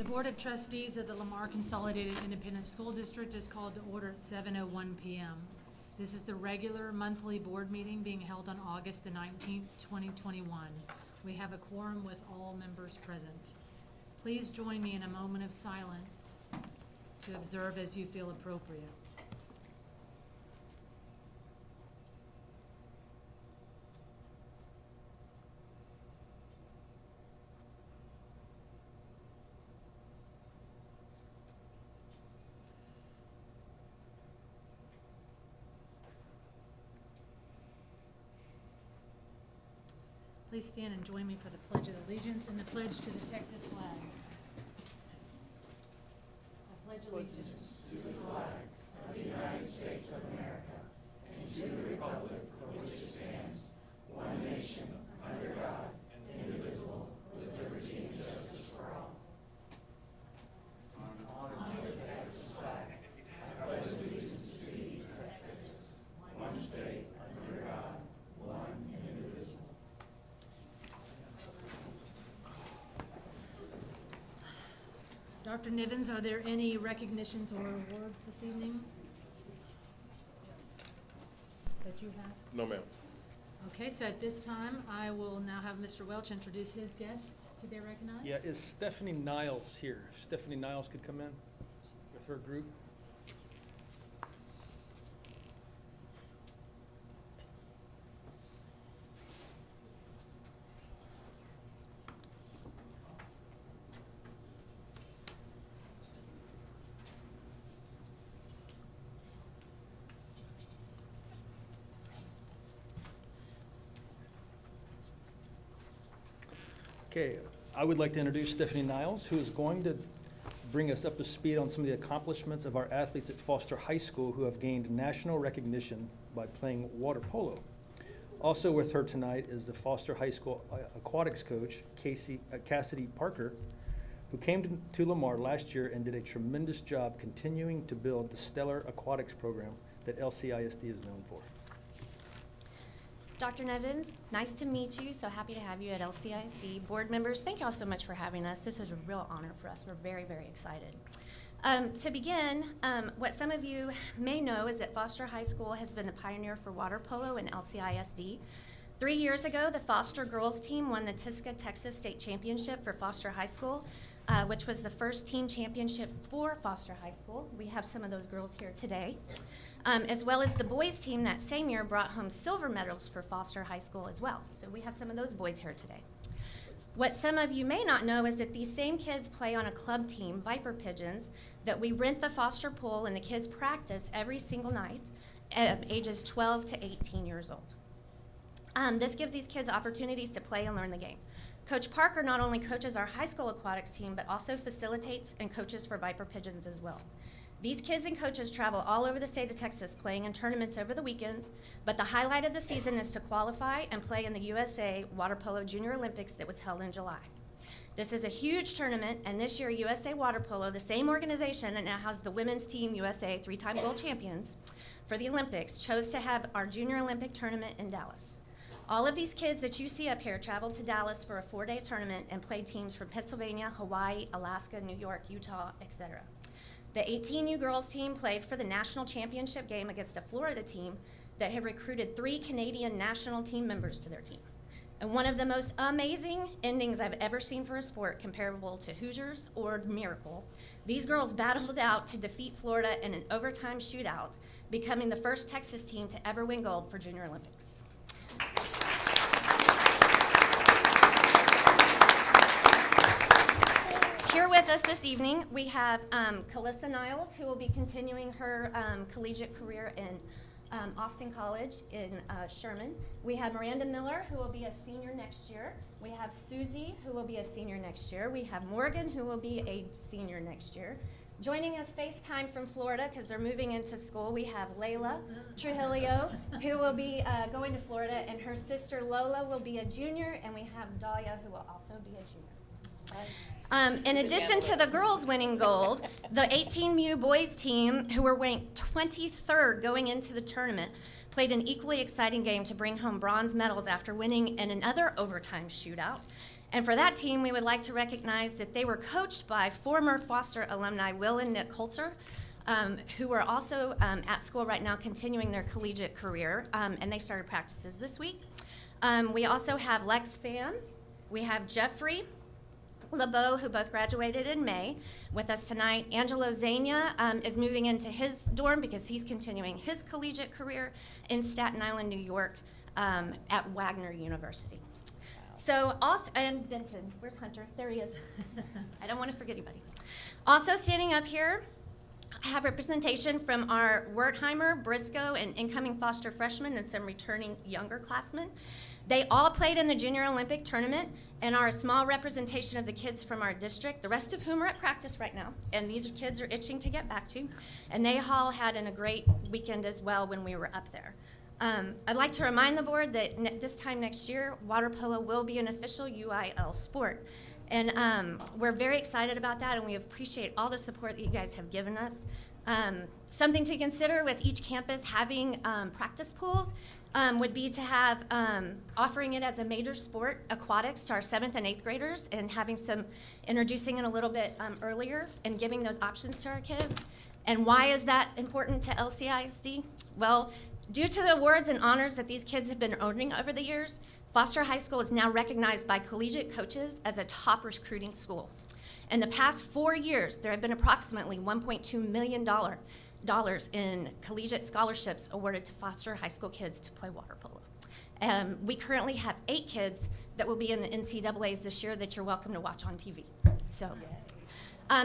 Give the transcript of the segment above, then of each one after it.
The Board of Trustees of the Lamar Consolidated Independent School District is called to order at 7:01 p.m. This is the regular monthly board meeting being held on August the 19th, 2021. We have a quorum with all members present. Please join me in a moment of silence to observe as you feel appropriate. Please stand and join me for the Pledge of Allegiance and the pledge to the Texas flag. I pledge allegiance to the flag of the United States of America and to the republic for which it stands, one nation, under God, indivisible, with liberty and justice for all. On the Texas flag, I pledge allegiance to thee, Texas, one state, under God, one indivisible. Dr. Nivens, are there any recognitions or awards this evening that you have? No, ma'am. Okay, so at this time, I will now have Mr. Welch introduce his guests to be recognized. Yeah, is Stephanie Niles here? Stephanie Niles could come in with her group. Okay, I would like to introduce Stephanie Niles, who is going to bring us up to speed on some of the accomplishments of our athletes at Foster High School who have gained national recognition by playing water polo. Also with her tonight is the Foster High School aquatics coach, Cassidy Parker, who came to Lamar last year and did a tremendous job continuing to build the stellar aquatics program that LCISD is known for. Dr. Nevins, nice to meet you. So happy to have you at LCISD. Board members, thank you all so much for having us. This is a real honor for us. We're very, very excited. To begin, what some of you may know is that Foster High School has been the pioneer for water polo in LCISD. 3 years ago, the Foster girls team won the TSCA Texas State Championship for Foster High School, which was the first team championship for Foster High School. We have some of those girls here today. As well as the boys team that same year brought home silver medals for Foster High School as well. So we have some of those boys here today. What some of you may not know is that these same kids play on a club team, Viper Pigeons, that we rent the Foster pool and the kids practice every single night at ages 12 to 18 years old. This gives these kids opportunities to play and learn the game. Coach Parker not only coaches our high school aquatics team, but also facilitates and coaches for Viper Pigeons as well. These kids and coaches travel all over the state of Texas playing in tournaments over the weekends, but the highlight of the season is to qualify and play in the USA Water Polo Junior Olympics that was held in July. This is a huge tournament, and this year USA Water Polo, the same organization that now has the women's team USA, 3-time world champions, for the Olympics, chose to have our Junior Olympic tournament in Dallas. All of these kids that you see up here traveled to Dallas for a 4-day tournament and played teams from Pennsylvania, Hawaii, Alaska, New York, Utah, etc. The 18U girls team played for the national championship game against a Florida team that had recruited 3 Canadian national team members to their team. And one of the most amazing endings I've ever seen for a sport comparable to Hoosiers or Miracle, these girls battled it out to defeat Florida in an overtime shootout, becoming the first Texas team to ever win gold for Junior Olympics. Here with us this evening, we have Calissa Niles, who will be continuing her collegiate career in Austin College in Sherman. We have Miranda Miller, who will be a senior next year. We have Susie, who will be a senior next year. We have Morgan, who will be a senior next year. Joining us FaceTime from Florida, because they're moving into school, we have Layla Trujillo, who will be going to Florida, and her sister Lola will be a junior, and we have Dahlia, who will also be a junior. In addition to the girls winning gold, the 18U boys team, who were ranked 23rd going into the tournament, played an equally exciting game to bring home bronze medals after winning in another overtime shootout. And for that team, we would like to recognize that they were coached by former Foster alumni Will and Nick Coulter, who are also at school right now continuing their collegiate career, and they started practices this week. We also have Lex Pham, we have Jeffrey LeBeau, who both graduated in May, with us tonight. Angelo Zania is moving into his dorm because he's continuing his collegiate career in Staten Island, New York, at Wagner University. So also, and Benson, where's Hunter? There he is. I don't want to forget anybody. Also standing up here, I have representation from our Wertheimer, Briscoe, and incoming Foster freshmen and some returning younger classmen. They all played in the Junior Olympic tournament and are a small representation of the kids from our district, the rest of whom are at practice right now, and these kids are itching to get back to. And they all had a great weekend as well when we were up there. I'd like to remind the board that this time next year, water polo will be an official UIL sport. And we're very excited about that, and we appreciate all the support that you guys have given us. Something to consider with each campus having practice pools would be to have offering it as a major sport, aquatics, to our 7th and 8th graders, and introducing it a little bit earlier and giving those options to our kids. And why is that important to LCISD? Well, due to the awards and honors that these kids have been earning over the years, Foster High School is now recognized by collegiate coaches as a top recruiting school. In the past 4 years, there have been approximately $1.2 million in collegiate scholarships awarded to Foster High School kids to play water polo. We currently have 8 kids that will be in the NCAAs this year that you're welcome to watch on TV. So.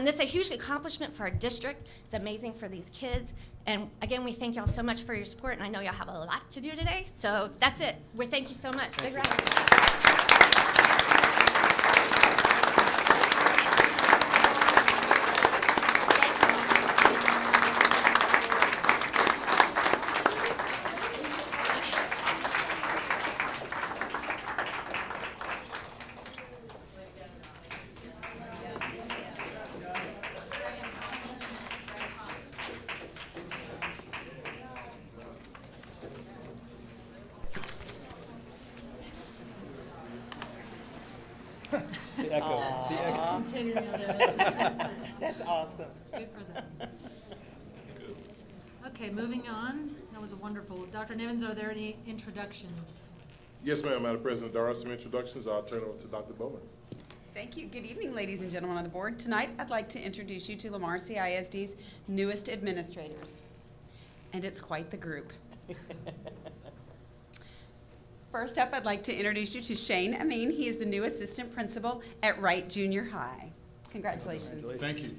This is a huge accomplishment for our district. It's amazing for these kids. And again, we thank y'all so much for your support, and I know y'all have a lot to do today, so that's it. We thank you so much. Big round of applause. The echo. The echo. It's continuing on there. That's awesome. Good for them. Okay, moving on. That was wonderful. Dr. Nivens, are there any introductions? Yes, ma'am. Madam President, there are some introductions. I'll turn it over to Dr. Bowman. Thank you. Good evening, ladies and gentlemen on the board. Tonight, I'd like to introduce you to Lamar CISD's newest administrators. And it's quite the group. First up, I'd like to introduce you to Shane Amin. He is the new assistant principal at Wright Junior High. Congratulations. Thank you.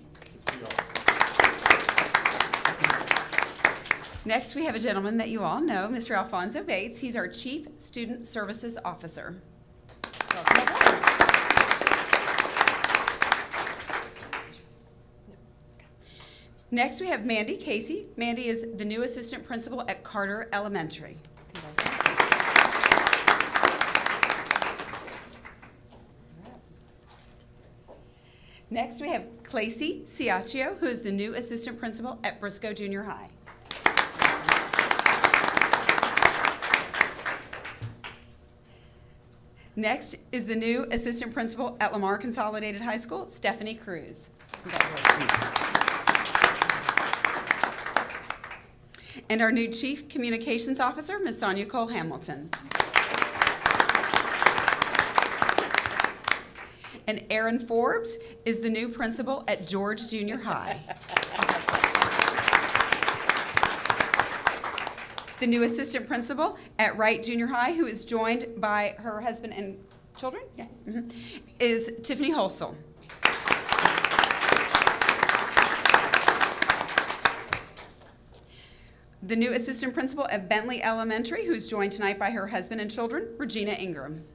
Next, we have a gentleman that you all know, Mr. Alfonso Bates. He's our Chief Student Services Officer. Welcome aboard. Next, we have Mandy Casey. Mandy is the new assistant principal at Carter Elementary. Next, we have Cdc Data, who is the new assistant principal at Briscoe Junior High. Next is the new assistant principal at Lamar Consolidated High School, Stephanie Cruz. Congratulations. And our new Chief Communications Officer, Ms. Sonia Cole Hamilton. And Aaron Forbes is the new principal at George Junior High. The new assistant principal at Wright Junior High, who is joined by her husband and children, is Tiffany Holsell. The new assistant principal at Bentley Elementary, who is joined tonight by her husband and children, Regina Ingram.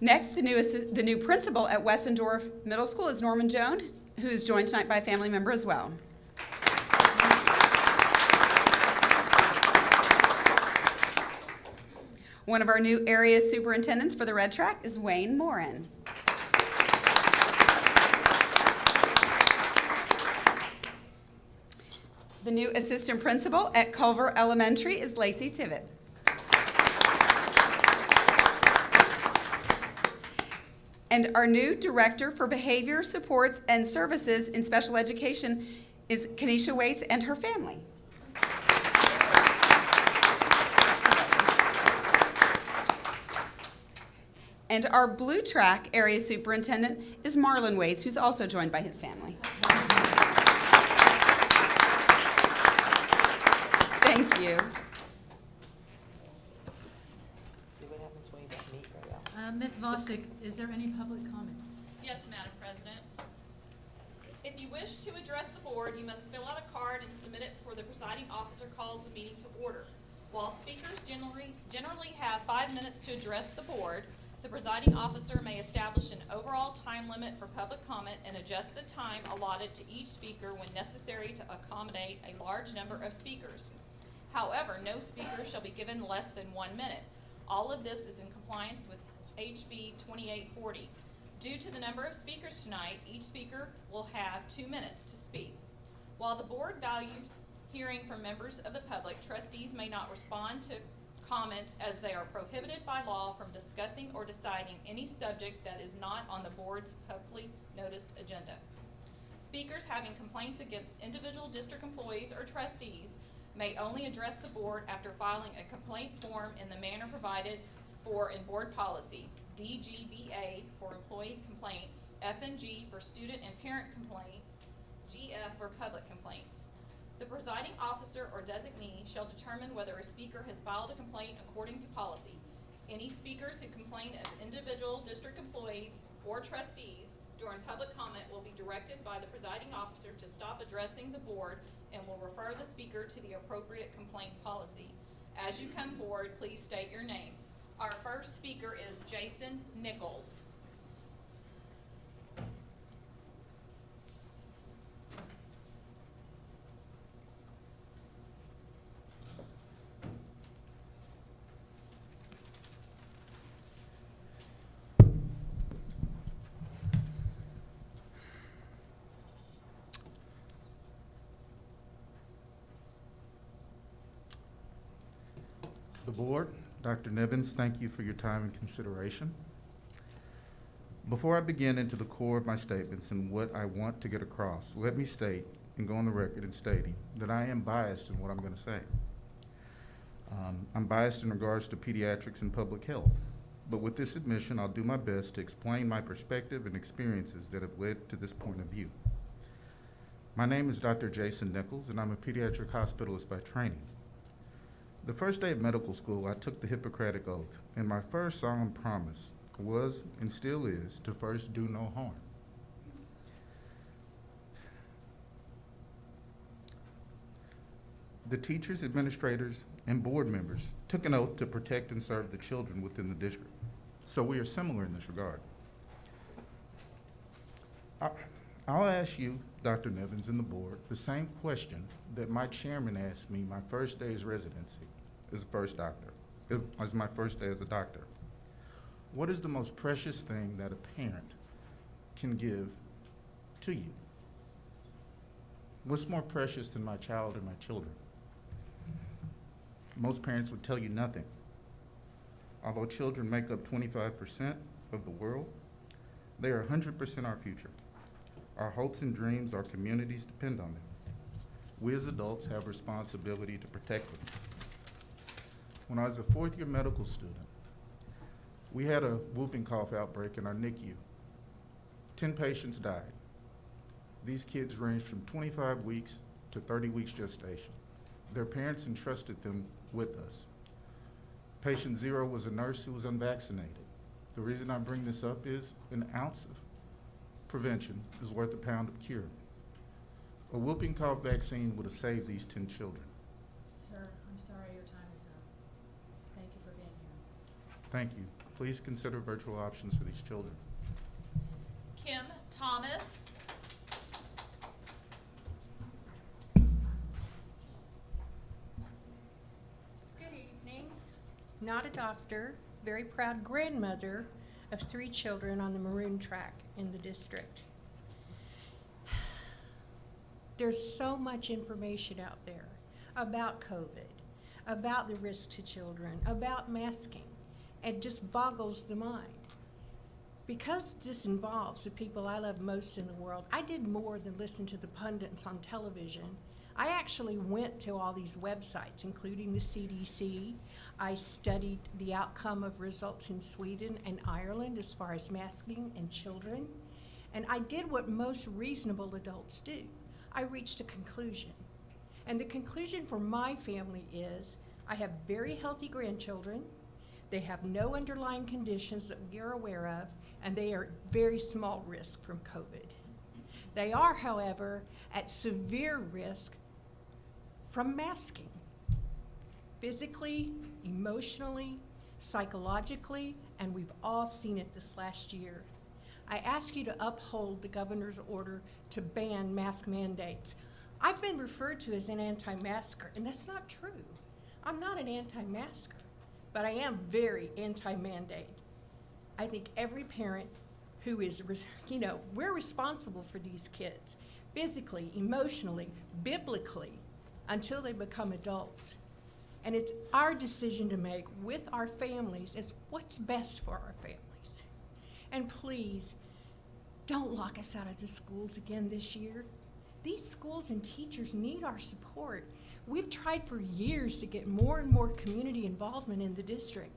Next, the new principal at Wessendorf Middle School is Norman Jones, who is joined tonight by a family member as well. One of our new area superintendents for the Red Track is Wayne Morin. The new assistant principal at Culver Elementary is Lacey Tivitt. And our new director for behavior supports and services in special education is Kenesha Waits and her family. And our Blue Track area superintendent is Marlon Waits, who's also joined by his family. Thank you. See what happens when you don't meet very well. Ms. Vosick, is there any public comment? Yes, Madam President. If you wish to address the board, you must fill out a card and submit it before the presiding officer calls the meeting to order. While speakers generally have 5 minutes to address the board, the presiding officer may establish an overall time limit for public comment and adjust the time allotted to each speaker when necessary to accommodate a large number of speakers. However, no speaker shall be given less than 1 minute. All of this is in compliance with HB 2840. Due to the number of speakers tonight, each speaker will have 2 minutes to speak. While the board values hearing from members of the public, trustees may not respond to comments as they are prohibited by law from discussing or deciding any subject that is not on the board's publicly noticed agenda. Speakers having complaints against individual district employees or trustees may only address the board after filing a complaint form in the manner provided for in board policy, DGBA for employee complaints, F&G for student and parent complaints, GF for public complaints. The presiding officer or designee shall determine whether a speaker has filed a complaint according to policy. Any speakers who complain of individual district employees or trustees during public comment will be directed by the presiding officer to stop addressing the board and will refer the speaker to the appropriate complaint policy. As you come forward, please state your name. Our first speaker is Jason Nichols. The board, Dr. Nibbins, thank you for your time and consideration. Before I begin into the core of my statements and what I want to get across, let me state and go on the record in stating that I am biased in what I'm going to say. I'm biased in regards to pediatrics and public health, but with this admission, I'll do my best to explain my perspective and experiences that have led to this point of view. My name is Dr. Jason Nichols, and I'm a pediatric hospitalist by training. The first day of medical school, I took the Hippocratic Oath, and my first solemn promise was, and still is, to first do no harm. The teachers, administrators, and board members took an oath to protect and serve the children within the district. So we are similar in this regard. I'll ask you, Dr. Nibbins and the board, the same question that my chairman asked me my first day as residency, as my first day as a doctor. What is the most precious thing that a parent can give to you? What's more precious than my child or my children? Most parents would tell you nothing. Although children make up 25% of the world, they are 100% our future. Our hopes and dreams, our communities depend on them. We as adults have responsibility to protect them. When I was a fourth-year medical student, we had a whooping cough outbreak in our NICU. 10 patients died. These kids ranged from 25 weeks to 30 weeks gestation. Their parents entrusted them with us. Patient 0 was a nurse who was unvaccinated. The reason I bring this up is an ounce of prevention is worth a pound of cure. A whooping cough vaccine would have saved these 10 children. Sir, I'm sorry, your time is up. Thank you for being here. Thank you. Please consider virtual options for these children. Kim Thomas. Good evening. Not a doctor, very proud grandmother of 3 children on the maroon track in the district. There's so much information out there about COVID, about the risk to children, about masking. It just boggles the mind. Because this involves the people I love most in the world, I did more than listen to the pundits on television. I actually went to all these websites, including the CDC. I studied the outcome of results in Sweden and Ireland as far as masking in children. And I did what most reasonable adults do. I reached a conclusion. And the conclusion for my family is I have very healthy grandchildren. They have no underlying conditions that we are aware of, and they are at very small risk from COVID. They are, however, at severe risk from masking, physically, emotionally, psychologically, and we've all seen it this last year. I ask you to uphold the governor's order to ban mask mandates. I've been referred to as an anti-masker, and that's not true. I'm not an anti-masker, but I am very anti-mandate. I think every parent who is, we're responsible for these kids, physically, emotionally, biblically, until they become adults. And it's our decision to make with our families is what's best for our families. And please, don't lock us out of the schools again this year. These schools and teachers need our support. We've tried for years to get more and more community involvement in the district.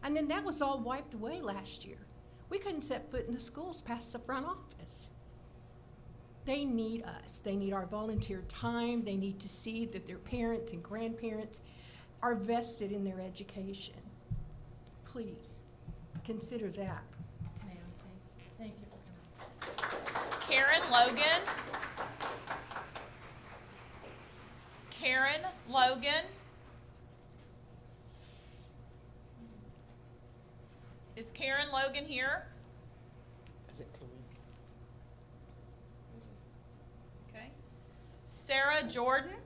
And then that was all wiped away last year. We couldn't set foot in the schools past the front office. They need us. They need our volunteer time. They need to see that their parents and grandparents are vested in their education. Please, consider that. Ma'am, thank you for coming. Karen Logan. Karen Logan. Is Karen Logan here? Is it Chloe? Okay. Sarah Jordan.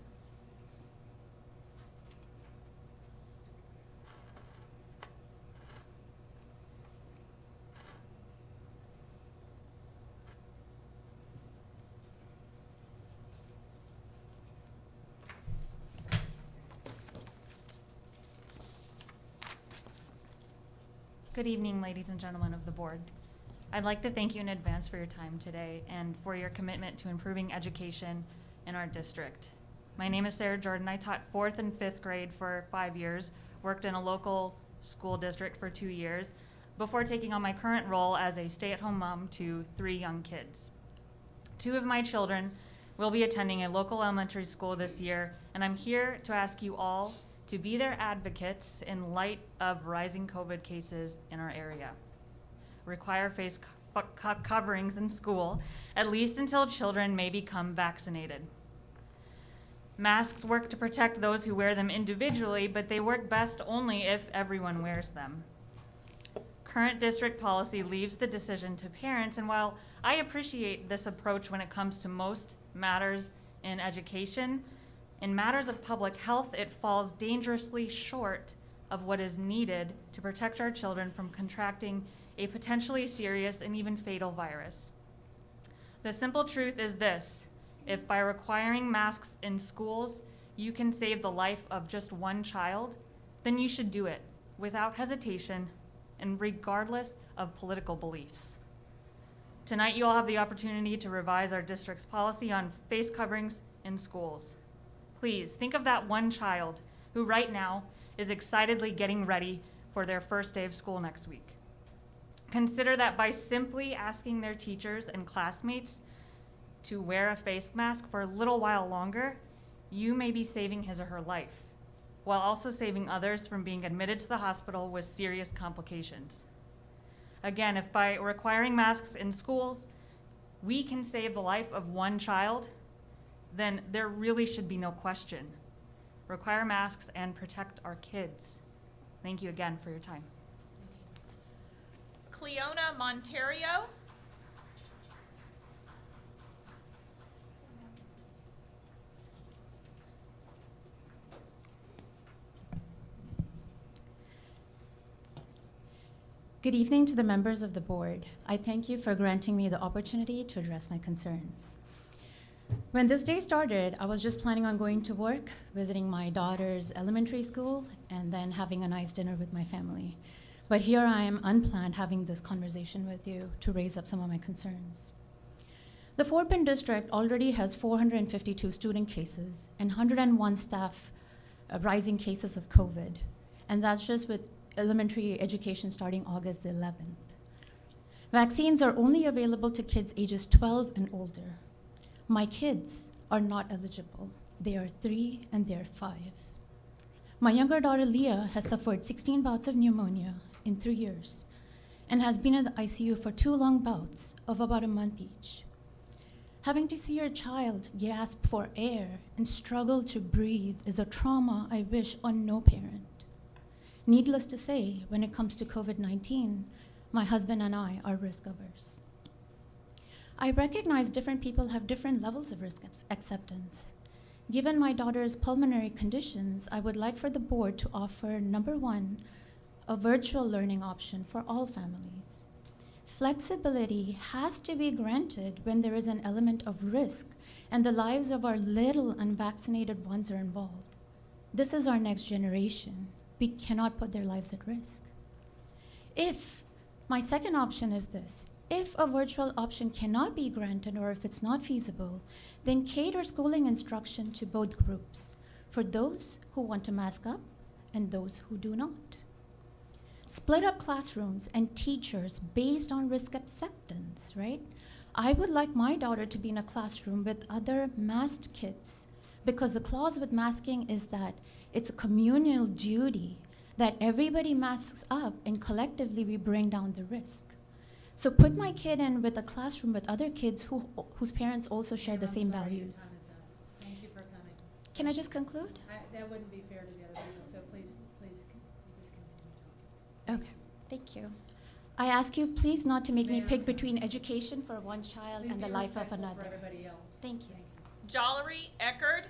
Good evening, ladies and gentlemen of the board. I'd like to thank you in advance for your time today and for your commitment to improving education in our district. My name is Sarah Jordan. I taught 4th and 5th grade for 5 years, worked in a local school district for 2 years, before taking on my current role as a stay-at-home mom to 3 young kids. 2 of my children will be attending a local elementary school this year, and I'm here to ask you all to be their advocates in light of rising COVID cases in our area. Require face coverings in school, at least until children may become vaccinated. Masks work to protect those who wear them individually, but they work best only if everyone wears them. Current district policy leaves the decision to parents, and while I appreciate this approach when it comes to most matters in education, in matters of public health, it falls dangerously short of what is needed to protect our children from contracting a potentially serious and even fatal virus. The simple truth is this: if by requiring masks in schools you can save the life of just one child, then you should do it without hesitation and regardless of political beliefs. Tonight you all have the opportunity to revise our district's policy on face coverings in schools. Please think of that one child who right now is excitedly getting ready for their first day of school next week. Consider that by simply asking their teachers and classmates to wear a face mask for a little while longer, you may be saving his or her life, while also saving others from being admitted to the hospital with serious complications. Again, if by requiring masks in schools, we can save the life of one child, then there really should be no question. Require masks and protect our kids. Thank you again for your time. Cleona Monterio. Good evening to the members of the board. I thank you for granting me the opportunity to address my concerns. When this day started, I was just planning on going to work, visiting my daughter's elementary school, and then having a nice dinner with my family. But here I am unplanned having this conversation with you to raise up some of my concerns. The Fort Bend district already has 452 student cases and 101 staff rising cases of COVID. And that's just with elementary education starting August the 11th. Vaccines are only available to kids ages 12 and older. My kids are not eligible. They are 3 and they're 5. My younger daughter Leah has suffered 16 bouts of pneumonia in 3 years and has been in the ICU for 2 long bouts of about a month each. Having to see your child gasp for air and struggle to breathe is a trauma I wish on no parent. Needless to say, when it comes to COVID-19, my husband and I are risk averse. I recognize different people have different levels of risk acceptance. Given my daughter's pulmonary conditions, I would like for the board to offer, number 1, a virtual learning option for all families. Flexibility has to be granted when there is an element of risk and the lives of our little unvaccinated ones are involved. This is our next generation. We cannot put their lives at risk. My second option is this. If a virtual option cannot be granted or if it's not feasible, then cater schooling instruction to both groups, for those who want to mask up and those who do not. Split up classrooms and teachers based on risk acceptance, right? I would like my daughter to be in a classroom with other masked kids because the clause with masking is that it's a communal duty that everybody masks up and collectively we bring down the risk. So put my kid in with a classroom with other kids whose parents also share the same values. Time is up. Thank you for coming. Can I just conclude? That wouldn't be fair to the other people, so please continue talking. Okay, thank you. I ask you please not to make me Mayor. pick between education for one child Please and the be life of respectful another. for everybody else. Thank you. Jollery, Eckerd.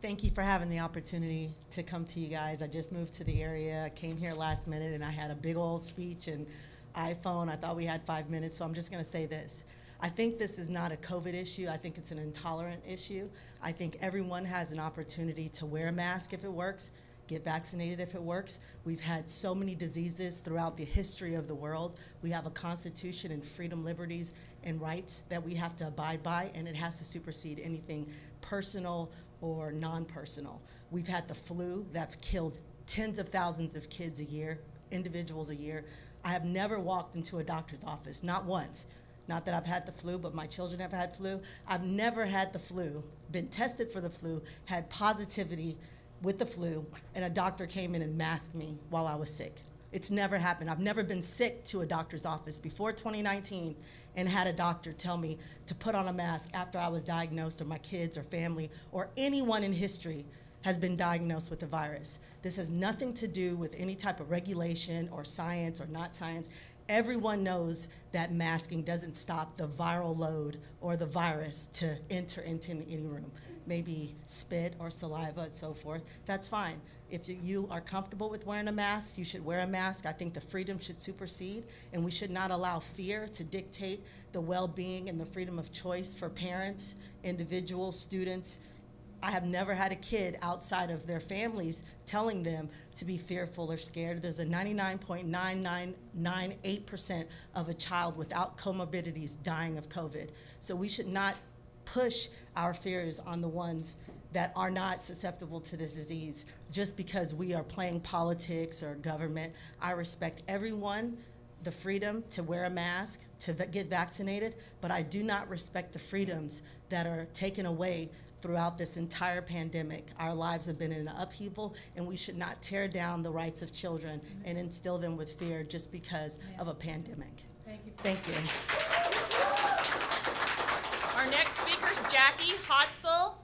Thank you for having the opportunity to come to you guys. I just moved to the area. I came here last minute and I had a big old speech and iPhone. I thought we had 5 minutes, so I'm just gonna say this. I think this is not a COVID issue. I think it's an intolerant issue. I think everyone has an opportunity to wear a mask if it works, get vaccinated if it works. We've had so many diseases throughout the history of the world. We have a constitution and freedom, liberties, and rights that we have to abide by, and it has to supersede anything personal or non-personal. We've had the flu that's killed tens of thousands of kids a year, individuals a year. I have never walked into a doctor's office, not once. Not that I've had the flu, but my children have had flu. I've never had the flu, been tested for the flu, had positivity with the flu, and a doctor came in and masked me while I was sick. It's never happened. I've never been sick to a doctor's office before 2019 and had a doctor tell me to put on a mask after I was diagnosed, or my kids or family or anyone in history has been diagnosed with the virus. This has nothing to do with any type of regulation or science or not science. Everyone knows that masking doesn't stop the viral load or the virus to enter into any room. Maybe spit or saliva and so forth, that's fine. If you are comfortable with wearing a mask, you should wear a mask. I think the freedom should supersede, and we should not allow fear to dictate the well-being and the freedom of choice for parents, individuals, students. I have never had a kid outside of their families telling them to be fearful or scared. There's a 99.9998% of a child without comorbidities dying of COVID. So we should not push our fears on the ones that are not susceptible to this disease just because we are playing politics or government. I respect everyone, the freedom to wear a mask, to get vaccinated, but I do not respect the freedoms that are taken away throughout this entire pandemic. Our lives have been in an upheaval, and we should not tear down the rights of children and instill them with fear just because of a pandemic. Thank you. Thank you. Our next speaker is Jackie Hotzel.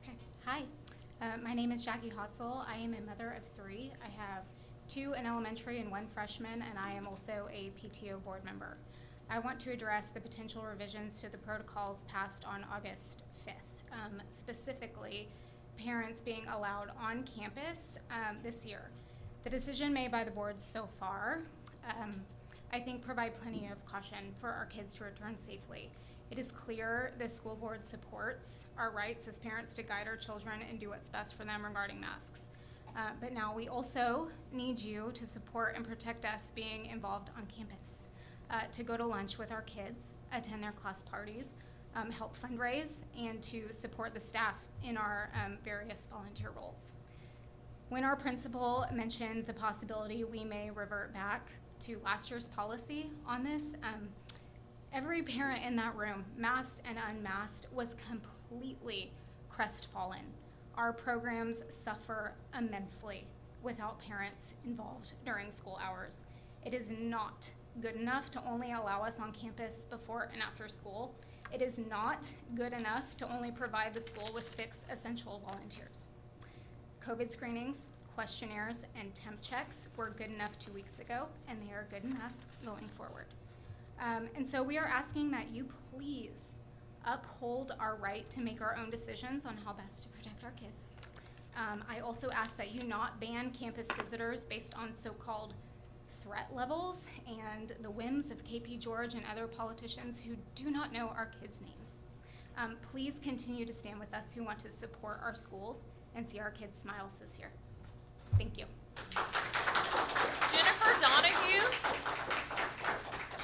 Okay, hi. My name is Jackie Hotzel. I am a mother of 3. I have 2 in elementary and 1 freshman, and I am also a PTO board member. I want to address the potential revisions to the protocols passed on August 5th, specifically parents being allowed on campus this year. The decision made by the boards so far, I think, provide plenty of caution for our kids to return safely. It is clear the school board supports our rights as parents to guide our children and do what's best for them regarding masks. But now we also need you to support and protect us being involved on campus, to go to lunch with our kids, attend their class parties, help fundraise, and to support the staff in our various volunteer roles. When our principal mentioned the possibility we may revert back to last year's policy on this, every parent in that room, masked and unmasked, was completely crestfallen. Our programs suffer immensely without parents involved during school hours. It is not good enough to only allow us on campus before and after school. It is not good enough to only provide the school with 6 essential volunteers. COVID screenings, questionnaires, and temp checks were good enough 2 weeks ago, and they are good enough going forward. And so we are asking that you please uphold our right to make our own decisions on how best to protect our kids. I also ask that you not ban campus visitors based on so-called threat levels and the whims of KP George and other politicians who do not know our kids' names. Please continue to stand with us who want to support our schools and see our kids' smiles this year. Thank you. Jennifer Donahue?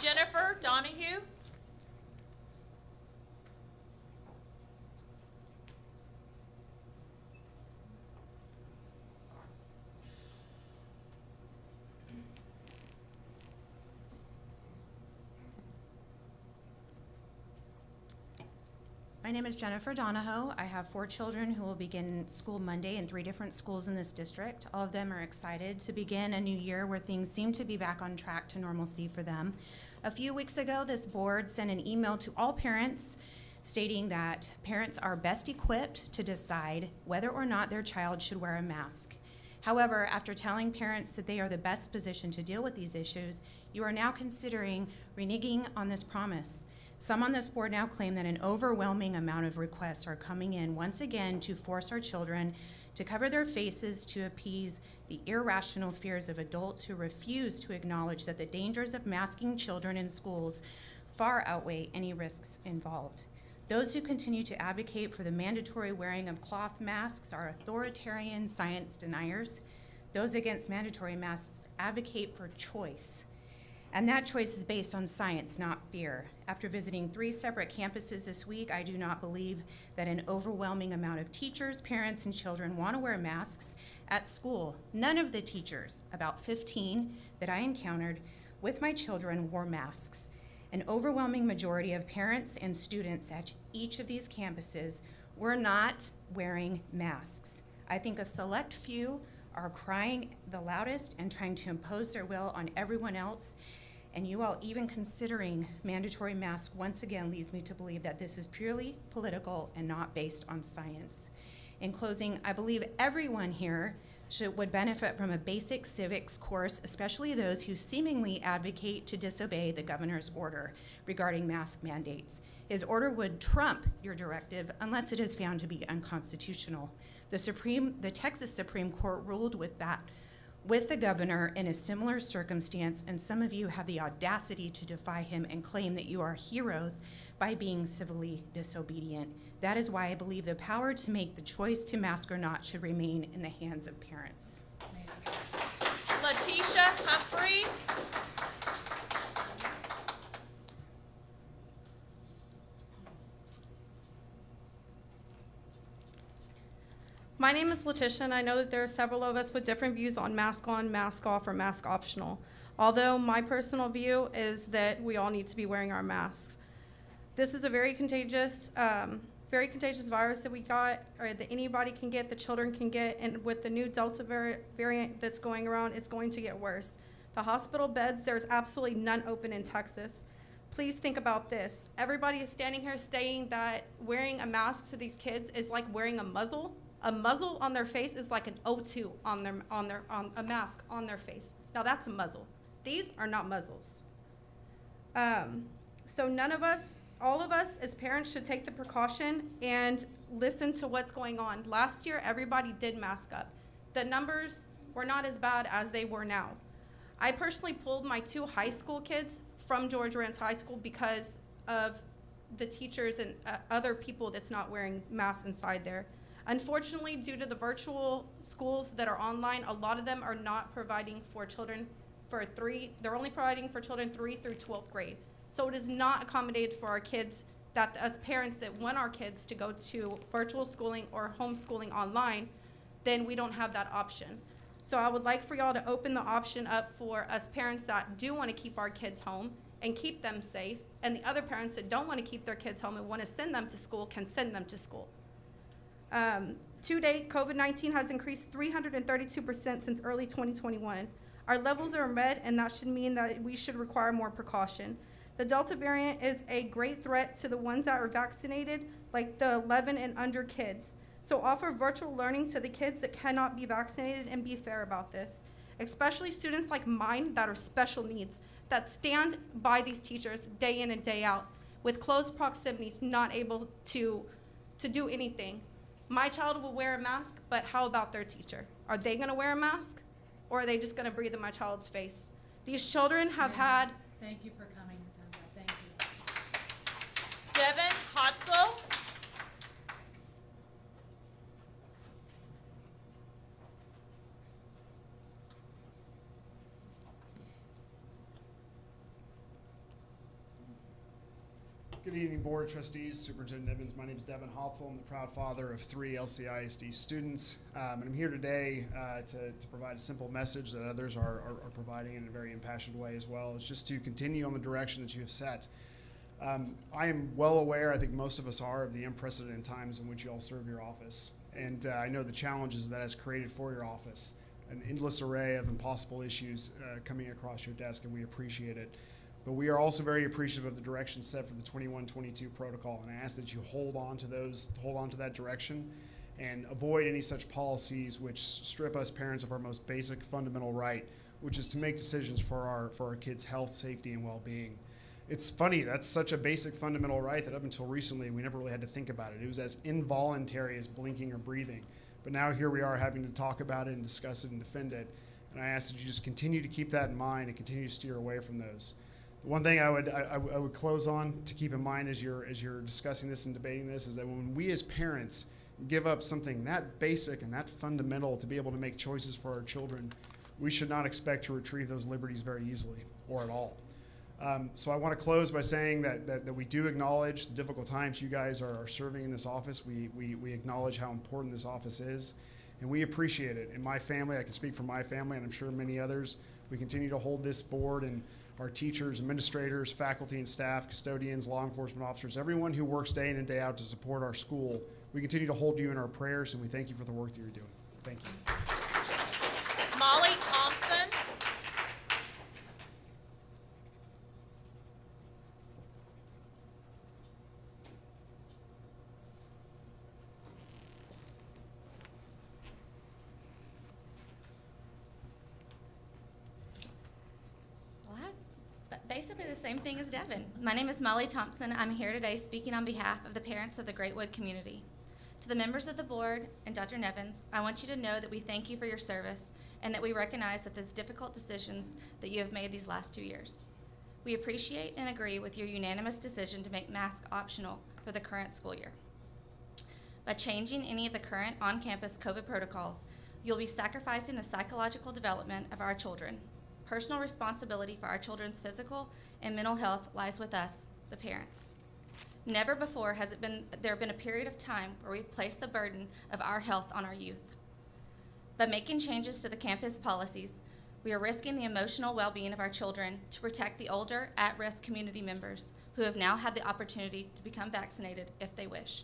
Jennifer Donahue? My name is Jennifer Donahoe. I have 4 children who will begin school Monday in 3 different schools in this district. All of them are excited to begin a new year where things seem to be back on track to normalcy for them. A few weeks ago, this board sent an email to all parents stating that parents are best equipped to decide whether or not their child should wear a mask. However, after telling parents that they are the best positioned to deal with these issues, you are now considering reneging on this promise. Some on this board now claim that an overwhelming amount of requests are coming in once again to force our children to cover their faces to appease the irrational fears of adults who refuse to acknowledge that the dangers of masking children in schools far outweigh any risks involved. Those who continue to advocate for the mandatory wearing of cloth masks are authoritarian science deniers. Those against mandatory masks advocate for choice. And that choice is based on science, not fear. After visiting 3 separate campuses this week, I do not believe that an overwhelming amount of teachers, parents, and children want to wear masks at school. None of the teachers, about 15 that I encountered with my children, wore masks. An overwhelming majority of parents and students at each of these campuses were not wearing masks. I think a select few are crying the loudest and trying to impose their will on everyone else. And you all even considering mandatory masks once again leads me to believe that this is purely political and not based on science. In closing, I believe everyone here would benefit from a basic civics course, especially those who seemingly advocate to disobey the governor's order regarding mask mandates. His order would trump your directive unless it is found to be unconstitutional. The Texas Supreme Court ruled with the governor in a similar circumstance, and some of you have the audacity to defy him and claim that you are heroes by being civilly disobedient. That is why I believe the power to make the choice to mask or not should remain in the hands of parents. Letitia Humphreys? My name is Letitia, and I know that there are several of us with different views on mask on, mask off, or mask optional. Although my personal view is that we all need to be wearing our masks. This is a very contagious virus that we got, or that anybody can get, the children can get, and with the new Delta variant that's going around, it's going to get worse. The hospital beds, there's absolutely none open in Texas. Please think about this. Everybody is standing here saying that wearing a mask to these kids is like wearing a muzzle A muzzle on their face is like an O2 on a mask on their face. Now that's a muzzle. These are not muzzles. So all of us as parents should take the precaution and listen to what's going on. Last year, everybody did mask up. The numbers were not as bad as they were now. I personally pulled my 2 high school kids from George Rance High School because of the teachers and other people that's not wearing masks inside there. Unfortunately, due to the virtual schools that are online, a lot of them are not providing for children they're only providing for children 3 through 12th grade. So it is not accommodated for our kids, that as parents that want our kids to go to virtual schooling or homeschooling online, then we don't have that option. So I would like for y'all to open the option up for us parents that do want to keep our kids home and keep them safe, and the other parents that don't want to keep their kids home and want to send them to school can send them to school. To date, COVID-19 has increased 332% since early 2021. Our levels are met, and that should mean that we should require more precaution. The Delta variant is a great threat to the ones that are vaccinated, like the 11 and under kids. So offer virtual learning to the kids that cannot be vaccinated and be fair about this, especially students like mine that are special needs, that stand by these teachers day in and day out with close proximities, not able to do anything. My child will wear a mask, but how about their teacher? Are they gonna wear a mask, or are they just gonna breathe in my child's face? These children have had... Thank you for coming, Tanya. Thank you. Devin Hotzel. Good evening, Board of Trustees, Superintendent Evans. My name is Devin Hotzel. I'm the proud father of 3 LCISD students. And I'm here today to provide a simple message that others are providing in a very impassioned way as well. It's just to continue on the direction that you have set. I am well aware, I think most of us are, of the unprecedented times in which you all serve your office. And I know the challenges that has created for your office. An endless array of impossible issues coming across your desk, and we appreciate it. But we are also very appreciative of the direction set for the 21-22 protocol, and I ask that you hold on to that direction and avoid any such policies which strip us parents of our most basic fundamental right, which is to make decisions for our kids' health, safety, and well-being. It's funny, that's such a basic fundamental right that up until recently we never really had to think about it. It was as involuntary as blinking or breathing. But now here we are having to talk about it and discuss it and defend it. And I ask that you just continue to keep that in mind and continue to steer away from those. The one thing I would close on to keep in mind as you're discussing this and debating this is that when we as parents give up something that basic and that fundamental to be able to make choices for our children, we should not expect to retrieve those liberties very easily or at all. So I want to close by saying that we do acknowledge the difficult times you guys are serving in this office. We acknowledge how important this office is, and we appreciate it. In my family, I can speak for my family, and I'm sure many others, we continue to hold this board and our teachers, administrators, faculty and staff, custodians, law enforcement officers, everyone who works day in and day out to support our school. We continue to hold you in our prayers, and we thank you for the work that you're doing. Thank you. Molly Thompson. Basically the same thing as Devin. My name is Molly Thompson. I'm here today speaking on behalf of the parents of the Greatwood community. To the members of the board and Dr. Nevins, I want you to know that we thank you for your service and that we recognize that there's difficult decisions that you have made these last 2 years. We appreciate and agree with your unanimous decision to make masks optional for the current school year. By changing any of the current on-campus COVID protocols, you'll be sacrificing the psychological development of our children. Personal responsibility for our children's physical and mental health lies with us, the parents. Never before has there been a period of time where we've placed the burden of our health on our youth. By making changes to the campus policies, we are risking the emotional well-being of our children to protect the older, at-risk community members who have now had the opportunity to become vaccinated if they wish.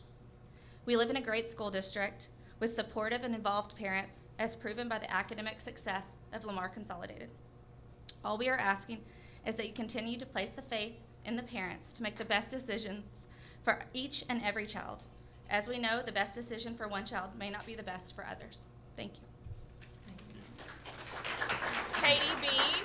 We live in a great school district with supportive and involved parents, as proven by the academic success of Lamar Consolidated. All we are asking is that you continue to place the faith in the parents to make the best decisions for each and every child. As we know, the best decision for one child may not be the best for others. Thank you. Katie Bean.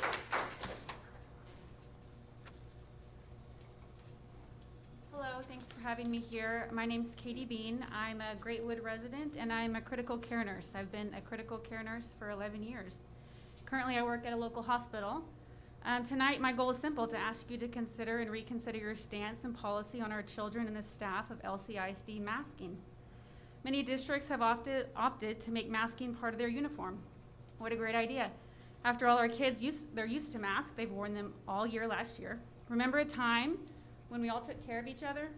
Hello, thanks for having me here. My name's Katie Bean. I'm a Greatwood resident and I'm a critical care nurse. I've been a critical care nurse for 11 years. Currently, I work at a local hospital. Tonight, my goal is simple, to ask you to consider and reconsider your stance and policy on our children and the staff of LCISD masking. Many districts have opted to make masking part of their uniform. What a great idea. After all, our kids, they're used to masks. They've worn them all year last year. Remember a time when we all took care of each other?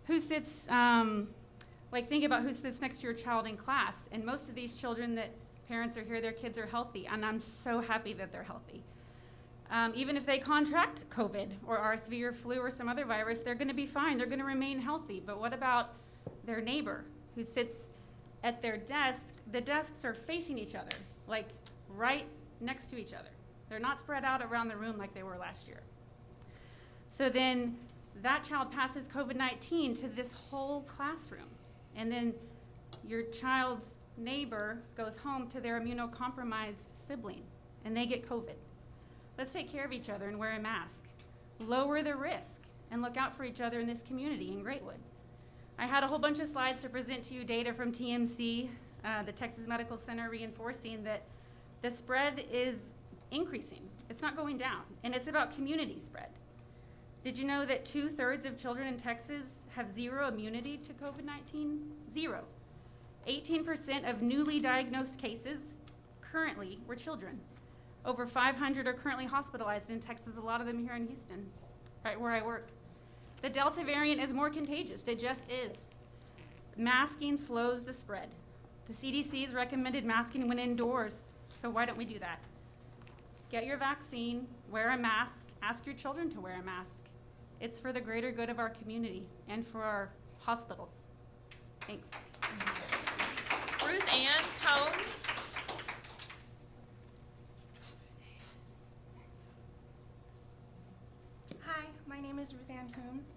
Who sits, think about who sits next to your child in class. And most of these children that parents are here, their kids are healthy, and I'm so happy that they're healthy. Even if they contract COVID or RSV or flu or some other virus, they're gonna be fine, they're gonna remain healthy. But what about their neighbor who sits at their desk? The desks are facing each other, like right next to each other. They're not spread out around the room like they were last year. So then that child passes COVID-19 to this whole classroom. And then your child's neighbor goes home to their immunocompromised sibling and they get COVID. Let's take care of each other and wear a mask. Lower the risk and look out for each other in this community in Greatwood. I had a whole bunch of slides to present to you, data from TMC, the Texas Medical Center, reinforcing that the spread is increasing. It's not going down, and it's about community spread. Did you know that 2/3 of children in Texas have zero immunity to COVID-19? Zero. 18% of newly diagnosed cases currently were children. Over 500 are currently hospitalized in Texas, a lot of them here in Houston, right where I work. The Delta variant is more contagious, it just is. Masking slows the spread. The CDC's recommended masking when indoors, so why don't we do that? Get your vaccine, wear a mask, ask your children to wear a mask. It's for the greater good of our community and for our hospitals. Thanks. Ruth Ann Combs. Hi, my name is Ruth Ann Coombs.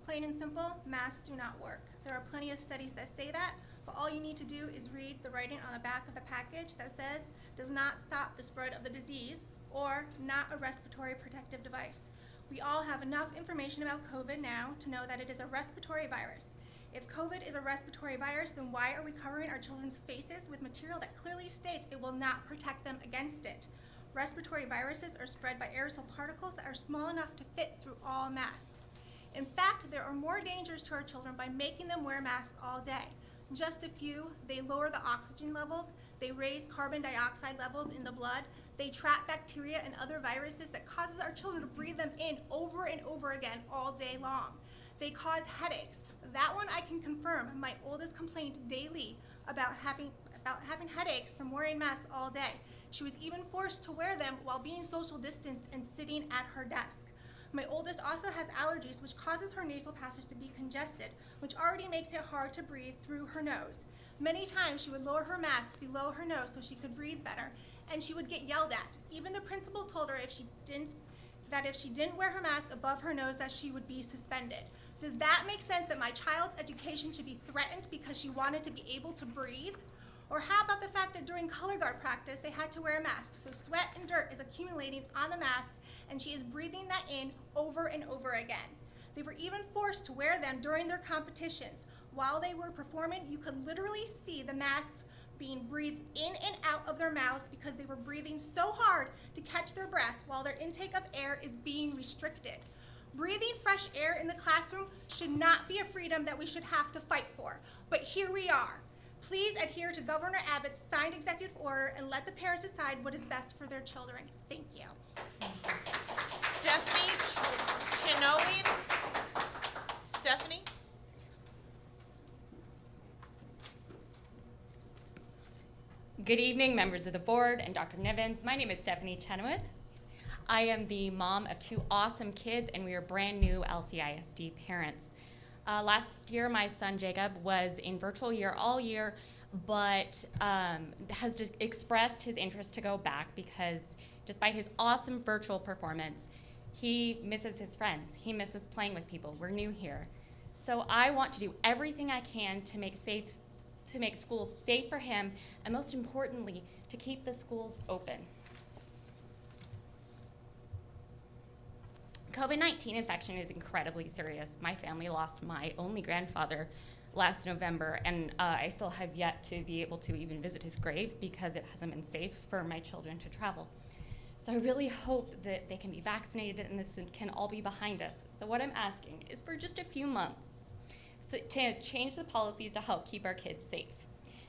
Plain and simple, masks do not work. There are plenty of studies that say that, but all you need to do is read the writing on the back of the package that says, does not stop the spread of the disease, or not a respiratory protective device. We all have enough information about COVID now to know that it is a respiratory virus. If COVID is a respiratory virus, then why are we covering our children's faces with material that clearly states it will not protect them against it? Respiratory viruses are spread by aerosol particles that are small enough to fit through all masks. In fact, there are more dangers to our children by making them wear masks all day. Just a few: they lower the oxygen levels, they raise carbon dioxide levels in the blood, they trap bacteria and other viruses that causes our children to breathe them in over and over again all day long. They cause headaches. That one I can confirm. My oldest complained daily about having headaches from wearing masks all day. She was even forced to wear them while being social distanced and sitting at her desk. My oldest also has allergies, which causes her nasal passage to be congested, which already makes it hard to breathe through her nose. Many times she would lower her mask below her nose so she could breathe better, and she would get yelled at. Even the principal told her if she didn't wear her mask above her nose that she would be suspended. Does that make sense that my child's education should be threatened because she wanted to be able to breathe? Or how about the fact that during color guard practice they had to wear a mask, so sweat and dirt is accumulating on the mask and she is breathing that in over and over again. They were even forced to wear them during their competitions. While they were performing, you could literally see the masks being breathed in and out of their mouths because they were breathing so hard to catch their breath while their intake of air is being restricted. Breathing fresh air in the classroom should not be a freedom that we should have to fight for, but here we are. Please adhere to Governor Abbott's signed executive order and let the parents decide what is best for their children. Thank you. Stephanie Chinowian. Stephanie. Good evening, members of the board and Dr. Nevins. My name is Stephanie Chenoweth. I am the mom of two awesome kids, and we are brand new LCISD parents. Last year, my son Jacob was in virtual year all year, but has just expressed his interest to go back because despite his awesome virtual performance, he misses his friends. He misses playing with people. We're new here. So I want to do everything I can to make schools safe for him, and most importantly, to keep the schools open. COVID-19 infection is incredibly serious. My family lost my only grandfather last November, and I still have yet to be able to even visit his grave because it hasn't been safe for my children to travel. So I really hope that they can be vaccinated and this can all be behind us. So what I'm asking is for just a few months to change the policies to help keep our kids safe.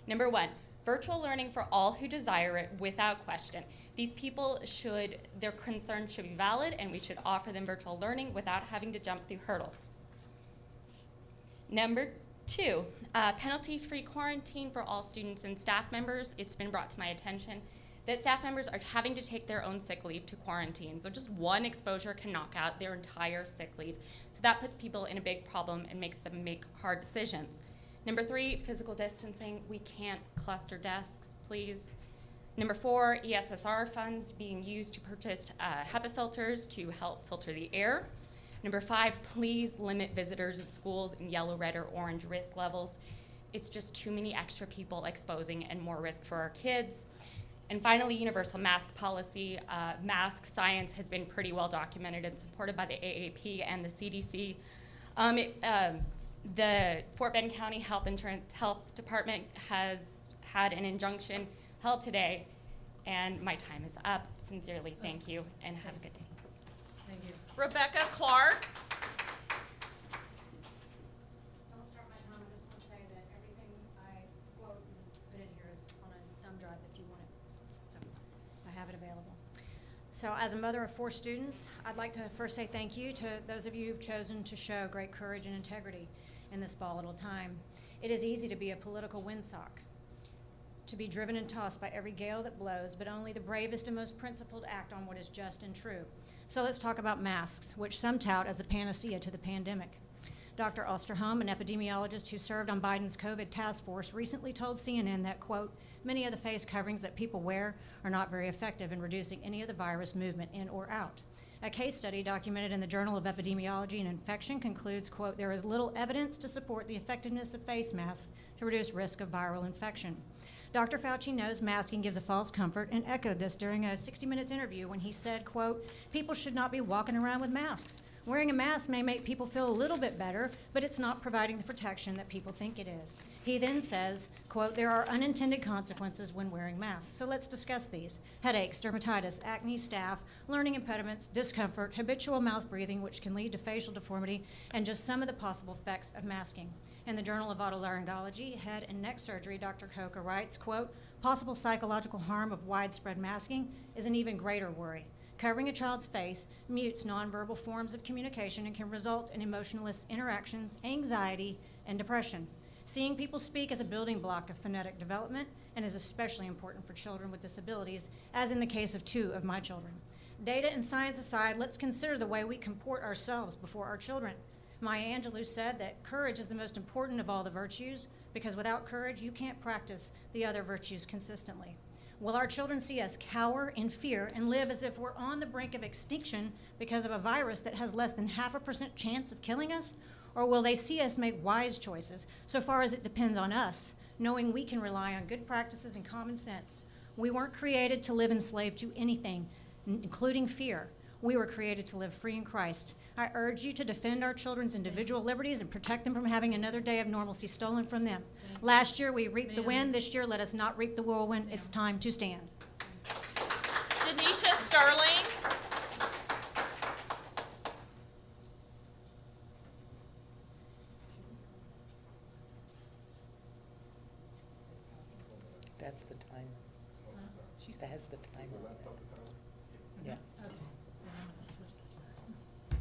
Number one, virtual learning for all who desire it without question. These people their concerns should be valid, and we should offer them virtual learning without having to jump through hurdles. Number two, penalty-free quarantine for all students and staff members. It's been brought to my attention that staff members are having to take their own sick leave to quarantine. So just one exposure can knock out their entire sick leave. So that puts people in a big problem and makes them make hard decisions. Number three, physical distancing. We can't cluster desks, please. Number four, ESSR funds being used to purchase HEPA filters to help filter the air. Number five, please limit visitors at schools in yellow, red, or orange risk levels. It's just too many extra people exposing and more risk for our kids. And finally, universal mask policy. Mask science has been pretty well documented and supported by the AAP and the CDC. The Fort Bend County Health Department has had an injunction held today, and my time is up. Sincerely, thank you, and have a good day. Thank you. Rebecca Clark. I'll start my time. I just want to say that everything I quote and put in here is on a thumb drive if you want it. So I have it available. So as a mother of 4 students, I'd like to first say thank you to those of you who've chosen to show great courage and integrity in this volatile time. It is easy to be a political windsock, to be driven and tossed by every gale that blows, but only the bravest and most principled act on what is just and true. So let's talk about masks, which some tout as the panacea to the pandemic. Dr. Osterholm, an epidemiologist who served on Biden's COVID task force, recently told CNN that, quote, many of the face coverings that people wear are not very effective in reducing any of the virus movement in or out. A case study documented in the Journal of Epidemiology and Infection concludes, quote, there is little evidence to support the effectiveness of face masks to reduce risk of viral infection. Dr. Fauci knows masking gives a false comfort and echoed this during a 60 Minutes interview when he said, quote, people should not be walking around with masks. Wearing a mask may make people feel a little bit better, but it's not providing the protection that people think it is. He then says, quote, there are unintended consequences when wearing masks. So let's discuss these. Headaches, dermatitis, acne, staph, learning impediments, discomfort, habitual mouth breathing, which can lead to facial deformity, and just some of the possible effects of masking. In the Journal of Otolaryngology, Head and Neck Surgery, Dr. Coca writes, quote, possible psychological harm of widespread masking is an even greater worry. Covering a child's face mutes nonverbal forms of communication and can result in emotionless interactions, anxiety, and depression. Seeing people speak is a building block of phonetic development and is especially important for children with disabilities, as in the case of 2 of my children. Data and science aside, let's consider the way we comport ourselves before our children. Maya Angelou said that courage is the most important of all the virtues, because without courage, you can't practice the other virtues consistently. Will our children see us cower in fear and live as if we're on the brink of extinction because of a virus that has less than 0.5% chance of killing us? Or will they see us make wise choices, so far as it depends on us, knowing we can rely on good practices and common sense? We weren't created to live enslaved to anything, including fear. We were created to live free in Christ. I urge you to defend our children's individual liberties and protect them from having another day of normalcy stolen from them. Last year, we reaped the wind. This year, let us not reap the whirlwind. It's time to stand. Denisha Sterling. That's the timer. That's the timer. Yeah. Okay, then I'm gonna switch this one.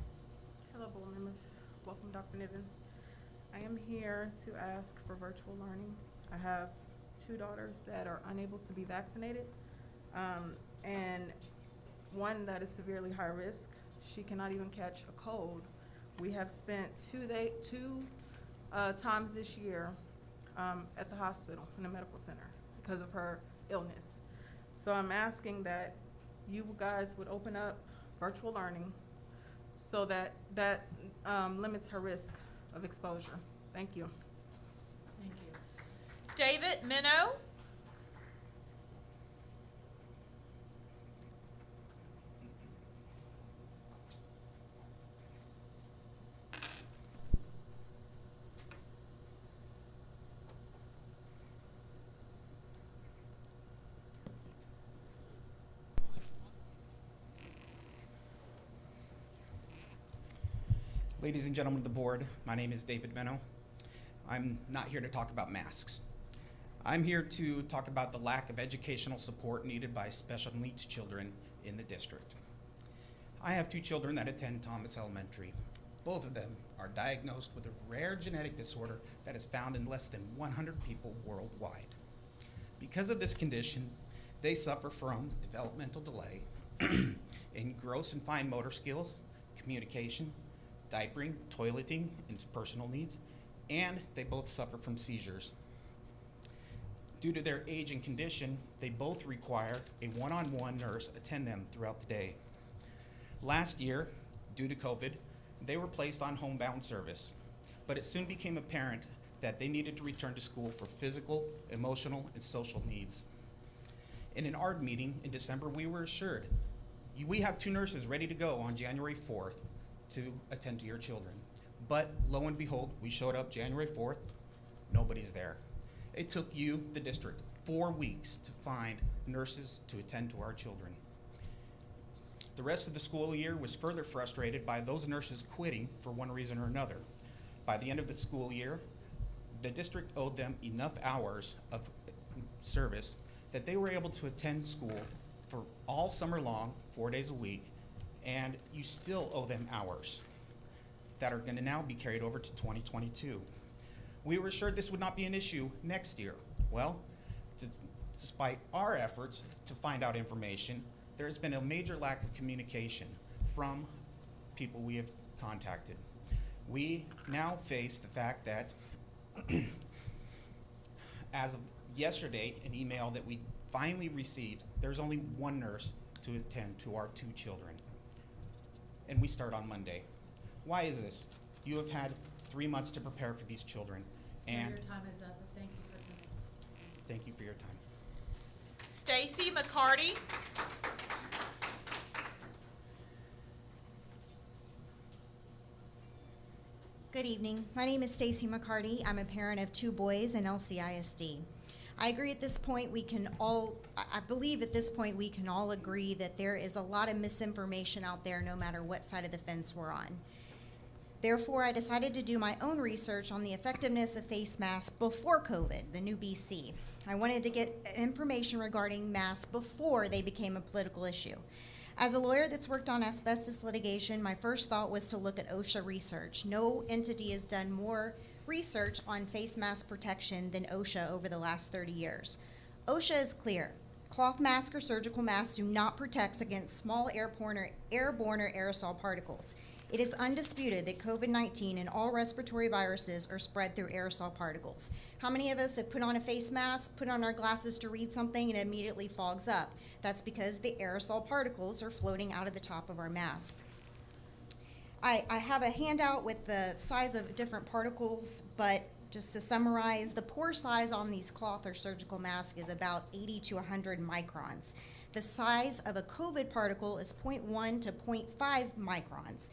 Hello, board members. Welcome, Dr. Nivens. I am here to ask for virtual learning. I have 2 daughters that are unable to be vaccinated, and one that is severely high risk. She cannot even catch a cold. We have spent 2 times this year at the hospital, in the medical center, because of her illness. So I'm asking that you guys would open up virtual learning so that limits her risk of exposure. Thank you. Thank you. David Minow. Ladies and gentlemen of the board, my name is David Minow. I'm not here to talk about masks. I'm here to talk about the lack of educational support needed by special needs children in the district. I have 2 children that attend Thomas Elementary. Both of them are diagnosed with a rare genetic disorder that is found in less than 100 people worldwide. Because of this condition, they suffer from developmental delay in gross and fine motor skills, communication, diapering, toileting, and personal needs, and they both suffer from seizures. Due to their age and condition, they both require a one-on-one nurse attend them throughout the day. Last year, due to COVID, they were placed on homebound service, but it soon became apparent that they needed to return to school for physical, emotional, and social needs. In an ARD meeting in December, we were assured, we have 2 nurses ready to go on January 4th to attend to your children. But lo and behold, we showed up January 4th, nobody's there. It took you, the district, 4 weeks to find nurses to attend to our children. The rest of the school year was further frustrated by those nurses quitting for one reason or another. By the end of the school year, the district owed them enough hours of service that they were able to attend school for all summer long, 4 days a week, and you still owe them hours that are going to now be carried over to 2022. We were assured this would not be an issue next year. Well, despite our efforts to find out information, there has been a major lack of communication from people we have contacted. We now face the fact that as of yesterday, an email that we finally received, there's only 1 nurse to attend to our 2 children. And we start on Monday. Why is this? You have had 3 months to prepare for these children. So and your time is up, but thank you for coming. thank you for your time. Stacy McCarty. Good evening. My name is Stacy McCarty. I'm a parent of 2 boys in LCISD. I agree at this point I believe at this point we can all agree that there is a lot of misinformation out there no matter what side of the fence we're on. Therefore, I decided to do my own research on the effectiveness of face masks before COVID, the new BC. I wanted to get information regarding masks before they became a political issue. As a lawyer that's worked on asbestos litigation, my first thought was to look at OSHA research. No entity has done more research on face mask protection than OSHA over the last 30 years. OSHA is clear. Cloth masks or surgical masks do not protect against small airborne or aerosol particles. It is undisputed that COVID-19 and all respiratory viruses are spread through aerosol particles. How many of us have put on a face mask, put on our glasses to read something, and it immediately fogs up? That's because the aerosol particles are floating out of the top of our mask. I have a handout with the size of different particles, but just to summarize, the pore size on these cloth or surgical masks is about 80 to 100 microns. The size of a COVID particle is 0.1 to 0.5 microns.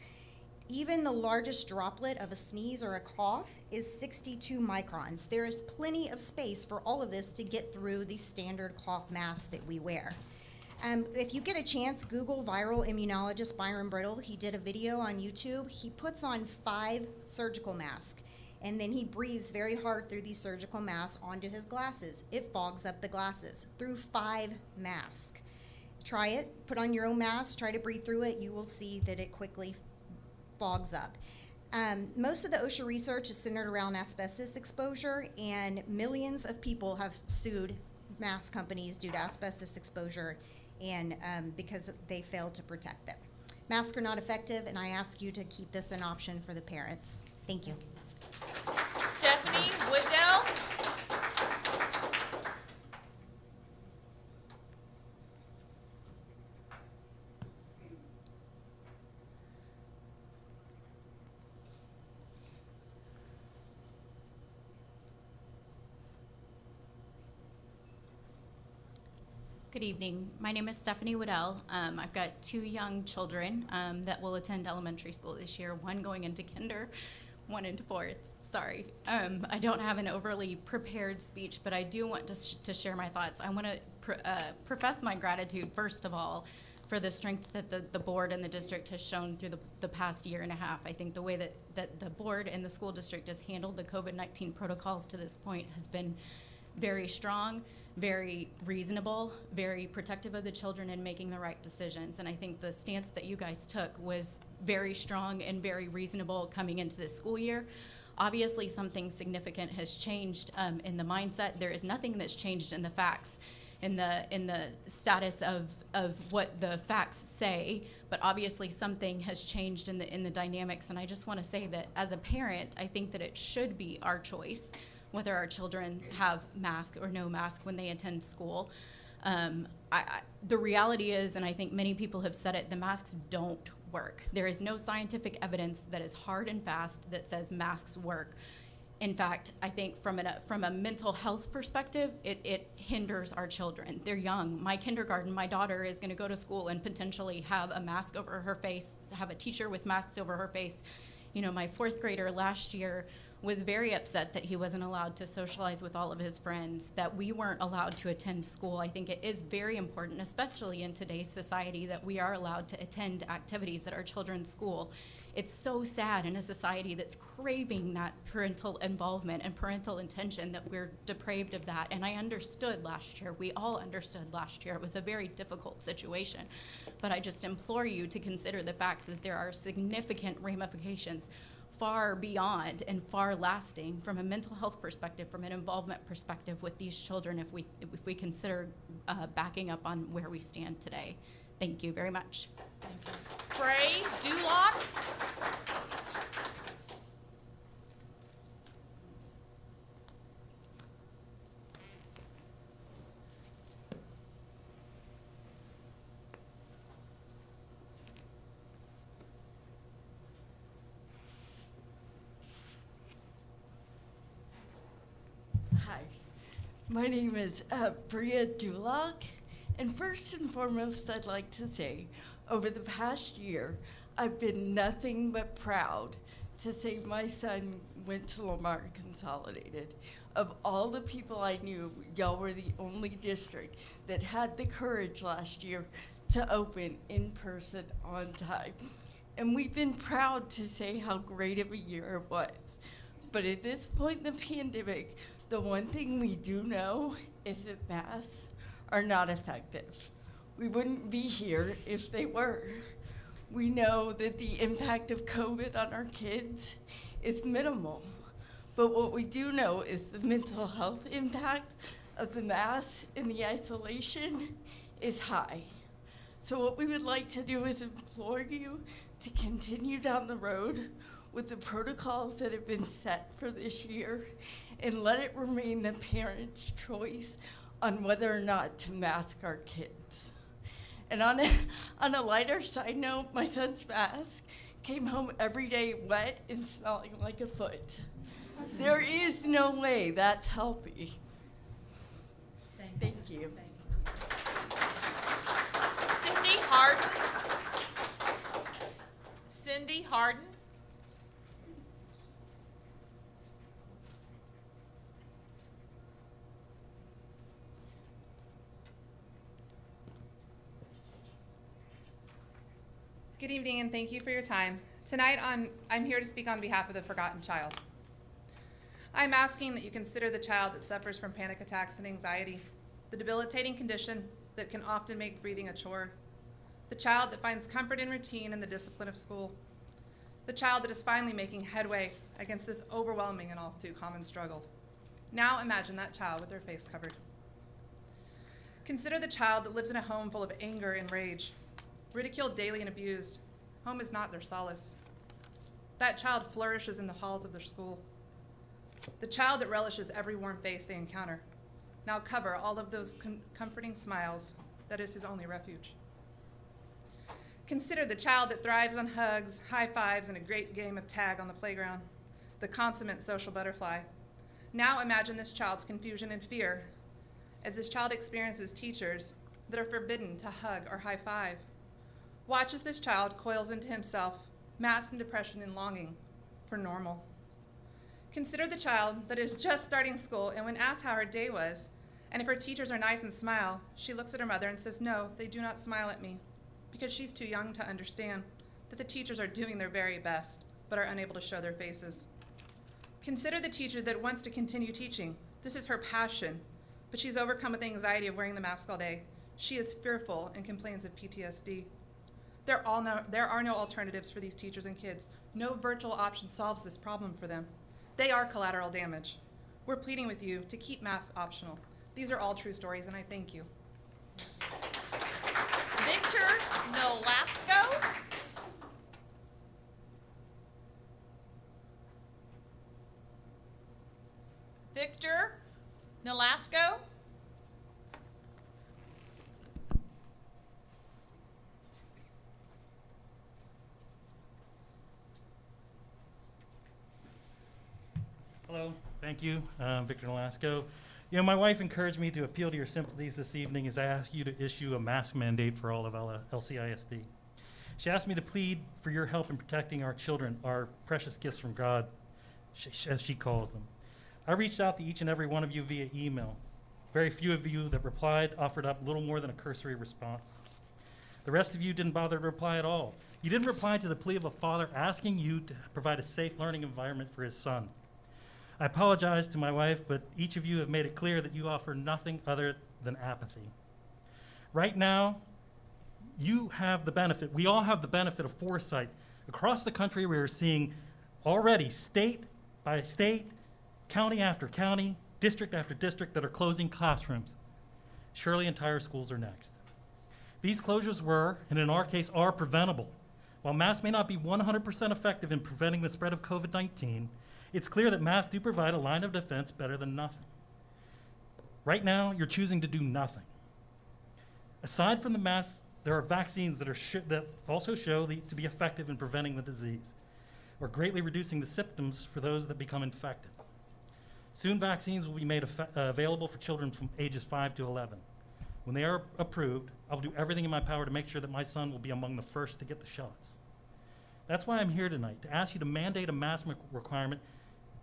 Even the largest droplet of a sneeze or a cough is 62 microns. There is plenty of space for all of this to get through the standard cloth masks that we wear. If you get a chance, Google viral immunologist Byron Brittle. He did a video on YouTube. He puts on 5 surgical masks, and then he breathes very hard through these surgical masks onto his glasses. It fogs up the glasses through 5 masks. Try it, put on your own mask, try to breathe through it. You will see that it quickly fogs up. Most of the OSHA research is centered around asbestos exposure, and millions of people have sued mask companies due to asbestos exposure and because they failed to protect them. Masks are not effective, and I ask you to keep this an option for the parents. Thank you. Stephanie Woodell. Good evening. My name is Stephanie Waddell. I've got 2 young children that will attend elementary school this year, one going into kinder, one into 4th. Sorry. I don't have an overly prepared speech, but I do want to share my thoughts. I want to profess my gratitude, first of all, for the strength that the board and the district has shown through the past year and a half. I think the way that the board and the school district has handled the COVID-19 protocols to this point has been very strong, very reasonable, very protective of the children and making the right decisions. And I think the stance that you guys took was very strong and very reasonable coming into this school year. Obviously, something significant has changed in the mindset. There is nothing that's changed in the facts, in the status of what the facts say, but obviously something has changed in the dynamics. And I just want to say that as a parent, I think that it should be our choice whether our children have mask or no mask when they attend school. The reality is, and I think many people have said it, the masks don't work. There is no scientific evidence that is hard and fast that says masks work. In fact, I think from a mental health perspective, it hinders our children. They're young. My kindergarten, my daughter is going to go to school and potentially have a mask over her face, have a teacher with masks over her face. You know, my 4th grader last year was very upset that he wasn't allowed to socialize with all of his friends, that we weren't allowed to attend school. I think it is very important, especially in today's society, that we are allowed to attend activities at our children's school. It's so sad in a society that's craving that parental involvement and parental attention that we're depraved of that. And I understood last year, we all understood last year, it was a very difficult situation. But I just implore you to consider the fact that there are significant ramifications far beyond and far lasting from a mental health perspective, from an involvement perspective with these children if we consider backing up on where we stand today. Thank you very much. Trey Dulock. Hi, my name is Bria Dulock, and first and foremost, I'd like to say, over the past year, I've been nothing but proud to say my son went to Lamar Consolidated. Of all the people I knew, y'all were the only district that had the courage last year to open in person on time. And we've been proud to say how great of a year it was. But at this point in the pandemic, the one thing we do know is that masks are not effective. We wouldn't be here if they were. We know that the impact of COVID on our kids is minimal. But what we do know is the mental health impact of the masks and the isolation is high. So what we would like to do is implore you to continue down the road with the protocols that have been set for this year and let it remain the parent's choice on whether or not to mask our kids. And on a lighter side note, my son's mask came home every day wet and smelling like a foot. There is no way that's healthy. Thank you. Cindy Harden. Cindy Harden. Good evening and thank you for your time. Tonight I'm here to speak on behalf of the forgotten child. I'm asking that you consider the child that suffers from panic attacks and anxiety, the debilitating condition that can often make breathing a chore, the child that finds comfort in routine and the discipline of school, the child that is finally making headway against this overwhelming and all too common struggle. Now imagine that child with their face covered. Consider the child that lives in a home full of anger and rage, ridiculed daily and abused. Home is not their solace. That child flourishes in the halls of their school. The child that relishes every warm face they encounter. Now cover all of those comforting smiles. That is his only refuge. Consider the child that thrives on hugs, high fives, and a great game of tag on the playground. The consummate social butterfly. Now imagine this child's confusion and fear as this child experiences teachers that are forbidden to hug or high five. Watch as this child coils into himself, masked in depression and longing for normal. Consider the child that is just starting school, and when asked how her day was, and if her teachers are nice and smile, she looks at her mother and says, no, they do not smile at me, because she's too young to understand that the teachers are doing their very best, but are unable to show their faces. Consider the teacher that wants to continue teaching. This is her passion, but she's overcome with the anxiety of wearing the mask all day. She is fearful and complains of PTSD. There are no alternatives for these teachers and kids. No virtual option solves this problem for them. They are collateral damage. We're pleading with you to keep masks optional. These are all true stories, and I thank you. Victor Nolasco. Victor Nolasco. Hello, thank you, Victor Nolasco. You know, my wife encouraged me to appeal to your sympathies this evening as I ask you to issue a mask mandate for all of LCISD. She asked me to plead for your help in protecting our children, our precious gifts from God, as she calls them. I reached out to each and every one of you via email. Very few of you that replied offered up little more than a cursory response. The rest of you didn't bother to reply at all. You didn't reply to the plea of a father asking you to provide a safe learning environment for his son. I apologize to my wife, but each of you have made it clear that you offer nothing other than apathy. Right now, you have the benefit, we all have the benefit of foresight. Across the country, we are seeing already state by state, county after county, district after district that are closing classrooms. Surely entire schools are next. These closures were, and in our case, are preventable. While masks may not be 100% effective in preventing the spread of COVID-19, it's clear that masks do provide a line of defense better than nothing. Right now, you're choosing to do nothing. Aside from the masks, there are vaccines that also show to be effective in preventing the disease or greatly reducing the symptoms for those that become infected. Soon, vaccines will be made available for children from ages 5 to 11. When they are approved, I'll do everything in my power to make sure that my son will be among the first to get the shots. That's why I'm here tonight, to ask you to mandate a mask requirement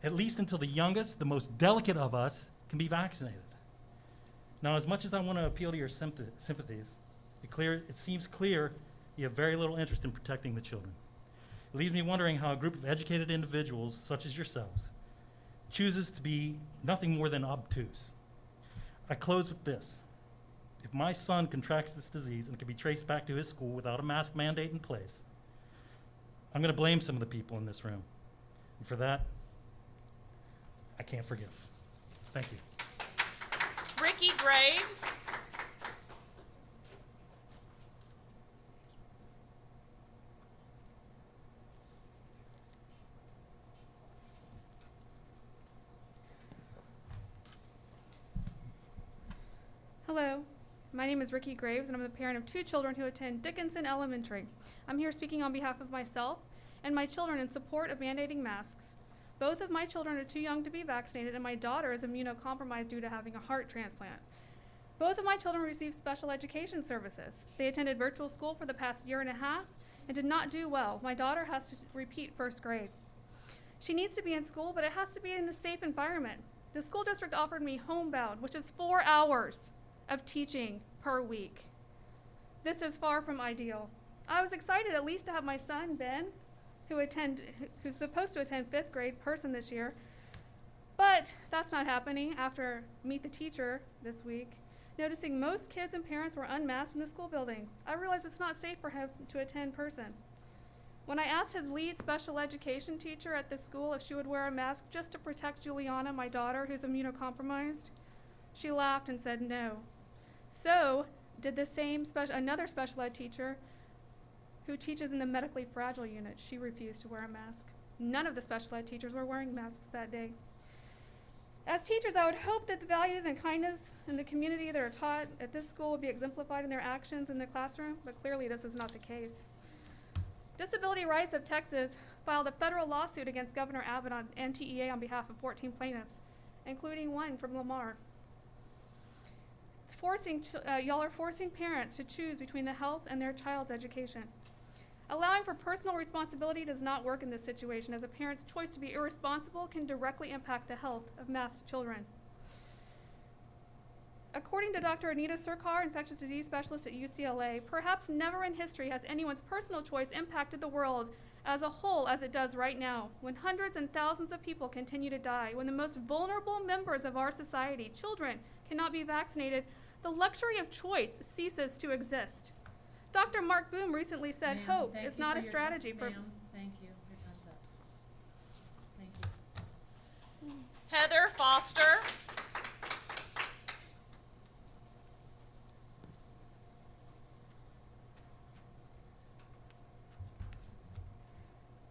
at least until the youngest, the most delicate of us, can be vaccinated. Now, as much as I want to appeal to your sympathies, it seems clear you have very little interest in protecting the children. It leaves me wondering how a group of educated individuals, such as yourselves, chooses to be nothing more than obtuse. I close with this. If my son contracts this disease and can be traced back to his school without a mask mandate in place, I'm going to blame some of the people in this room. And for that, I can't forgive. Thank you. Ricky Graves. Hello, my name is Ricky Graves, and I'm the parent of 2 children who attend Dickinson Elementary. I'm here speaking on behalf of myself and my children in support of mandating masks. Both of my children are too young to be vaccinated, and my daughter is immunocompromised due to having a heart transplant. Both of my children received special education services. They attended virtual school for the past year and a half and did not do well. My daughter has to repeat 1st grade. She needs to be in school, but it has to be in a safe environment. The school district offered me homebound, which is 4 hours of teaching per week. This is far from ideal. I was excited at least to have my son, Ben, who's supposed to attend 5th grade person this year, but that's not happening after Meet the Teacher this week. Noticing most kids and parents were unmasked in the school building, I realized it's not safe for him to attend person. When I asked his lead special education teacher at the school if she would wear a mask just to protect Juliana, my daughter, who's immunocompromised, she laughed and said no. So did another special ed teacher who teaches in the medically fragile unit. She refused to wear a mask. None of the special ed teachers were wearing masks that day. As teachers, I would hope that the values and kindness in the community that are taught at this school would be exemplified in their actions in the classroom, but clearly this is not the case. Disability Rights of Texas filed a federal lawsuit against Governor Abbott and TEA on behalf of 14 plaintiffs, including one from Lamar. y'all are forcing parents to choose between the health and their child's education. Allowing for personal responsibility does not work in this situation, as a parent's choice to be irresponsible can directly impact the health of masked children. According to Dr. Anita Surkar, infectious disease specialist at UCLA, perhaps never in history has anyone's personal choice impacted the world as a whole as it does right now, when hundreds and thousands of people continue to die, when the most vulnerable members of our society, children, cannot be vaccinated. The luxury of choice ceases to exist. Dr. Mark Boom recently said hope is not a strategy for... Thank you. Your time's up. Thank you. Heather Foster.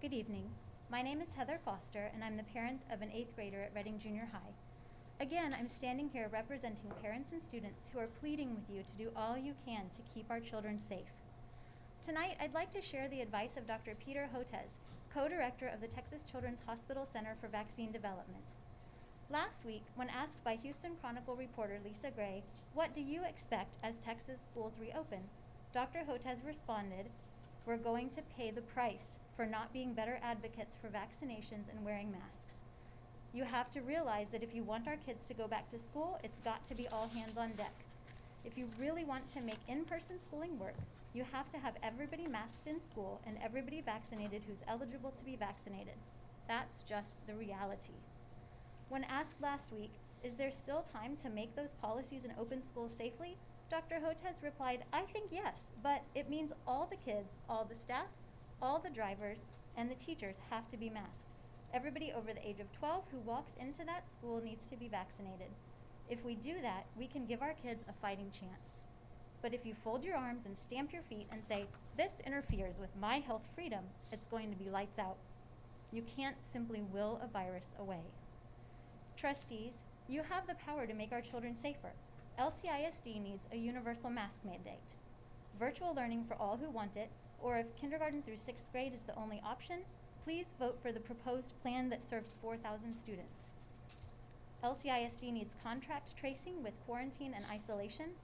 Good evening. My name is Heather Foster, and I'm the parent of an 8th grader at Reading Junior High. Again, I'm standing here representing parents and students who are pleading with you to do all you can to keep our children safe. Tonight, I'd like to share the advice of Dr. Peter Hotez, co-director of the Texas Children's Hospital Center for Vaccine Development. Last week, when asked by Houston Chronicle reporter Lisa Gray, "What do you expect as Texas schools reopen?" Dr. Hotez responded, "We're going to pay the price for not being better advocates for vaccinations and wearing masks. You have to realize that if you want our kids to go back to school, it's got to be all hands on deck. If you really want to make in-person schooling work, you have to have everybody masked in school and everybody vaccinated who's eligible to be vaccinated. That's just the reality." When asked last week, is there still time to make those policies in open schools safely, Dr. Hotez replied, "I think yes, but it means all the kids, all the staff, all the drivers, and the teachers have to be masked. Everybody over the age of 12 who walks into that school needs to be vaccinated. If we do that, we can give our kids a fighting chance. But if you fold your arms and stamp your feet and say, 'This interferes with my health freedom,' it's going to be lights out. You can't simply will a virus away." Trustees, you have the power to make our children safer. LCISD needs a universal mask mandate. Virtual learning for all who want it, or if kindergarten through 6th grade is the only option, please vote for the proposed plan that serves 4,000 students. LCISD needs contract tracing with quarantine and isolation,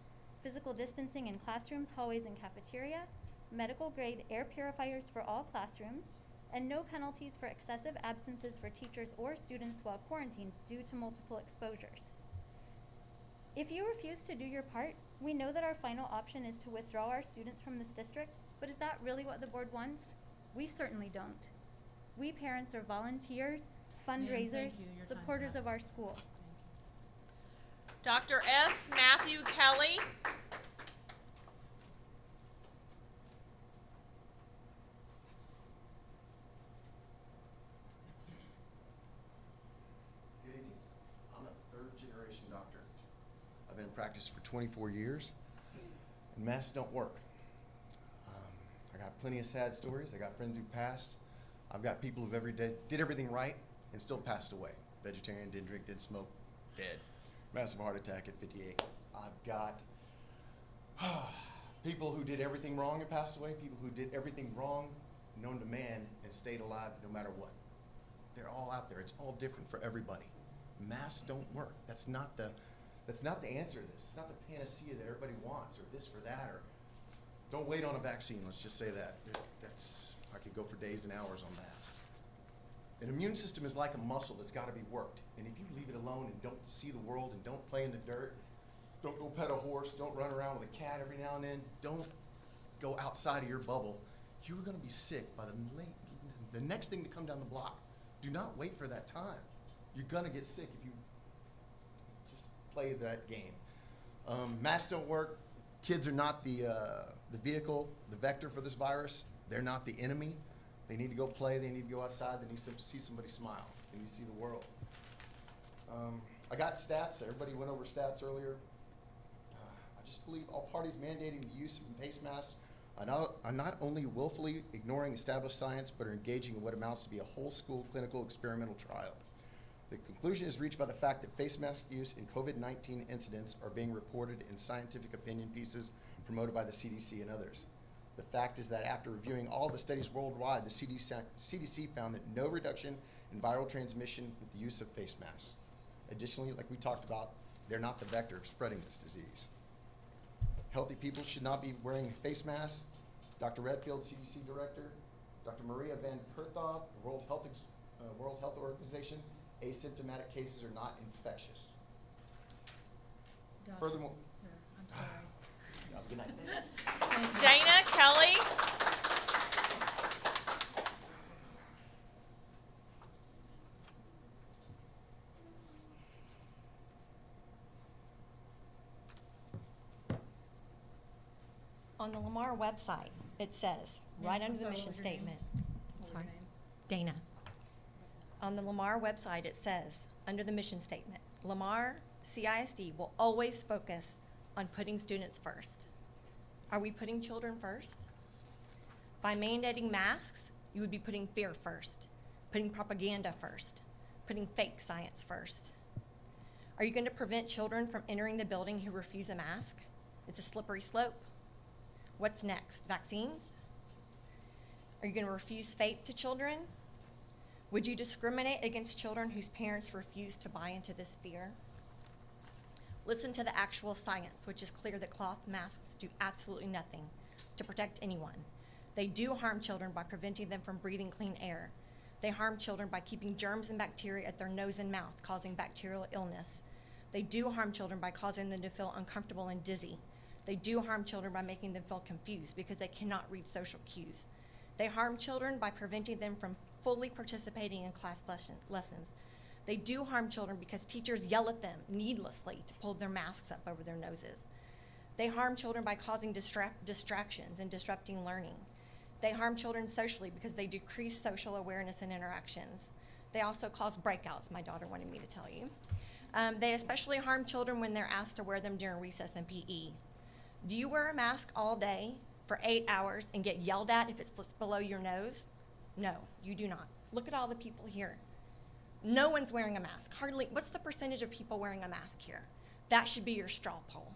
physical distancing in classrooms, hallways, and cafeteria, medical grade air purifiers for all classrooms, and no penalties for excessive absences for teachers or students while quarantined due to multiple exposures. If you refuse to do your part, we know that our final option is to withdraw our students from this district, but is that really what the board wants? We certainly don't. We parents are volunteers, fundraisers, supporters of our school. Dr. S. Matthew Kelly. Good evening. I'm a third-generation doctor. I've been in practice for 24 years, and masks don't work. I got plenty of sad stories. I got friends who passed. I've got people who did everything right and still passed away. Vegetarian, didn't drink, didn't smoke, dead. Massive heart attack at 58. I've got people who did everything wrong and passed away, people who did everything wrong known to man and stayed alive no matter what. They're all out there. It's all different for everybody. Masks don't work. That's not the answer to this. It's not the panacea that everybody wants, or this or that, or don't wait on a vaccine. Let's just say that. I could go for days and hours on that. An immune system is like a muscle that's got to be worked. And if you leave it alone and don't see the world and don't play in the dirt, don't go pet a horse, don't run around with a cat every now and then, don't go outside of your bubble, you're going to be sick by the next thing to come down the block. Do not wait for that time. You're going to get sick if you just play that game. Masks don't work. Kids are not the vehicle, the vector for this virus. They're not the enemy. They need to go play. They need to go outside. They need to see somebody smile. They need to see the world. I got stats. Everybody went over stats earlier. I just believe all parties mandating the use of face masks are not only willfully ignoring established science, but are engaging in what amounts to be a whole school clinical experimental trial. The conclusion is reached by the fact that face mask use in COVID-19 incidents are being reported in scientific opinion pieces promoted by the CDC and others. The fact is that after reviewing all the studies worldwide, the CDC found that no reduction in viral transmission with the use of face masks. Additionally, like we talked about, they're not the vector of spreading this disease. Healthy people should not be wearing face masks. Dr. Redfield, CDC Director, Dr. Maria Van Kerkhove, World Health Organization, asymptomatic cases are not infectious. Furthermore, Sir, I'm sorry. have a good night. Dana Kelly. On the Lamar website, it says, right under the mission statement. I'm sorry. Dana. On the Lamar website, it says, under the mission statement, Lamar CISD will always focus on putting students first. Are we putting children first? By mandating masks, you would be putting fear first, putting propaganda first, putting fake science first. Are you going to prevent children from entering the building who refuse a mask? It's a slippery slope. What's next? Vaccines? Are you going to refuse FAPE to children? Would you discriminate against children whose parents refuse to buy into this fear? Listen to the actual science, which is clear that cloth masks do absolutely nothing to protect anyone. They do harm children by preventing them from breathing clean air. They harm children by keeping germs and bacteria at their nose and mouth, causing bacterial illness. They do harm children by causing them to feel uncomfortable and dizzy. They do harm children by making them feel confused because they cannot read social cues. They harm children by preventing them from fully participating in class lessons. They do harm children because teachers yell at them needlessly to pull their masks up over their noses. They harm children by causing distractions and disrupting learning. They harm children socially because they decrease social awareness and interactions. They also cause breakouts, my daughter wanted me to tell you. They especially harm children when they're asked to wear them during recess and PE. Do you wear a mask all day for 8 hours and get yelled at if it's below your nose? No, you do not. Look at all the people here. No one's wearing a mask. Hardly, what's the percentage of people wearing a mask here? That should be your straw poll.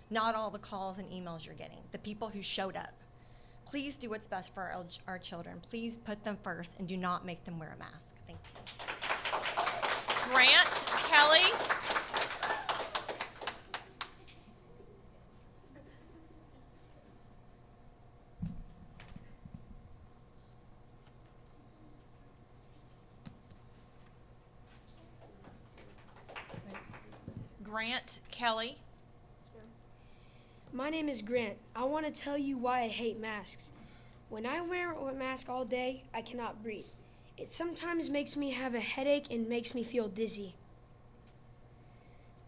Not all the calls and emails you're getting, the people who showed up. Please do what's best for our children. Please put them first and do not make them wear a mask. Thank you. Grant Kelly. Grant Kelly. My name is Grant. I want to tell you why I hate masks. When I wear a mask all day, I cannot breathe. It sometimes makes me have a headache and makes me feel dizzy.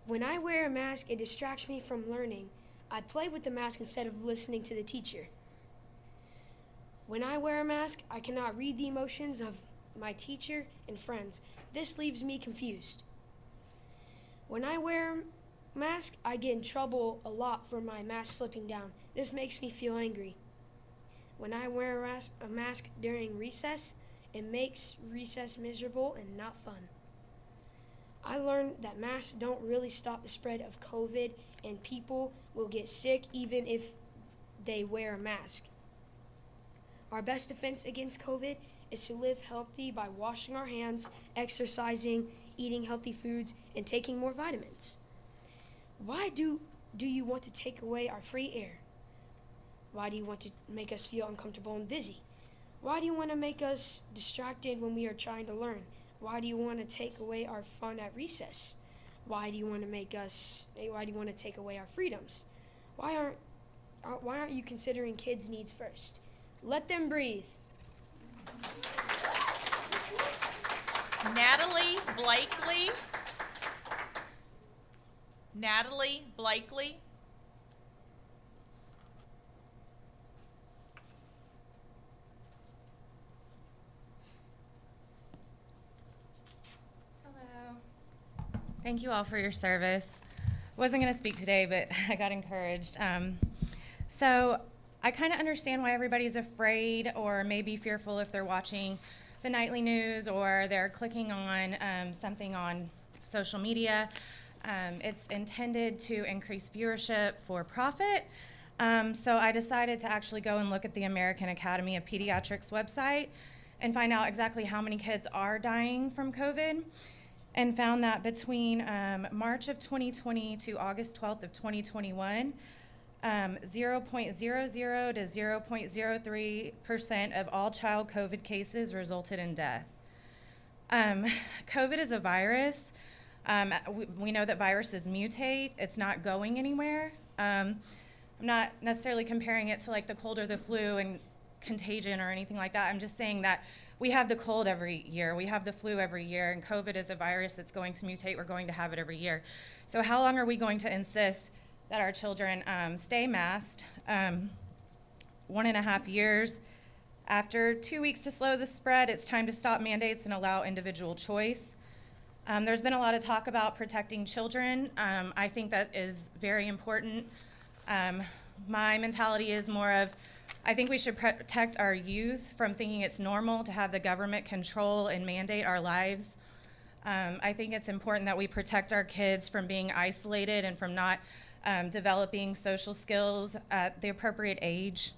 When I wear a mask, it distracts me from learning. I play with the mask instead of listening to the teacher. When I wear a mask, I cannot read the emotions of my teacher and friends. This leaves me confused. When I wear a mask, I get in trouble a lot for my mask slipping down. This makes me feel angry. When I wear a mask during recess, it makes recess miserable and not fun. I learned that masks don't really stop the spread of COVID, and people will get sick even if they wear a mask. Our best defense against COVID is to live healthy by washing our hands, exercising, eating healthy foods, and taking more vitamins. Why do you want to take away our free air? Why do you want to make us feel uncomfortable and dizzy? Why do you want to make us distracted when we are trying to learn? Why do you want to take away our fun at recess? Why do you want to take away our freedoms? Why aren't you considering kids' needs first? Let them breathe. Natalie Blakely. Natalie Blakely. Hello. Thank you all for your service. Wasn't going to speak today, but I got encouraged. So I kind of understand why everybody's afraid or maybe fearful if they're watching the nightly news or they're clicking on something on social media. It's intended to increase viewership for profit. So I decided to actually go and look at the American Academy of Pediatrics website and find out exactly how many kids are dying from COVID, and found that between March of 2020 to August 12th of 2021, 0.00 to 0.03% of all child COVID cases resulted in death. COVID is a virus. We know that viruses mutate. It's not going anywhere. I'm not necessarily comparing it to like the cold or the flu and contagion or anything like that. I'm just saying that we have the cold every year. We have the flu every year, and COVID is a virus that's going to mutate. We're going to have it every year. So how long are we going to insist that our children stay masked? 1.5 years. After 2 weeks to slow the spread, it's time to stop mandates and allow individual choice. There's been a lot of talk about protecting children. I think that is very important. My mentality is more of, I think we should protect our youth from thinking it's normal to have the government control and mandate our lives. I think it's important that we protect our kids from being isolated and from not developing social skills at the appropriate age.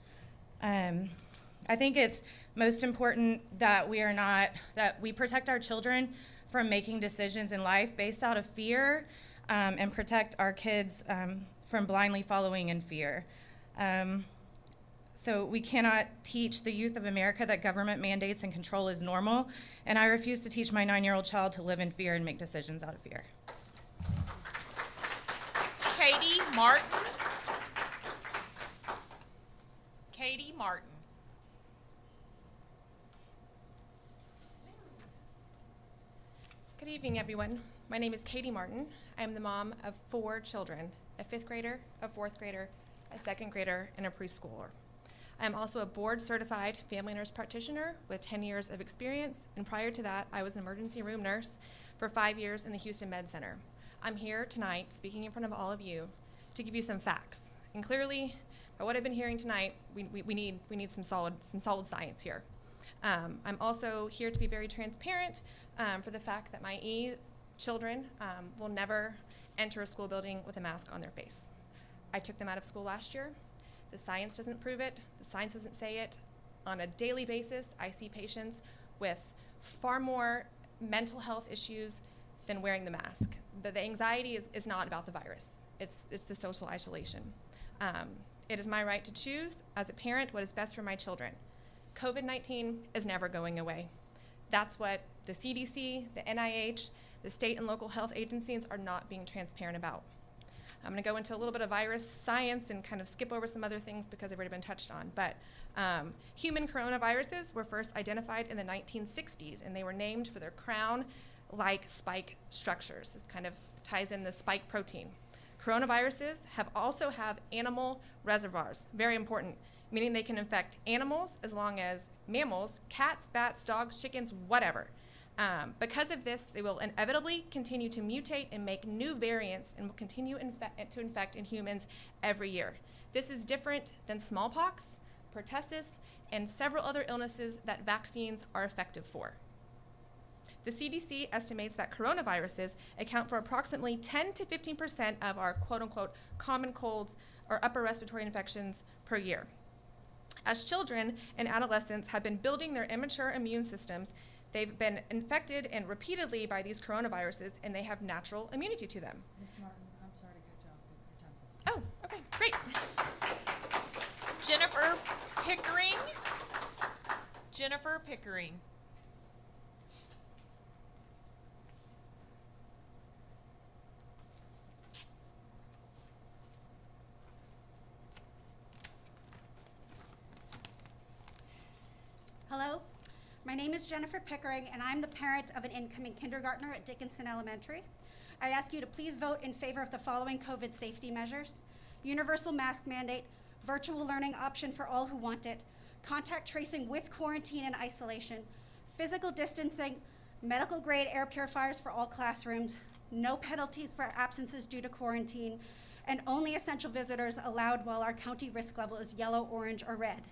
I think it's most important that we protect our children from making decisions in life based out of fear, and protect our kids from blindly following in fear. So we cannot teach the youth of America that government mandates and control is normal, and I refuse to teach my 9-year-old child to live in fear and make decisions out of fear. Katie Martin. Katie Martin. Good evening, everyone. My name is Katie Martin. I am the mom of 4 children, a 5th grader, a 4th grader, a 2nd grader, and a preschooler. I am also a board-certified family nurse practitioner with 10 years of experience, and prior to that, I was an emergency room nurse for 5 years in the Houston Med Center. I'm here tonight, speaking in front of all of you, to give you some facts. And clearly, by what I've been hearing tonight, we need some solid science here. I'm also here to be very transparent for the fact that my children will never enter a school building with a mask on their face. I took them out of school last year. The science doesn't prove it. The science doesn't say it. On a daily basis, I see patients with far more mental health issues than wearing the mask. The anxiety is not about the virus. It's the social isolation. It is my right to choose, as a parent, what is best for my children. COVID-19 is never going away. That's what the CDC, the NIH, the state and local health agencies are not being transparent about. I'm going to go into a little bit of virus science and kind of skip over some other things because they've already been touched on. But human coronaviruses were first identified in the 1960s, and they were named for their crown-like spike structures. This kind of ties in the spike protein. Coronaviruses also have animal reservoirs, very important, meaning they can infect animals as long as mammals, cats, bats, dogs, chickens, whatever. Because of this, they will inevitably continue to mutate and make new variants and will continue to infect in humans every year. This is different than smallpox, pertussis, and several other illnesses that vaccines are effective for. The CDC estimates that coronaviruses account for approximately 10 to 15% of our quote-unquote common colds or upper respiratory infections per year. As children and adolescents have been building their immature immune systems, they've been infected and repeatedly by these coronaviruses, and they have natural immunity to them. Ms. Martin, I'm sorry to cut you off. Your time's up. Oh, okay, great. Jennifer Pickering. Jennifer Pickering. Hello, my name is Jennifer Pickering, and I'm the parent of an incoming kindergartner at Dickinson Elementary. I ask you to please vote in favor of the following COVID safety measures: universal mask mandate, virtual learning option for all who want it, contact tracing with quarantine and isolation, physical distancing, medical grade air purifiers for all classrooms, no penalties for absences due to quarantine, and only essential visitors allowed while our county risk level is yellow, orange, or red.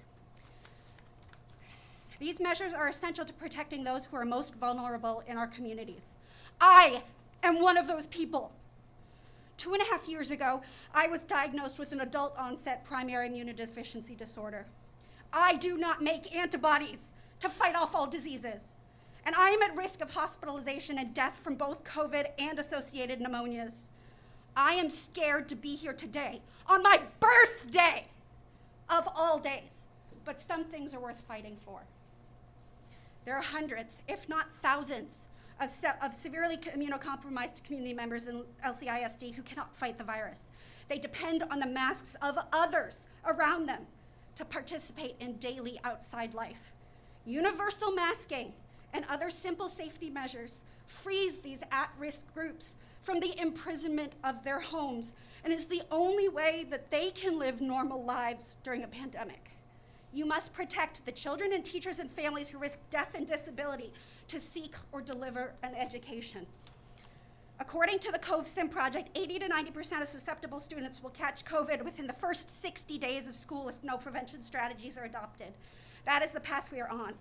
These measures are essential to protecting those who are most vulnerable in our communities. I am one of those people. 2.5 years ago, I was diagnosed with an adult onset primary immunodeficiency disorder. I do not make antibodies to fight off all diseases, and I am at risk of hospitalization and death from both COVID and associated pneumonias. I am scared to be here today on my birthday of all days. But some things are worth fighting for. There are hundreds, if not thousands, of severely immunocompromised community members in LCISD who cannot fight the virus. They depend on the masks of others around them to participate in daily outside life. Universal masking and other simple safety measures frees these at-risk groups from the imprisonment of their homes and is the only way that they can live normal lives during a pandemic. You must protect the children and teachers and families who risk death and disability to seek or deliver an education. According to the CoVSIM project, 80 to 90% of susceptible students will catch COVID within the first 60 days of school if no prevention strategies are adopted. That is the path we are on.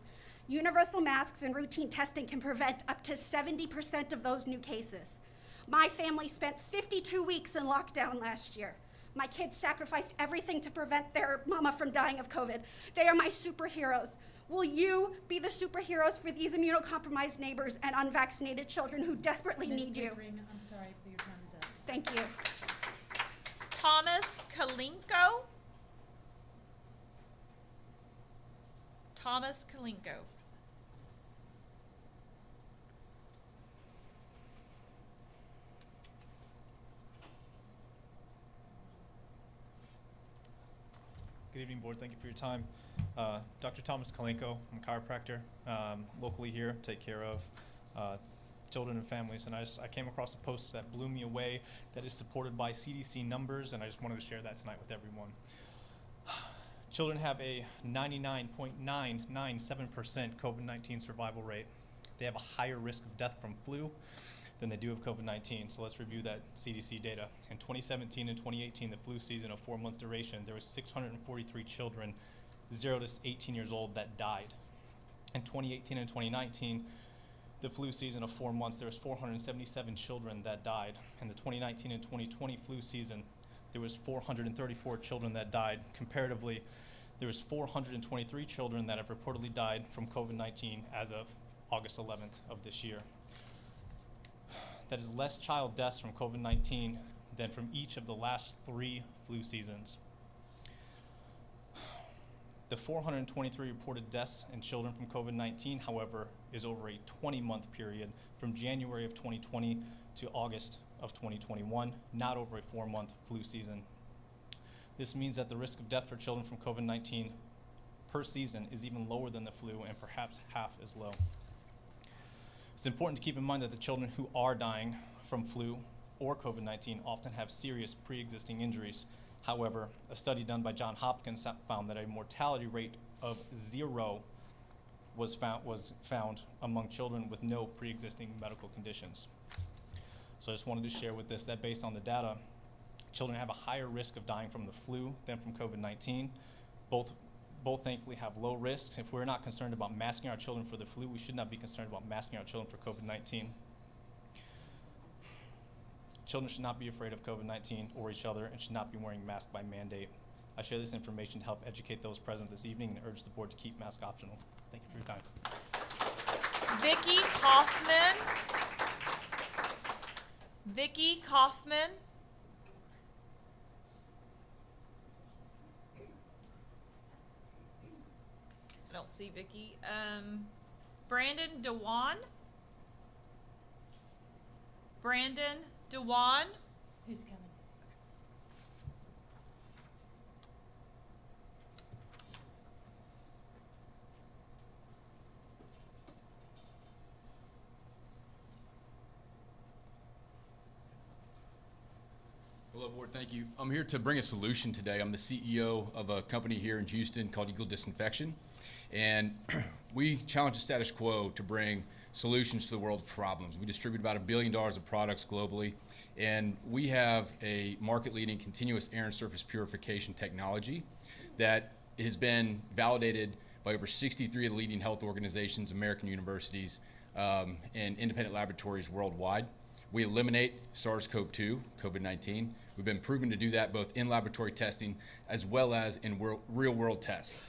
Universal masks and routine testing can prevent up to 70% of those new cases. My family spent 52 weeks in lockdown last year. My kids sacrificed everything to prevent their mama from dying of COVID. They are my superheroes. Will you be the superheroes for these immunocompromised neighbors and unvaccinated children who desperately need you? Pickering, I'm sorry, but your time is up. Thank you. Thomas Kalinko. Thomas Kalinko. Good evening, board. Thank you for your time. Dr. Thomas Kalinko, I'm a chiropractor locally here, take care of children and families. And I came across a post that blew me away that is supported by CDC numbers, and I just wanted to share that tonight with everyone. Children have a 99.997% COVID-19 survival rate. They have a higher risk of death from flu than they do of COVID-19. So let's review that CDC data. In 2017 and 2018, the flu season of 4-month duration, there was 643 children 0 to 18 years old that died. In 2018 and 2019, the flu season of 4 months, there was 477 children that died. In the 2019 and 2020 flu season, there was 434 children that died. Comparatively, there was 423 children that have reportedly died from COVID-19 as of August 11th of this year. That is less child deaths from COVID-19 than from each of the last 3 flu seasons. The 423 reported deaths in children from COVID-19, however, is over a 20-month period from January of 2020 to August of 2021, not over a 4-month flu season. This means that the risk of death for children from COVID-19 per season is even lower than the flu and perhaps half as low. It's important to keep in mind that the children who are dying from flu or COVID-19 often have serious pre-existing injuries. However, a study done by Johns Hopkins found that a mortality rate of 0 was found among children with no pre-existing medical conditions. So I just wanted to share with this that based on the data, children have a higher risk of dying from the flu than from COVID-19. Both thankfully have low risks. If we're not concerned about masking our children for the flu, we should not be concerned about masking our children for COVID-19. Children should not be afraid of COVID-19 or each other and should not be wearing masks by mandate. I share this information to help educate those present this evening and urge the board to keep masks optional. Thank you for your time. Vicky Kaufman. Vicky Kaufman. I don't see Vicky. Brandon Dewan. Brandon Dewan. He's coming. Hello, board. Thank you. I'm here to bring a solution today. I'm the CEO of a company here in Houston called Disinfection, and we challenge the status quo to bring solutions to the world's problems. We distribute about $1 billion of products globally, and we have a market-leading continuous air and surface purification technology that has been validated by over 63 of the leading health organizations, American universities, and independent laboratories worldwide. We eliminate SARS-CoV-2, COVID-19. We've been proven to do that both in laboratory testing as well as in real-world tests.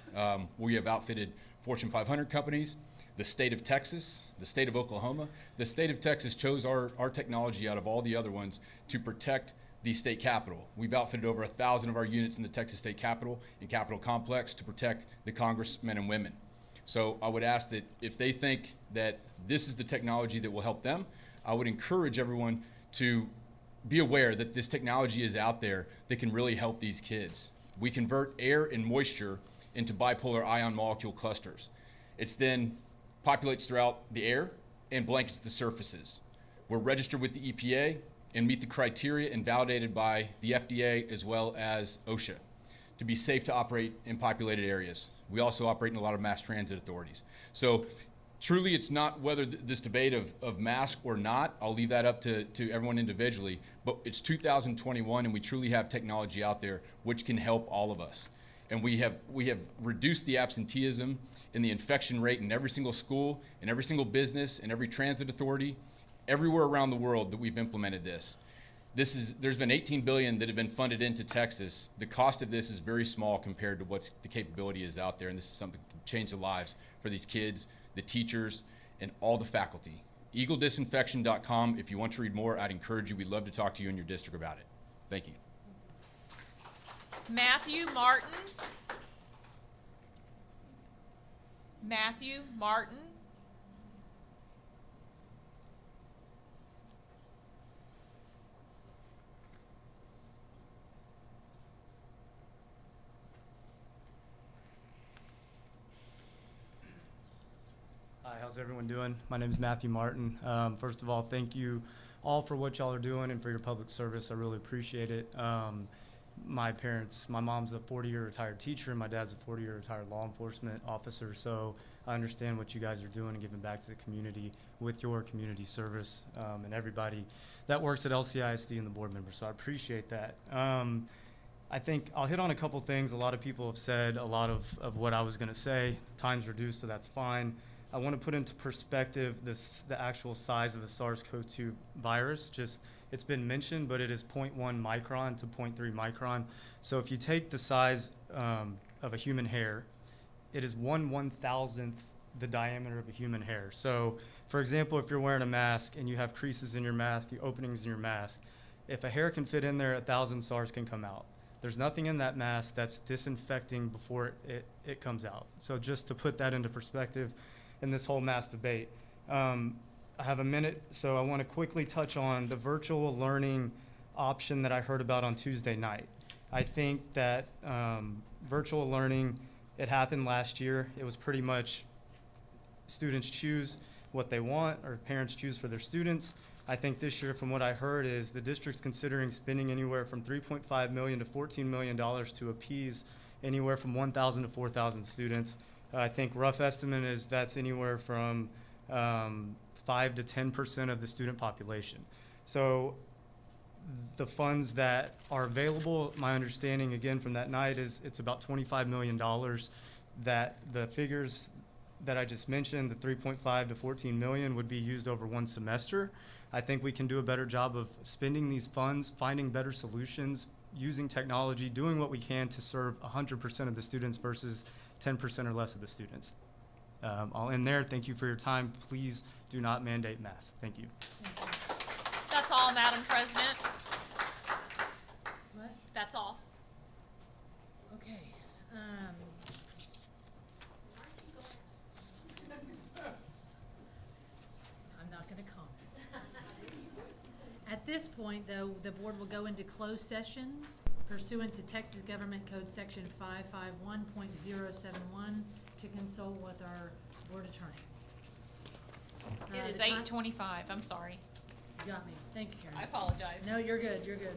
We have outfitted Fortune 500 companies, the state of Texas, the state of Oklahoma. The state of Texas chose our technology out of all the other ones to protect the state capitol. We've outfitted over 1,000 of our units in the Texas State Capitol and Capitol Complex to protect the congressmen and women. So I would ask that if they think that this is the technology that will help them, I would encourage everyone to be aware that this technology is out there that can really help these kids. We convert air and moisture into bipolar ion molecule clusters. It's then populates throughout the air and blankets the surfaces. We're registered with the EPA and meet the criteria and validated by the FDA as well as OSHA to be safe to operate in populated areas. We also operate in a lot of mass transit authorities. So truly, it's not whether this debate of mask or not. I'll leave that up to everyone individually. But it's 2021, and we truly have technology out there which can help all of us. And we have reduced the absenteeism and the infection rate in every single school, in every single business, in every transit authority, everywhere around the world that we've implemented this. There's been $18 billion that have been funded into Texas. The cost of this is very small compared to what the capability is out there, and this is something that can change the lives for these kids, the teachers, and all the faculty. EagleDisinfection.com. If you want to read more, I'd encourage you. We'd love to talk to you in your district about it. Thank you. Matthew Martin. Matthew Martin. Hi, how's everyone doing? My name is Matthew Martin. First of all, thank you all for what y'all are doing and for your public service. I really appreciate it. My mom's a 40-year retired teacher, and my dad's a 40-year retired law enforcement officer, so I understand what you guys are doing and giving back to the community with your community service and everybody that works at LCISD and the board members, so I appreciate that. I think I'll hit on a couple things. A lot of people have said a lot of what I was going to say. Time's reduced, so that's fine. I want to put into perspective the actual size of the SARS-CoV-2 virus. It's been mentioned, but it is 0.1 micron to 0.3 micron. So if you take the size of a human hair, it is 1/1000th the diameter of a human hair. So for example, if you're wearing a mask and you have creases in your mask, openings in your mask, if a hair can fit in there, 1,000 SARS can come out. There's nothing in that mask that's disinfecting before it comes out. So just to put that into perspective in this whole mask debate. I have a minute, so I want to quickly touch on the virtual learning option that I heard about on Tuesday night. I think that virtual learning, it happened last year. It was pretty much students choose what they want, or parents choose for their students. I think this year, from what I heard, is the district's considering spending anywhere from $3.5 million to $14 million to appease anywhere from 1,000 to 4,000 students. I think rough estimate is that's anywhere from 5 to 10% of the student population. So the funds that are available, my understanding again from that night is it's about $25 million. That the figures that I just mentioned, the 3.5 to 14 million, would be used over one semester. I think we can do a better job of spending these funds, finding better solutions, using technology, doing what we can to serve 100% of the students versus 10% or less of the students. I'll end there. Thank you for your time. Please do not mandate masks. Thank you. That's all, Madam President. What? That's all. Okay. I'm not going to comment. At this point, though, the board will go into closed session pursuant to Texas Government Code Section 551.071 to consult with our board attorney. It is The time- 8:25. I'm sorry. You got me. Thank you, Karen. I apologize. No, you're good. You're good.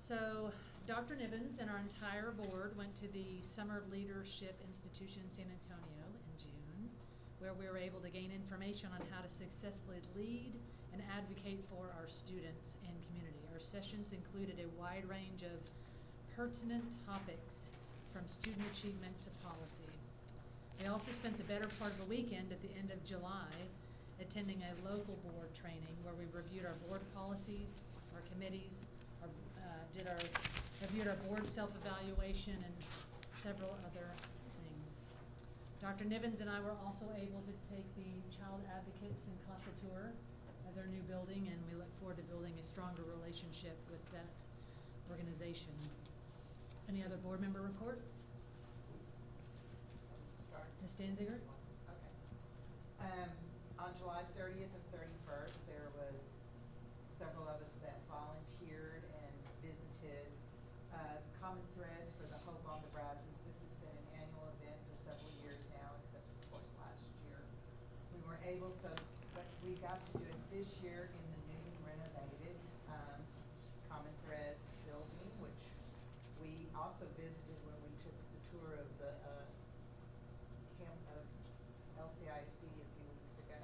So Dr. Nivens and our entire board went to the Summer Leadership Institute in San Antonio in June, where we were able to gain information on how to successfully lead and advocate for our students and community. Our sessions included a wide range of pertinent topics from student achievement to policy. We also spent the better part of a weekend at the end of July attending a local board training where we reviewed our board policies, our committees, reviewed our board self-evaluation and several other things. Dr. Nivens and I were also able to take the child advocates and Casa tour of their new building, and we look forward to building a stronger relationship with that organization. Any other board member reports? Ms. Danziger? Okay. On July 30th and 31st, there was several of us that volunteered and visited Common Threads for the Hope on the Brazos. This has been an annual event for several years now, except of course last year. We were able, but we got to do it this year in the newly renovated Common Threads building, which we also visited when we took the tour of the camp of LCISD a few weeks ago.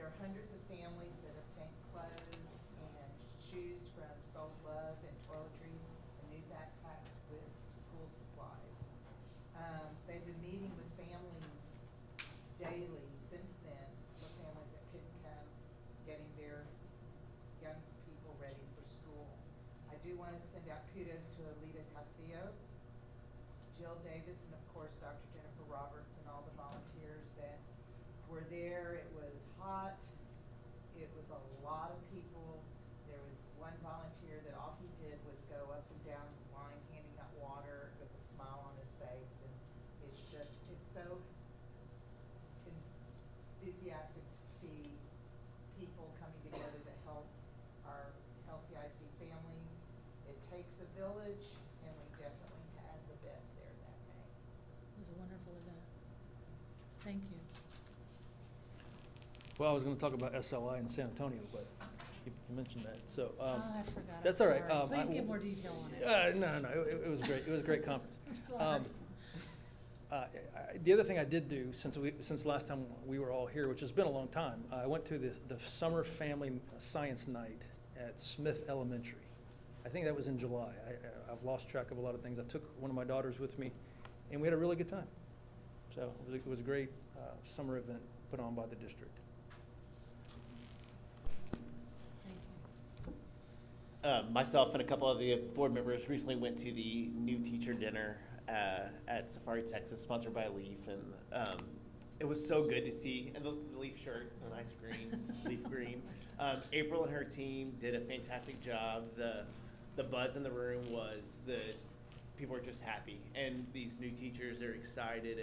There are hundreds of families that obtained clothes and shoes from Soul Love and toiletries and new backpacks with school supplies. They've been meeting with families daily since then, for families that couldn't come, getting their young people ready for school. I do want to send out kudos to Alita Castillo, Jill Davis, and of course Dr. Jennifer Roberts and all the volunteers that were there. It was hot. It was a lot of people. There was one volunteer that all he did was go up and down the line handing out water with a smile on his face, and it's so enthusiastic to see people coming together to help our LCISD families. It takes a village, and we definitely had the best there that day. It was a wonderful event. Thank you. Well, I was going to talk about SLI in San Antonio, but you mentioned that. So I forgot. that's I'm all right. sorry. Please give more detail on it. No, it was great. It was a great conference. I'm sorry. The other thing I did do since last time we were all here, which has been a long time, I went to the Summer Family Science Night at Smith Elementary. I think that was in July. I've lost track of a lot of things. I took one of my daughters with me, and we had a really good time. So it was a great summer event put on by the district. Myself and a couple of the board members recently went to the new teacher dinner at Safari, Texas, sponsored by Leaf, and it was so good to see. And the Leaf shirt, a nice green, leaf green. April and her team did a fantastic job. The buzz in the room was people were just happy, and these new teachers are excited.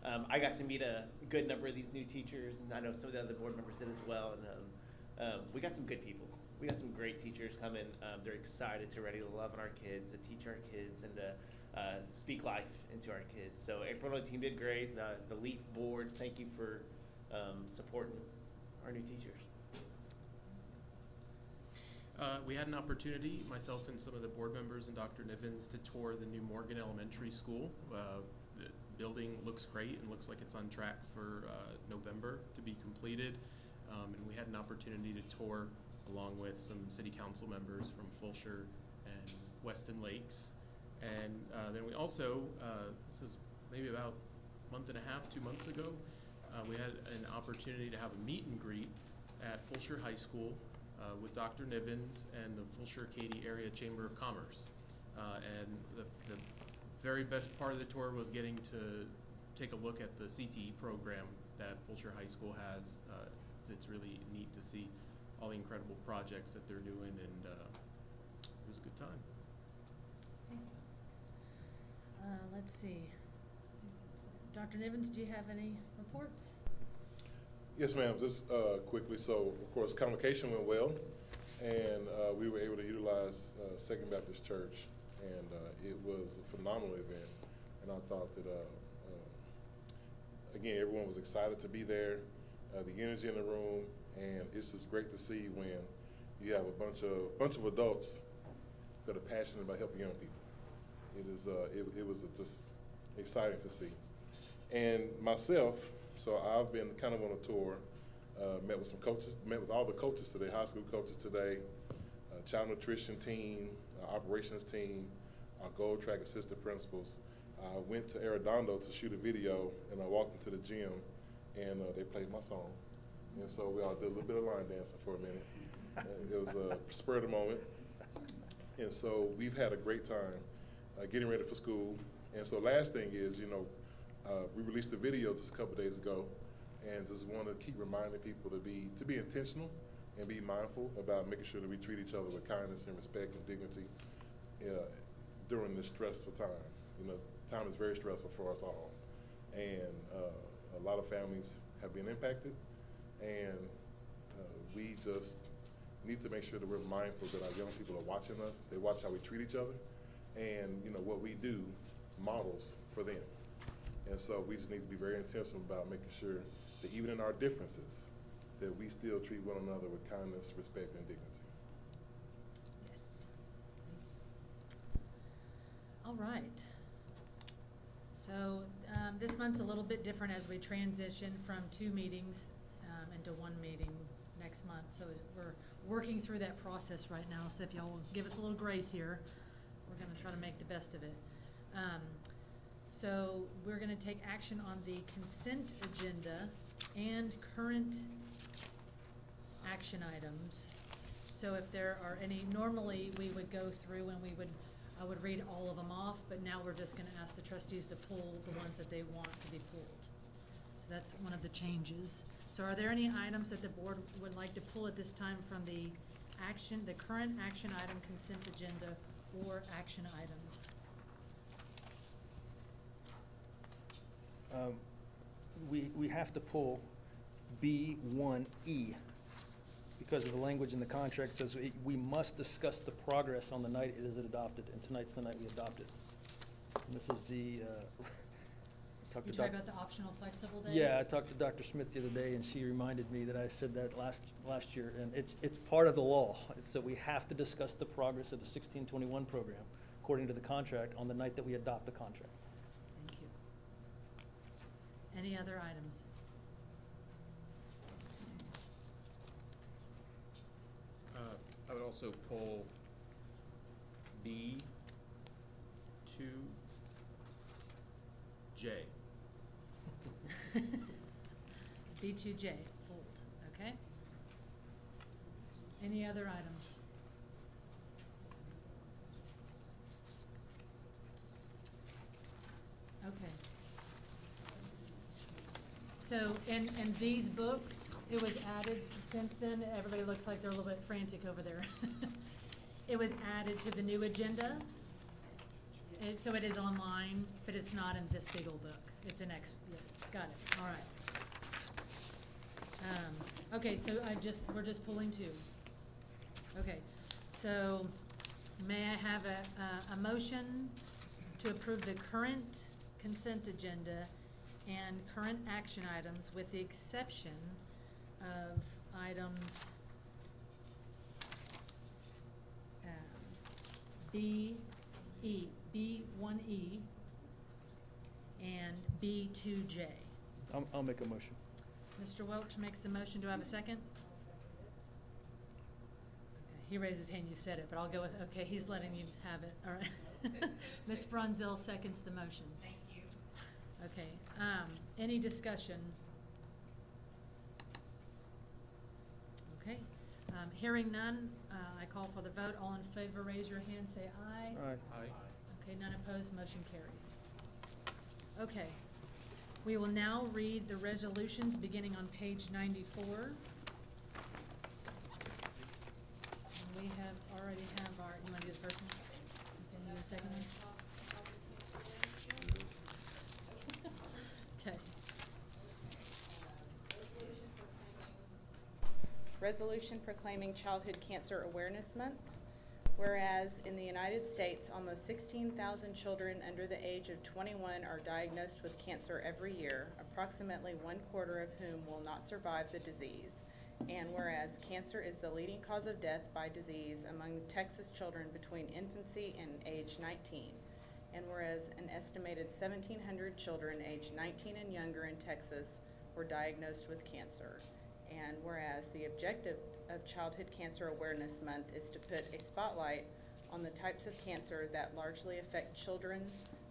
And I got to meet a good number of these new teachers, and I know some of the other board members did as well. And we got some good people. We got some great teachers coming. They're excited to ready to love on our kids, to teach our kids, and to speak life into our kids. So April and the team did great. The Leaf board, thank you for supporting our new teachers. We had an opportunity, myself and some of the board members and Dr. Nivens, to tour the new Morgan Elementary School. The building looks great and looks like it's on track for November to be completed. And we had an opportunity to tour along with some city council members from Fulshire and Weston Lakes. And then we also, this is maybe about a month and a half, 2 months ago, we had an opportunity to have a meet and greet at Fulshire High School with Dr. Nivens and the Fulshire-Katy Area Chamber of Commerce. And the very best part of the tour was getting to take a look at the CTE program that Fulshire High School has. It's really neat to see all the incredible projects that they're doing, and it was a good time. Let's see. Dr. Nivens, do you have any reports? Yes, ma'am. Just quickly. So, of course, convocation went well, and we were able to utilize Second Baptist Church, and it was a phenomenal event. And I thought that, again, everyone was excited to be there. The energy in the room, and it's just great to see when you have a bunch of adults that are passionate about helping young people. It was just exciting to see. And myself, so I've been kind of on a tour, met with some coaches, met with all the coaches today, high school coaches today, child nutrition team, operations team, our gold track assistant principals. I went to Arredondo to shoot a video, and I walked into the gym, and they played my song. And so we all did a little bit of line dancing for a minute. It was a spur of the moment. And so we've had a great time getting ready for school. And so last thing is, we released a video just a couple days ago, and just want to keep reminding people to be intentional and be mindful about making sure that we treat each other with kindness and respect and dignity during this stressful time. Time is very stressful for us all, and a lot of families have been impacted, and we just need to make sure that we're mindful that our young people are watching us. They watch how we treat each other, and what we do models for them. And so we just need to be very intentional about making sure that even in our differences, that we still treat one another with kindness, respect, and dignity. Yes. All right. So this month's a little bit different as we transition from 2 meetings into 1 meeting next month. So we're working through that process right now. So if y'all will give us a little grace here, we're going to try to make the best of it. So we're going to take action on the consent agenda and current action items. So if there are any, normally we would go through and I would read all of them off, but now we're just gonna ask the trustees to pull the ones that they want to be pulled. So that's one of the changes. So are there any items that the board would like to pull at this time from the current action item consent agenda or action items? We have to pull B1E because of the language in the contract says we must discuss the progress on the night it is adopted, and tonight's the night we adopt it. And this is the, You talking about the optional flexible day? Yeah, I talked to Dr. Smith the other day, and she reminded me that I said that last year, and it's part of the law. So we have to discuss the progress of the 1621 program, according to the contract, on the night that we adopt the contract. Thank you. Any other items? I would also pull B2J. B2J, pulled, okay? Any other items? Okay. So, in these books, it was added, since then, everybody looks like they're a little bit frantic over there. It was added to the new agenda. So it is online, but it's not in this big old book. It's an yes, got it, all right. Okay, so we're just pulling 2. Okay, so may I have a motion to approve the current consent agenda and current action items with the exception of items B1E and B2J. I'll make a motion. Mr. Welch makes a motion. Do I have a second? Okay, he raised his hand. You said it, but I'll go with, okay, he's letting you have it. All right. Ms. Brunzell seconds the motion. Thank you. Okay, any discussion? Okay, hearing none, I call for the vote. All in favor, raise your hand, say aye. Aye. Aye. Okay, none opposed, motion carries. Okay, we will now read the resolutions beginning on page 94. And we already have our, you wanna do the first one? Can you do the second one? Okay. Resolution proclaiming Childhood Cancer Awareness Month. Whereas in the United States, almost 16,000 children under the age of 21 are diagnosed with cancer every year, approximately 1/4 of whom will not survive the disease. And whereas cancer is the leading cause of death by disease among Texas children between infancy and age 19. And whereas an estimated 1,700 children aged 19 and younger in Texas were diagnosed with cancer. And whereas the objective of Childhood Cancer Awareness Month is to put a spotlight on the types of cancer that largely affect children,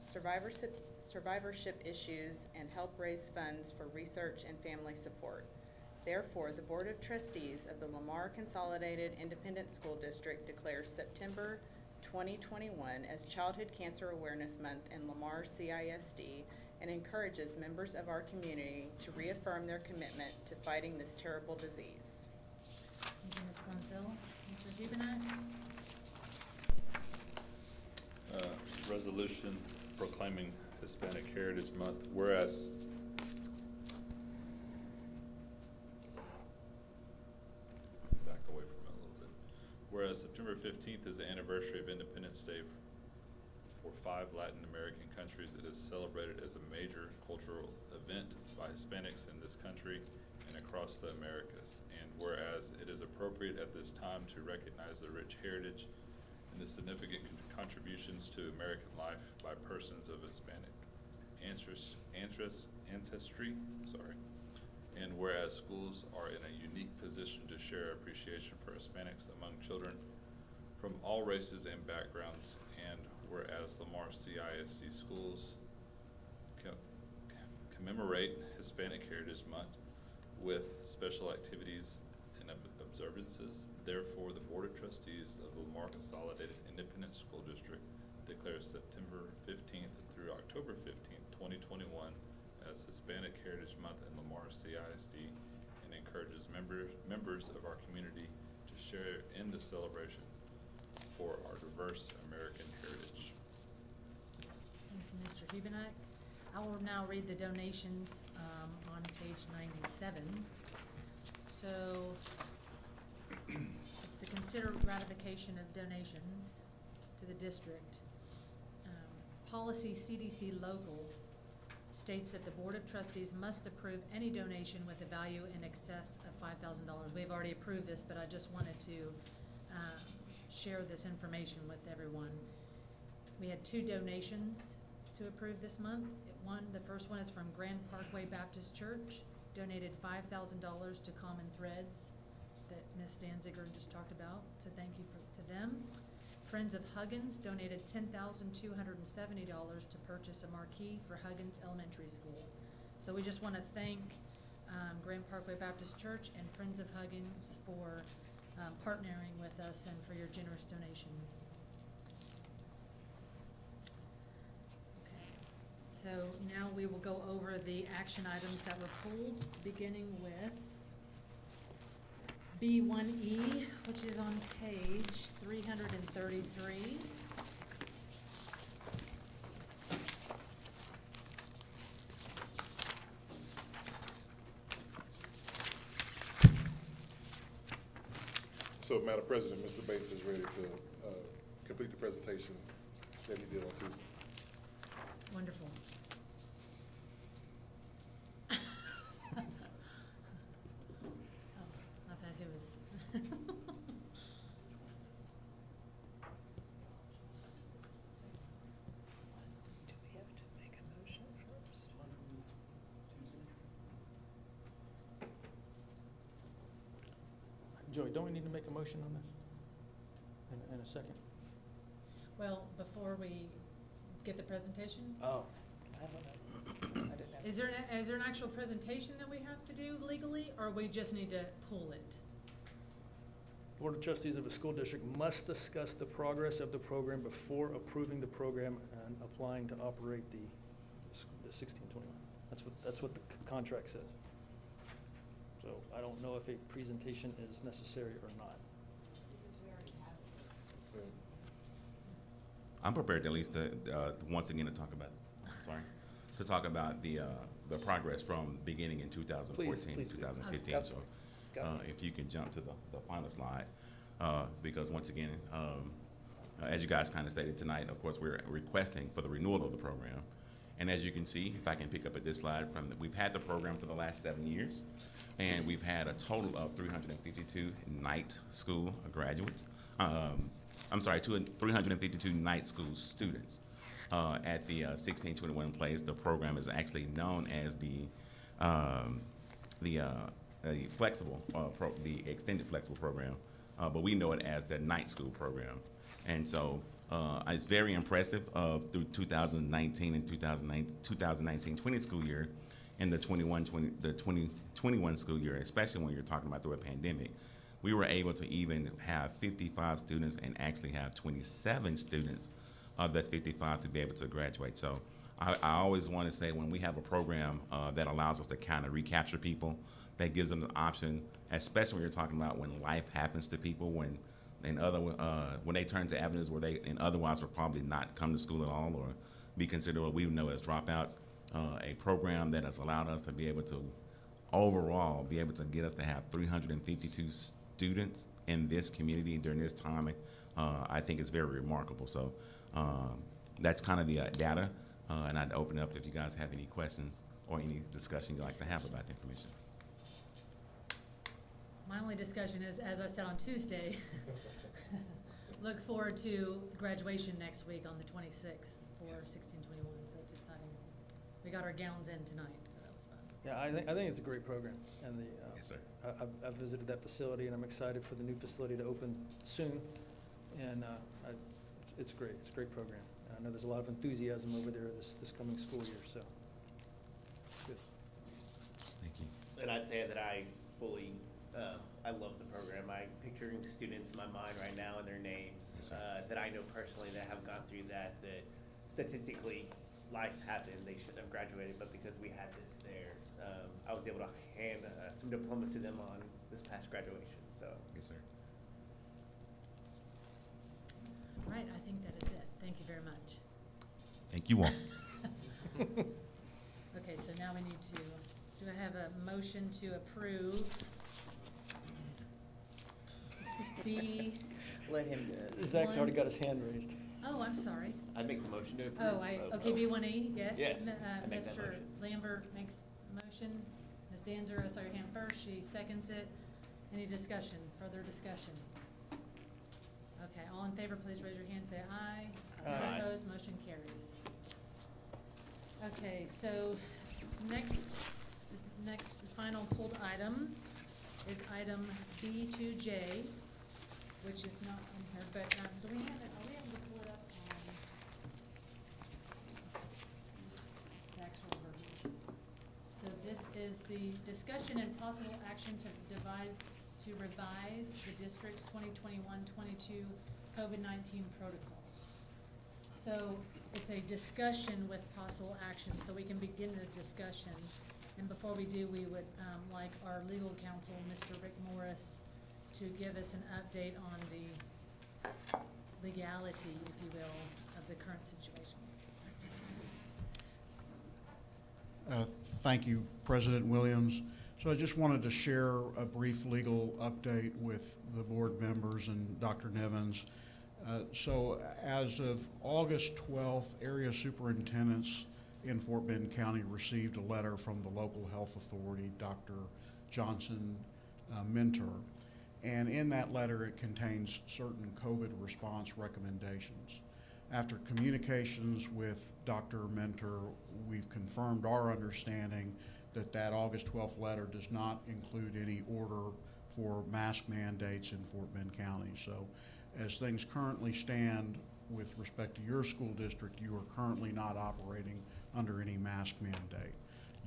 survivorship issues, and help raise funds for research and family support. Therefore, the Board of Trustees of the Lamar Consolidated Independent School District declares September 2021 as Childhood Cancer Awareness Month in Lamar CISD and encourages members of our community to reaffirm their commitment to fighting this terrible disease. Thank you, Ms. Brunzell. Mr. Hubenak? Resolution proclaiming Hispanic Heritage Month, whereas back away from it a little bit. Whereas September 15th is the anniversary of Independence Day for 5 Latin American countries, it is celebrated as a major cultural event by Hispanics in this country and across the Americas. And whereas it is appropriate at this time to recognize the rich heritage and the significant contributions to American life by persons of Hispanic ancestry, and whereas schools are in a unique position to share appreciation for Hispanics among children from all races and backgrounds, and whereas Lamar CISD schools commemorate Hispanic Heritage Month with special activities and observances. Therefore, the Board of Trustees of the Lamar Consolidated Independent School District declares September 15th through October 15th, 2021 as Hispanic Heritage Month in Lamar CISD and encourages members of our community to share in the celebration for our diverse American heritage. Thank you, Mr. Hubenak. I will now read the donations on page 97. So it's the consider ratification of donations to the district. Policy CDC local states that the Board of Trustees must approve any donation with a value in excess of $5,000. We've already approved this, but I just wanted to share this information with everyone. We had 2 donations to approve this month. The first one is from Grand Parkway Baptist Church, donated $5,000 to Common Threads that Ms. Danziger just talked about, so thank you to them. Friends of Huggins donated $10,270 to purchase a marquee for Huggins Elementary School. So we just want to thank Grand Parkway Baptist Church and Friends of Huggins for partnering with us and for your generous donation. Okay, so now we will go over the action items that were pulled, beginning with B1E, which is on page 333. So, Madam President, Mr. Bates is ready to complete the presentation that he did on Tuesday. Wonderful. I thought he was. Joey, don't we need to make a motion on this in a second? Well, before we get the presentation? Oh. Is there an actual presentation that we have to do legally, or we just need to pull it? Board of Trustees of a school district must discuss the progress of the program before approving the program and applying to operate the 1621. That's what the contract says. So I don't know if a presentation is necessary or not. I'm prepared at least to once again to talk about the progress from beginning in 2014 to 2015. Okay. So if you can jump to the final slide, because once again, as you guys kind of stated tonight, of course we're requesting for the renewal of the program. And as you can see, if I can pick up at this slide, we've had the program for the last 7 years. and we've had a total of 352 night school graduates. 352 night school students at the 1621 place. The program is actually known as the flexible, the extended flexible program, but we know it as the night school program. And so it's very impressive through 2019 and 2019-20 school year, and the 2021 school year, especially when you're talking about through a pandemic, we were able to even have 55 students and actually have 27 students of that 55 to be able to graduate. So I always want to say, when we have a program that allows us to kind of recapture people, that gives them the option, especially when you're talking about when life happens to people, when they turn to avenues where they and otherwise would probably not come to school at all or be considered what we know as dropouts. A program that has allowed us to be able to overall be able to get us to have 352 students in this community during this time, I think it's very remarkable. So that's kind of the data, and I'd open it up if you guys have any questions or any discussion you'd like to have about the information. My only discussion is, as I said on Tuesday, look forward to graduation next week on the 26th for 1621, so it's exciting. We got our gowns in tonight, so that was fun. Yeah, I think it's a great program, and Yes, sir. I've visited that facility, and I'm excited for the new facility to open soon, and it's great. It's a great program. I know there's a lot of enthusiasm over there this coming school year, so good. Thank you. And I'd say that I fully, I love the program. I'm picturing students in my mind right now and their names that I know personally that have gone through that statistically life happened, they should have graduated, but because we had this there, I was able to hand some diplomas to them on this past graduation, so. Yes, sir. All right, I think that is it. Thank you very much. Thank you all. Okay, so now we need to, do I have a motion to approve the, Let him do it. Zach's already got his hand raised. oh, I'm sorry. I'd make the motion to approve. Okay, B1E, yes? Yes, I make that Mr. motion. Lambert makes a motion. Ms. Danzer, I saw your hand first, she seconds it. Any discussion, further discussion? Okay, all in favor, please raise your hand, say aye. Aye. Opposed, motion carries. Okay, so next final pulled item is item B2J, which is not in here, but do we have it, are we able to pull it up on the actual version? So this is the discussion and possible action to revise the district's 2021-22 COVID-19 protocols. So it's a discussion with possible action, so we can begin the discussion. And before we do, we would like our legal counsel, Mr. Rick Morris, to give us an update on the legality, if you will, of the current situation. Thank you, President Williams. So I just wanted to share a brief legal update with the board members and Dr. Nevins. So as of August 12th, area superintendents in Fort Bend County received a letter from the local health authority, Dr. Johnson Mentor. And in that letter, it contains certain COVID response recommendations. After communications with Dr. Mentor, we've confirmed our understanding that that August 12th letter does not include any order for mask mandates in Fort Bend County. So as things currently stand with respect to your school district, you are currently not operating under any mask mandate.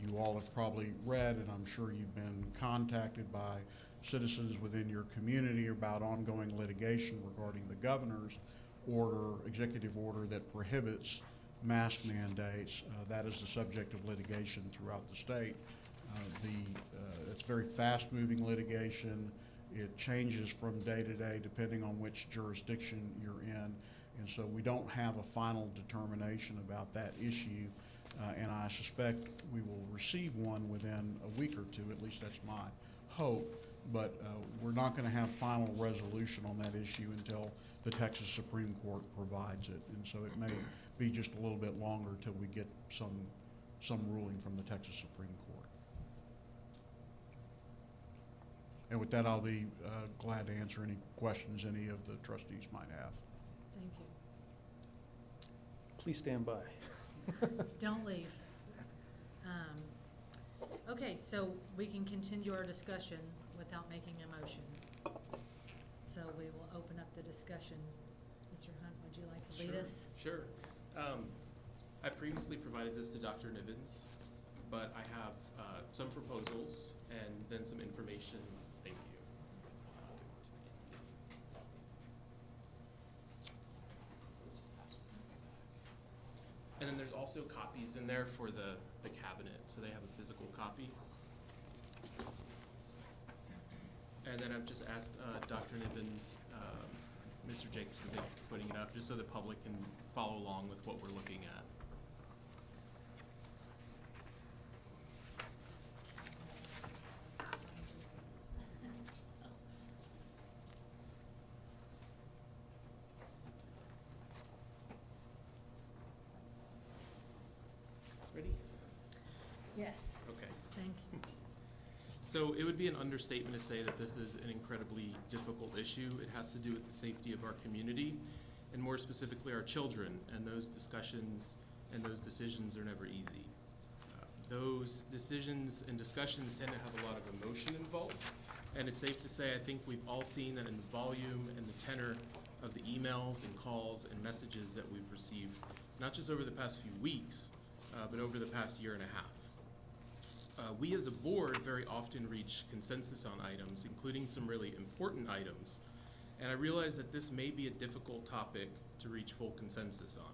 You all have probably read, and I'm sure you've been contacted by citizens within your community about ongoing litigation regarding the governor's order, executive order that prohibits mask mandates. That is the subject of litigation throughout the state. It's very fast-moving litigation. It changes from day to day depending on which jurisdiction you're in. And so we don't have a final determination about that issue. And I suspect we will receive one within a week or two, at least that's my hope. But we're not going to have final resolution on that issue until the Texas Supreme Court provides it. And so it may be just a little bit longer till we get some ruling from the Texas Supreme Court. And with that, I'll be glad to answer any questions any of the trustees might have. Thank you. Please stand by. Don't leave. Okay, so we can continue our discussion without making a motion. So we will open up the discussion. Mr. Hunt, would you like to lead us? Sure. I previously provided this to Dr. Nivens, but I have some proposals and then some information. Thank you. And then there's also copies in there for the cabinet, so they have a physical copy. And then I've just asked Dr. Nivens, Mr. Jacobson, thank you for putting it up, just so the public can follow along with what we're looking at. Ready? Yes. Okay. Thank you. So it would be an understatement to say that this is an incredibly difficult issue. It has to do with the safety of our community, and more specifically our children, and those discussions and those decisions are never easy. Those decisions and discussions tend to have a lot of emotion involved, and it's safe to say I think we've all seen that in the volume and the tenor of the emails and calls and messages that we've received, not just over the past few weeks, but over the past year and a half. We as a board very often reach consensus on items, including some really important items, and I realize that this may be a difficult topic to reach full consensus on.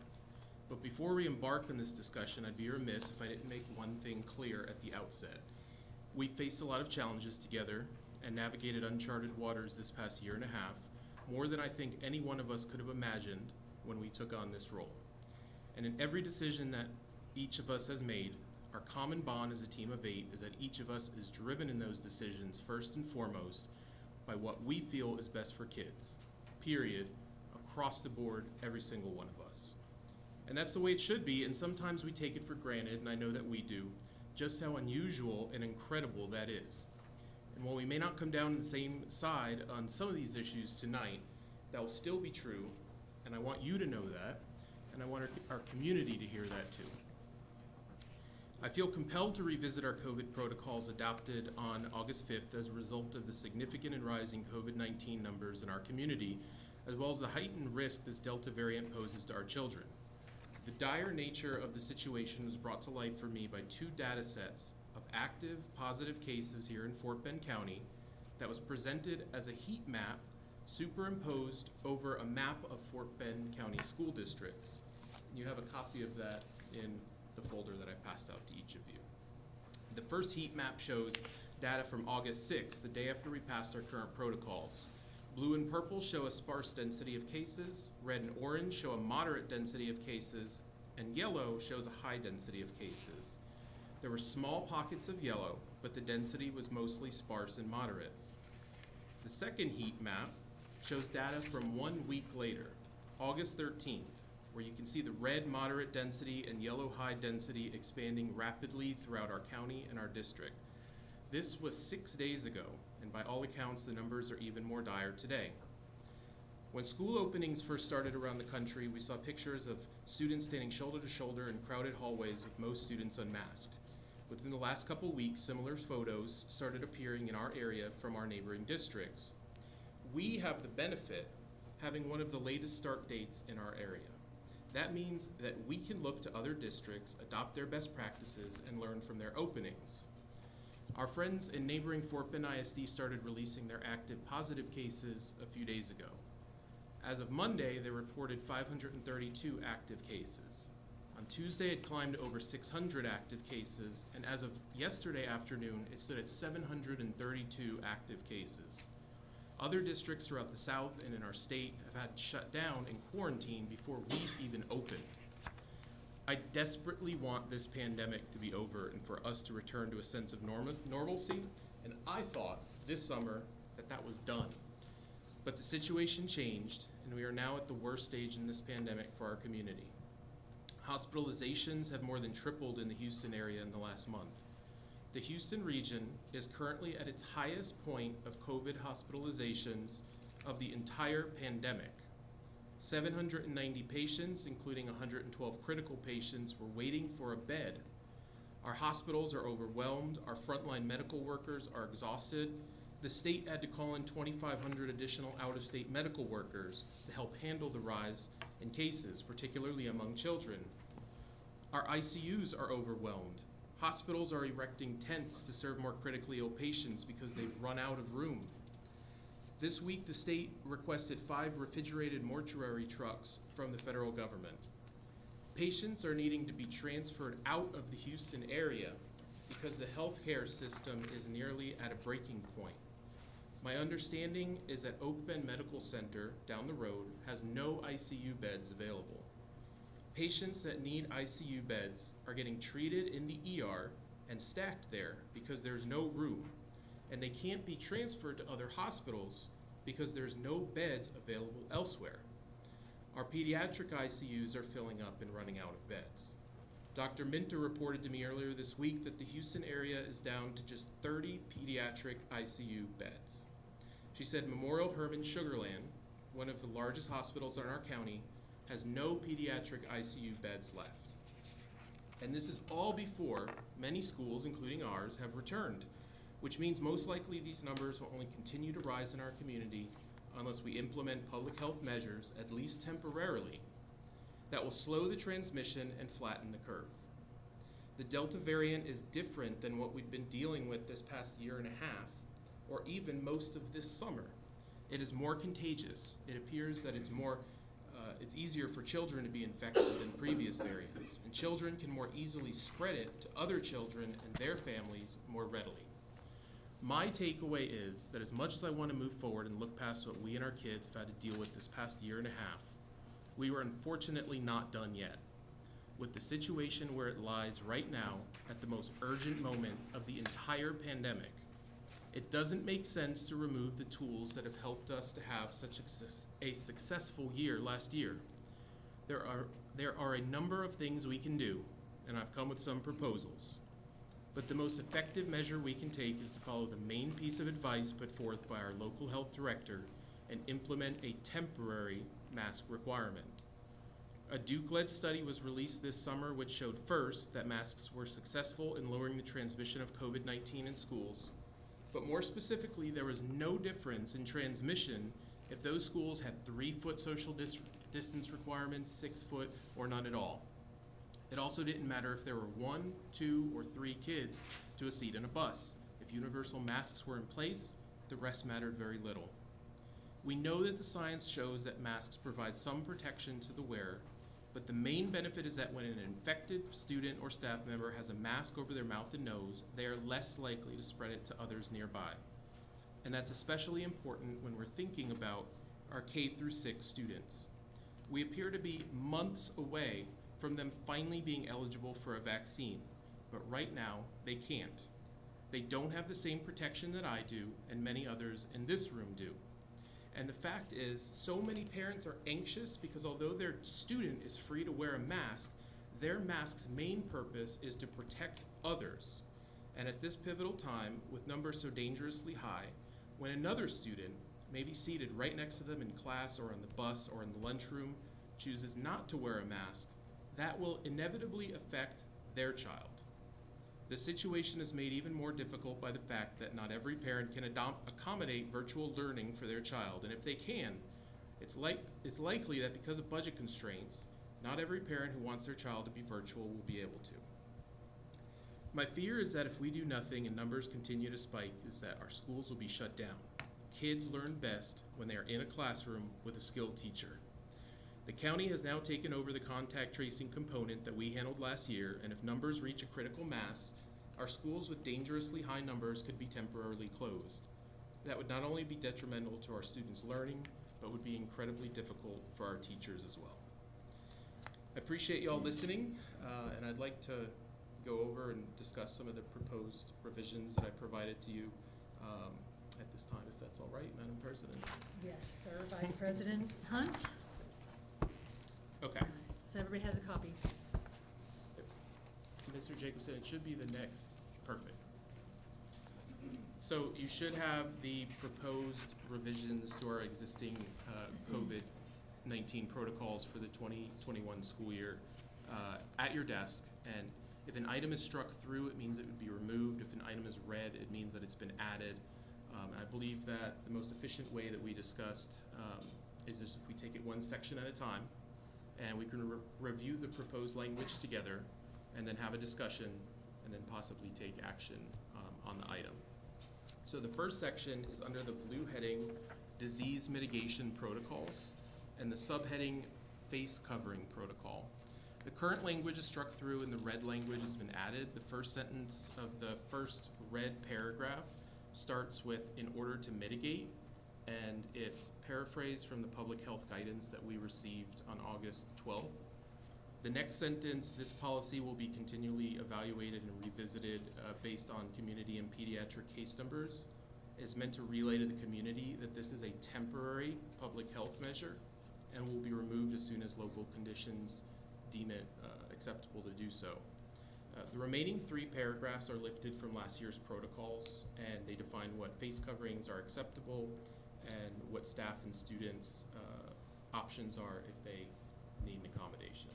But before we embark on this discussion, I'd be remiss if I didn't make one thing clear at the outset. We faced a lot of challenges together and navigated uncharted waters this past year and a half, more than I think any one of us could have imagined when we took on this role. And in every decision that each of us has made, our common bond as a team of 8 is that each of us is driven in those decisions first and foremost by what we feel is best for kids, period, across the board, every single one of us. And that's the way it should be, and sometimes we take it for granted, and I know that we do, just how unusual and incredible that is. And while we may not come down on the same side on some of these issues tonight, that will still be true, and I want you to know that, and I want our community to hear that too. I feel compelled to revisit our COVID protocols adopted on August 5th as a result of the significant and rising COVID-19 numbers in our community, as well as the heightened risk this Delta variant poses to our children. The dire nature of the situation was brought to light for me by 2 data sets of active positive cases here in Fort Bend County that was presented as a heat map superimposed over a map of Fort Bend County school districts. You have a copy of that in the folder that I passed out to each of you. The first heat map shows data from August 6th, the day after we passed our current protocols. Blue and purple show a sparse density of cases, red and orange show a moderate density of cases, and yellow shows a high density of cases. There were small pockets of yellow, but the density was mostly sparse and moderate. The second heat map shows data from 1 week later, August 13th, where you can see the red moderate density and yellow high density expanding rapidly throughout our county and our district. This was 6 days ago, and by all accounts, the numbers are even more dire today. When school openings first started around the country, we saw pictures of students standing shoulder to shoulder in crowded hallways with most students unmasked. Within the last couple weeks, similar photos started appearing in our area from our neighboring districts. We have the benefit having one of the latest start dates in our area. That means that we can look to other districts, adopt their best practices, and learn from their openings. Our friends in neighboring Fort Bend ISD started releasing their active positive cases a few days ago. As of Monday, they reported 532 active cases. On Tuesday, it climbed to over 600 active cases, and as of yesterday afternoon, it stood at 732 active cases. Other districts throughout the South and in our state have had to shut down and quarantine before we've even opened. I desperately want this pandemic to be over and for us to return to a sense of normalcy, and I thought this summer that was done. But the situation changed, and we are now at the worst stage in this pandemic for our Hospitalizations have more than tripled in the Houston area in the last month. The Houston region is currently at its highest point of COVID hospitalizations of the entire pandemic. 790 patients, including 112 critical patients, were waiting for a bed. Our hospitals are overwhelmed. Our frontline medical workers are exhausted. The state had to call in 2,500 additional out-of-state medical workers to help handle the rise in cases, particularly among children. Our ICUs are overwhelmed. Hospitals are erecting tents to serve more critically ill patients because they've run out of room. This week, the state requested 5 refrigerated mortuary trucks from the federal government. Patients are needing to be transferred out of the Houston area because the healthcare system is nearly at a breaking point. My understanding is that Oak Bend Medical Center down the road has no ICU beds available. Patients that need ICU beds are getting treated in the ER and stacked there because there's no room, and they can't be transferred to other hospitals because there's no beds available elsewhere. Our pediatric ICUs are filling up and running out of beds. Dr. Minter reported to me earlier this week that the Houston area is down to just 30 pediatric ICU beds. She said Memorial Hermann Sugar Land, one of the largest hospitals in our county, has no pediatric ICU beds left. And this is all before many schools, including ours, have returned, which means most likely these numbers will only continue to rise in our community unless we implement public health measures, at least temporarily, that will slow the transmission and flatten the curve. The Delta variant is different than what we've been dealing with this past year and a half, or even most of this summer. It is more contagious. It appears that it's easier for children to be infected than previous variants, and children can more easily spread it to other children and their families more readily. My takeaway is that as much as I want to move forward and look past what we and our kids have had to deal with this past year and a half, we were unfortunately not done yet. With the situation where it lies right now at the most urgent moment of the entire pandemic, it doesn't make sense to remove the tools that have helped us to have such a successful year last year. There are a number of things we can do, and I've come with some proposals. But the most effective measure we can take is to follow the main piece of advice put forth by our local health director and implement a temporary mask requirement. A Duke-led study was released this summer which showed first that masks were successful in lowering the transmission of COVID-19 in schools, but more specifically, there was no difference in transmission if those schools had 3-foot social distance requirements, 6 foot, or none at all. It also didn't matter if there were 1, 2, or 3 kids to a seat in a bus. If universal masks were in place, the rest mattered very little. We know that the science shows that masks provide some protection to the wearer, but the main benefit is that when an infected student or staff member has a mask over their mouth and nose, they are less likely to spread it to others nearby. And that's especially important when we're thinking about our K-6 students. We appear to be months away from them finally being eligible for a vaccine, but right now they can't. They don't have the same protection that I do and many others in this room do. And the fact is, so many parents are anxious because although their student is free to wear a mask, their mask's main purpose is to protect others. And at this pivotal time, with numbers so dangerously high, when another student, maybe seated right next to them in class or on the bus or in the lunchroom, chooses not to wear a mask, that will inevitably affect their child. The situation is made even more difficult by the fact that not every parent can accommodate virtual learning for their child, and if they can, it's likely that because of budget constraints, not every parent who wants their child to be virtual will be able to. My fear is that if we do nothing and numbers continue to spike, is that our schools will be shut down. Kids learn best when they are in a classroom with a skilled teacher. The county has now taken over the contact tracing component that we handled last year, and if numbers reach a critical mass, our schools with dangerously high numbers could be temporarily closed. That would not only be detrimental to our students' learning, but would be incredibly difficult for our teachers as well. I appreciate you all listening, and I'd like to go over and discuss some of the proposed revisions that I provided to you at this time, if that's all right, Madam President. Yes, sir. Vice President Hunt? Okay. So everybody has a copy. Mr. Jacobson, it should be the next. Perfect. So you should have the proposed revisions to our existing COVID-19 protocols for the 2021 school year at your desk. And if an item is struck through, it means it would be removed. If an item is read, it means that it's been added. I believe that the most efficient way that we discussed is if we take it one section at a time, and we can review the proposed language together, and then have a discussion, and then possibly take action on the item. So the first section is under the blue heading, Disease Mitigation Protocols, and the subheading, Face Covering Protocol. The current language is struck through and the red language has been added. The first sentence of the first red paragraph starts with, in order to mitigate, and it's paraphrased from the public health guidance that we received on August 12th. The next sentence, this policy will be continually evaluated and revisited based on community and pediatric case numbers, is meant to relay to the community that this is a temporary public health measure and will be removed as soon as local conditions deem it acceptable to do so. The remaining three paragraphs are lifted from last year's protocols, and they define what face coverings are acceptable and what staff and students' options are if they need an accommodation.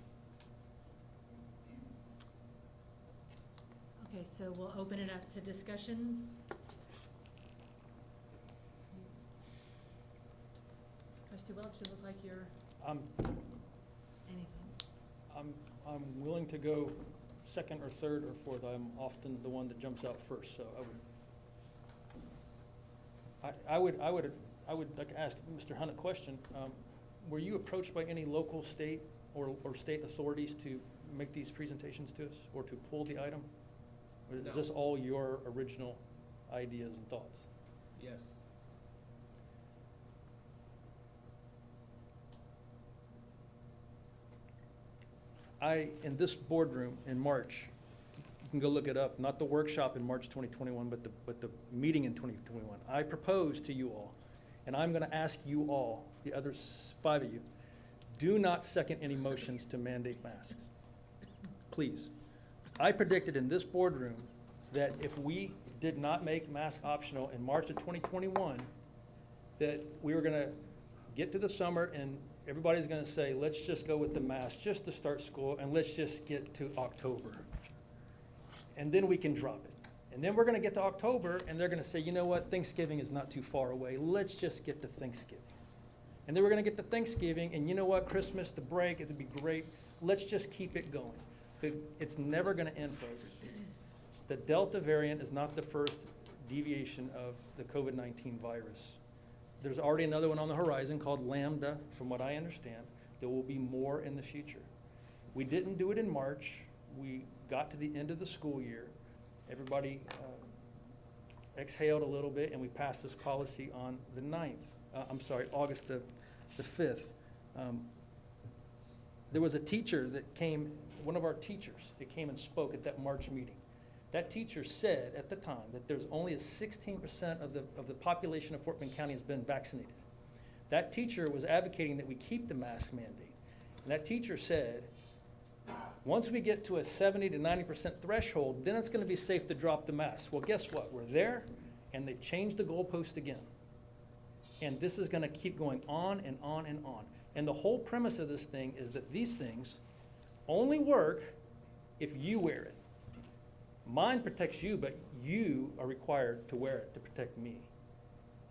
Okay, so we'll open it up to discussion. Trustee Welch, you look like you're anything. I'm willing to go second or third or fourth. I'm often the one that jumps out first, so I would like to ask Mr. Hunt a question. Were you approached by any local, state, or state authorities to make these presentations to us or to pull the item? Or is this all your original ideas and thoughts? Yes. In this boardroom in March, you can go look it up, not the workshop in March 2021, but the meeting in 2021, I proposed to you all, and I'm gonna ask you all, the other 5 of you, do not second any motions to mandate masks. Please. I predicted in this boardroom that if we did not make mask optional in March of 2021, that we were gonna get to the summer and everybody's gonna say, let's just go with the mask just to start school and let's just get to October. And then we can drop it. And then we're gonna get to October and they're gonna say, you know what, Thanksgiving is not too far away. Let's just get to Thanksgiving. And then we're gonna get to Thanksgiving and you know what, Christmas, the break, it'd be great. Let's just keep it going. It's never gonna end, folks. The Delta variant is not the first deviation of the COVID-19 virus. There's already another one on the horizon called Lambda, from what I understand. There will be more in the future. We didn't do it in March. We got to the end of the school year. Everybody exhaled a little bit, and we passed this policy on the 9th. August the 5th. There was a teacher that came, one of our teachers, that came and spoke at that March meeting. That teacher said at the time that there's only 16% of the population of Fort Bend County has been vaccinated. That teacher was advocating that we keep the mask mandate. And that teacher said, once we get to a 70 to 90% threshold, then it's gonna be safe to drop the mask. Well, guess what? We're there, and they've changed the goalpost again. And this is gonna keep going on and on and on. And the whole premise of this thing is that these things only work if you wear it. Mine protects you, but you are required to wear it to protect me.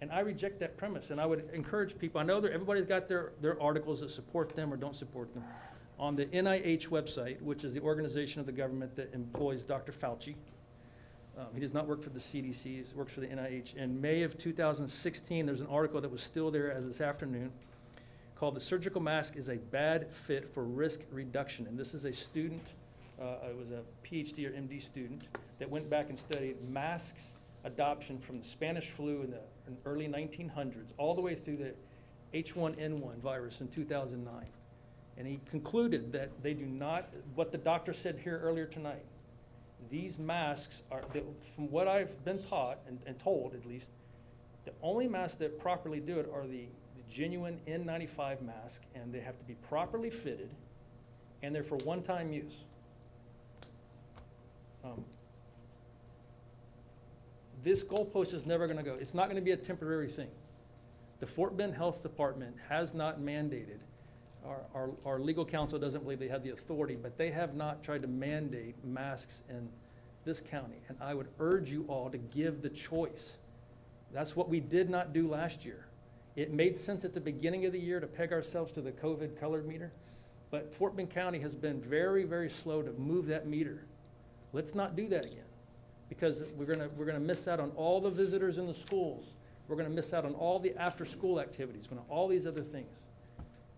And I reject that premise, and I would encourage people, I know that everybody's got their articles that support them or don't support them. On the NIH website, which is the organization of the government that employs Dr. Fauci, he does not work for the CDC, he works for the NIH. In May of 2016, there's an article that was still there as this afternoon called "The Surgical Mask is a Bad Fit for Risk Reduction." And this is a student, it was a PhD or MD student that went back and studied masks adoption from the Spanish flu in the early 1900s all the way through the H1N1 virus in 2009. And he concluded that they do not, what the doctor said here earlier tonight, these masks are, from what I've been taught and told at least, the only masks that properly do it are the genuine N95 mask, and they have to be properly fitted, and they're for one-time use. this goalpost is never gonna go. It's not gonna be a temporary thing. The Fort Bend Health Department has not mandated, our legal counsel doesn't believe they have the authority, but they have not tried to mandate masks in this county. And I would urge you all to give the choice. That's what we did not do last year. It made sense at the beginning of the year to peg ourselves to the COVID colored meter, but Fort Bend County has been very, very slow to move that meter. Let's not do that again, because we're gonna miss out on all the visitors in the schools. We're gonna miss out on all the after-school activities, all these other things.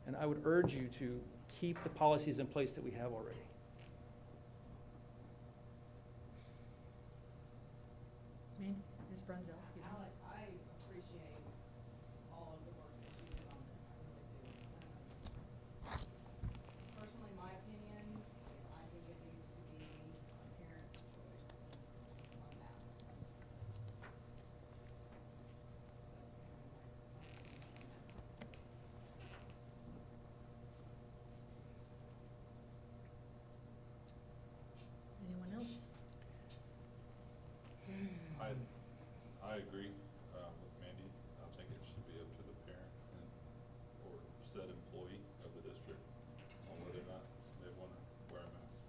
And I would urge you to keep the policies in place that we have already. Ms. Brunzel, excuse me. Alex, I appreciate all of the work that you did on this, I really do. Personally, my opinion is I think it needs to be a parent's choice on masks. That's kind of Anyone else? I agree, with Mandy. I think it should be up to the parent and, or said employee of the district on whether or not they wanna wear a mask.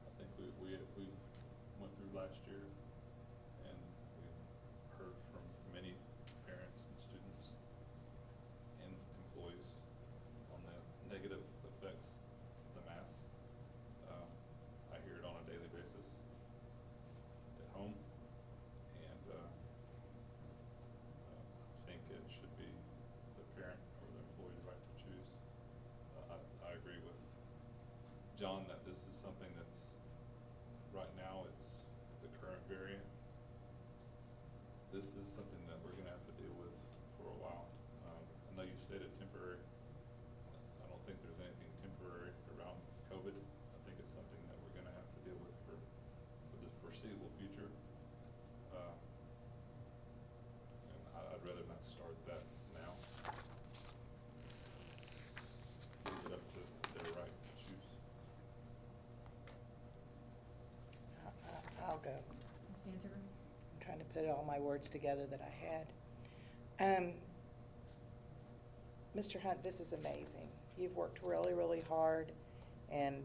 I think we went through last year and we heard from many parents and students and employees on the negative effects of the mask. I hear it on a daily basis at home. And I think it should be the parent or the employee's right to choose. I agree with John that this is something that's, right now, it's the current variant. This is something that we're gonna have to deal with for a while. I know you stated temporary. I don't think there's anything temporary around COVID. I think it's something that we're gonna have to deal with for the foreseeable future. And I'd rather not start that now. Leave it up to their right to choose. I'll go. Ms. Danziger? I'm trying to put all my words together that I had. Mr. Hunt, this is amazing. You've worked really, really hard, and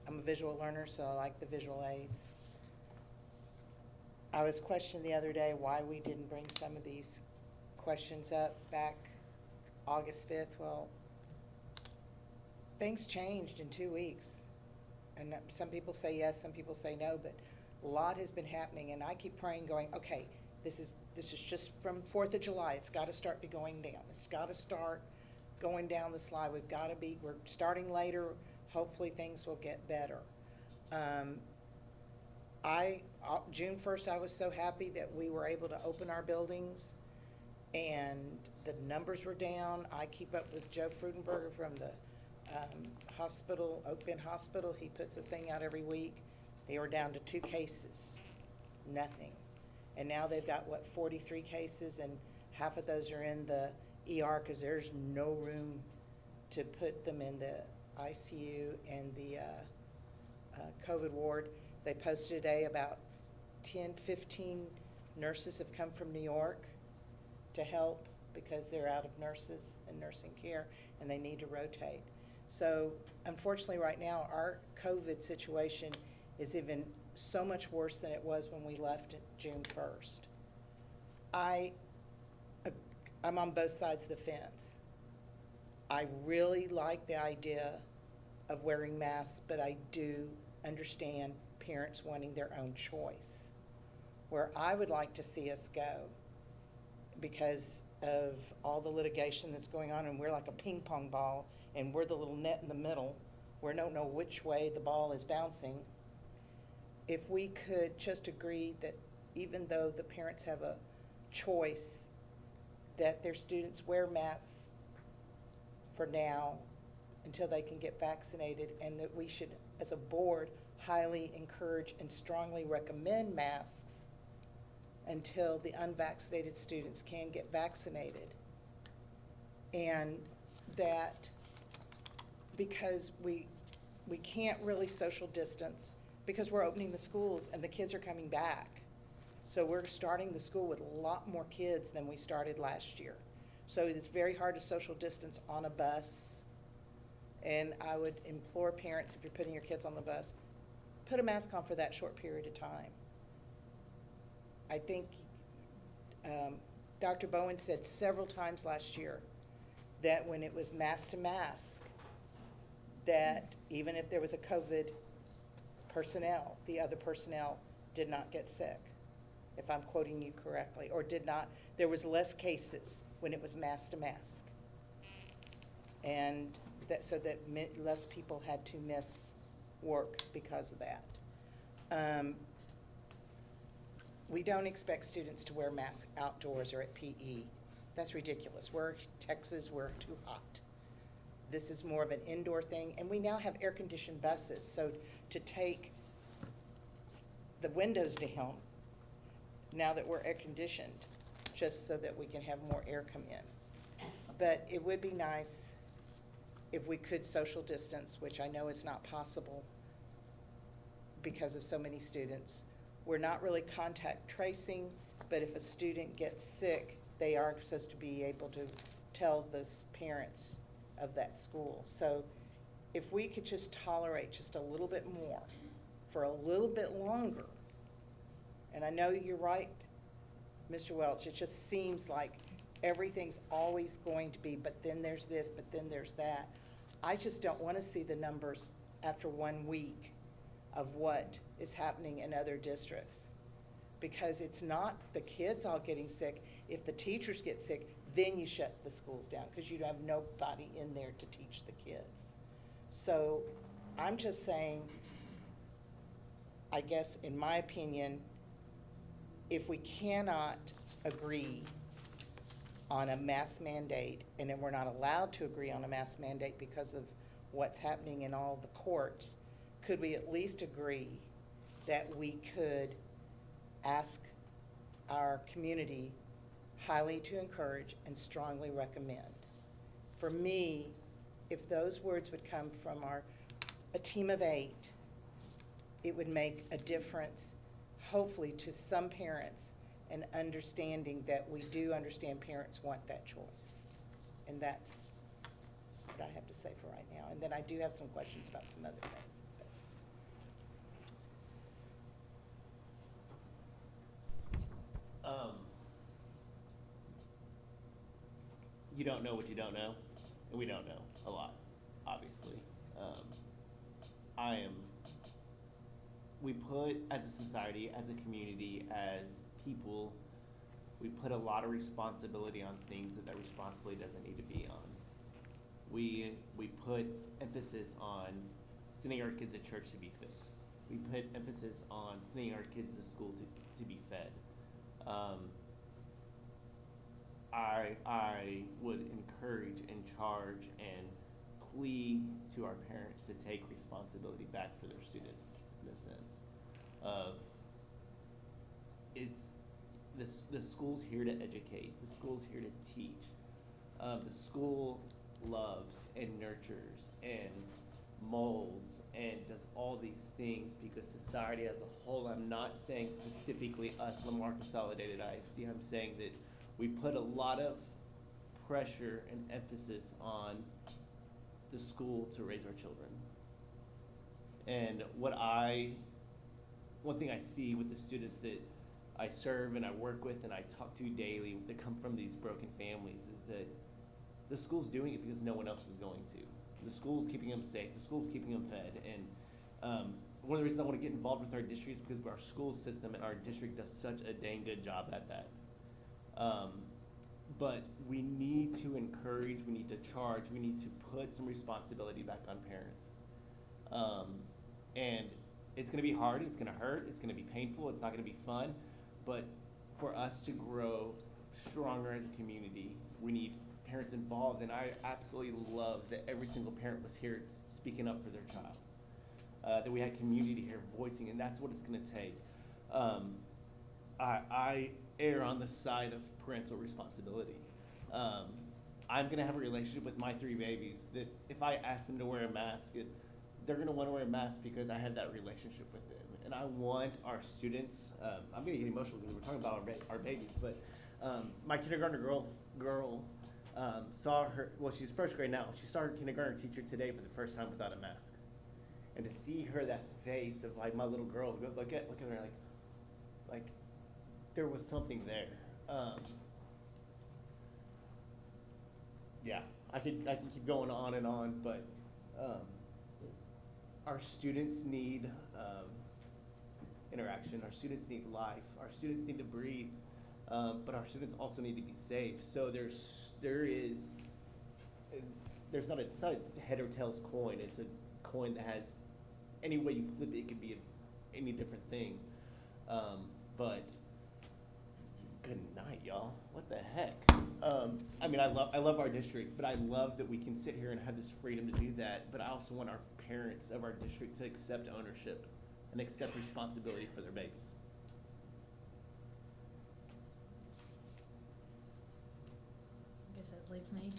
I'm a visual learner, so I like the visual aids. I was questioned the other day why we didn't bring some of these questions up back August 5th. Well, things changed in 2 weeks. And some people say yes, some people say no, but a lot has been happening, and I keep praying, going, okay, this is just from 4th of July. It's got to start going down. It's got to start going down the slide. We're starting later. Hopefully things will get better. June 1st, I was so happy that we were able to open our buildings and the numbers were down. I keep up with Joe Frudenberger from the hospital, Oak Bend Hospital. He puts a thing out every week. They were down to 2 cases, nothing. And now they've got, 43 cases, and half of those are in the ER because there's no room to put them in the ICU and the COVID ward. They posted today about 10, 15 nurses have come from New York to help because they're out of nurses and nursing care and they need to rotate. So unfortunately right now our COVID situation is even so much worse than it was when we left June 1st. I'm on both sides of the fence. I really like the idea of wearing masks, but I do understand parents wanting their own choice. Where I would like to see us go, because of all the litigation that's going on, and we're like a ping pong ball, and we're the little net in the middle, we don't know which way the ball is bouncing. If we could just agree that even though the parents have a choice, that their students wear masks for now until they can get vaccinated, and that we should, as a board, highly encourage and strongly recommend masks until the unvaccinated students can get vaccinated. And that because we can't really social distance because we're opening the schools and the kids are coming back. So we're starting the school with a lot more kids than we started last year. So it's very hard to social distance on a bus. And I would implore parents, if you're putting your kids on the bus, put a mask on for that short period of time. I think Dr. Bowen said several times last year that when it was mask to mask, that even if there was a COVID personnel, the other personnel did not get sick, if I'm quoting you correctly, or did not, there was less cases when it was mask to mask. And that, so that less people had to miss work because of that. We don't expect students to wear masks outdoors or at PE. That's ridiculous. We're Texas, we're too hot. This is more of an indoor thing, and we now have air-conditioned buses, so to take the windows down, now that we're air-conditioned, just so that we can have more air come in. But it would be nice if we could social distance, which I know is not possible because of so many students. We're not really contact tracing, but if a student gets sick, they are supposed to be able to tell the parents of that school. So if we could just tolerate just a little bit more for a little bit longer, and I know you're right, Mr. Welch, it just seems like everything's always going to be, but then there's this, but then there's that. I just don't want to see the numbers after 1 week of what is happening in other districts. Because it's not the kids all getting sick. If the teachers get sick, then you shut the schools down because you have nobody in there to teach the kids. So I'm just saying, I guess in my opinion, if we cannot agree on a mask mandate, and then we're not allowed to agree on a mask mandate because of what's happening in all the courts, could we at least agree that we could ask our community highly to encourage and strongly recommend? For me, if those words would come from a team of 8, it would make a difference, hopefully, to some parents, and understanding that we do understand parents want that choice. And that's what I have to say for right now. And then I do have some questions about some other things. You don't know what you don't know, and we don't know a lot, obviously. We put, as a society, as a community, as people, we put a lot of responsibility on things that responsibility doesn't need to be on. We put emphasis on sending our kids to church to be fixed. We put emphasis on sending our kids to school to be fed. I would encourage and charge and plea to our parents to take responsibility back for their students, in a sense of the school's here to educate, the school's here to teach. The school loves and nurtures and molds and does all these things because society as a whole, I'm not saying specifically us, Lamar Consolidated ISD, I'm saying that we put a lot of pressure and emphasis on the school to raise our children. And one thing I see with the students that I serve and I work with and I talk to daily that come from these broken families is that the school's doing it because no one else is going to. The school's keeping them safe, the school's keeping them fed. And one of the reasons I want to get involved with our district is because our school system and our district does such a dang good job at that. But we need to encourage, we need to charge, we need to put some responsibility back on parents. And it's going to be hard, it's going to hurt, it's going to be painful, it's not going to be fun. But for us to grow stronger as a community, we need parents involved. And I absolutely love that every single parent was here speaking up for their child. That we had community here voicing, and that's what it's going to take. I err on the side of parental responsibility. I'm going to have a relationship with my 3 babies that if I ask them to wear a mask, they're going to want to wear a mask because I had that relationship with them. and I want our students, I'm gonna get emotional because we're talking about our babies, but my kindergartner girl saw her, well, she's first grade now, she saw her kindergarten teacher today for the first time without a mask. And to see her, that face of like my little girl, look at her like there was something there. Yeah, I can keep going on and on, but our students need interaction. Our students need life. Our students need to breathe, but our students also need to be safe. So it's not a head or tails coin. It's a coin that has, any way you flip it, it could be any different thing. But good night, y'all. What the heck? I mean, I love our district, but I love that we can sit here and have this freedom to do that. But I also want our parents of our district to accept ownership and accept responsibility for their babies. I guess that leaves me.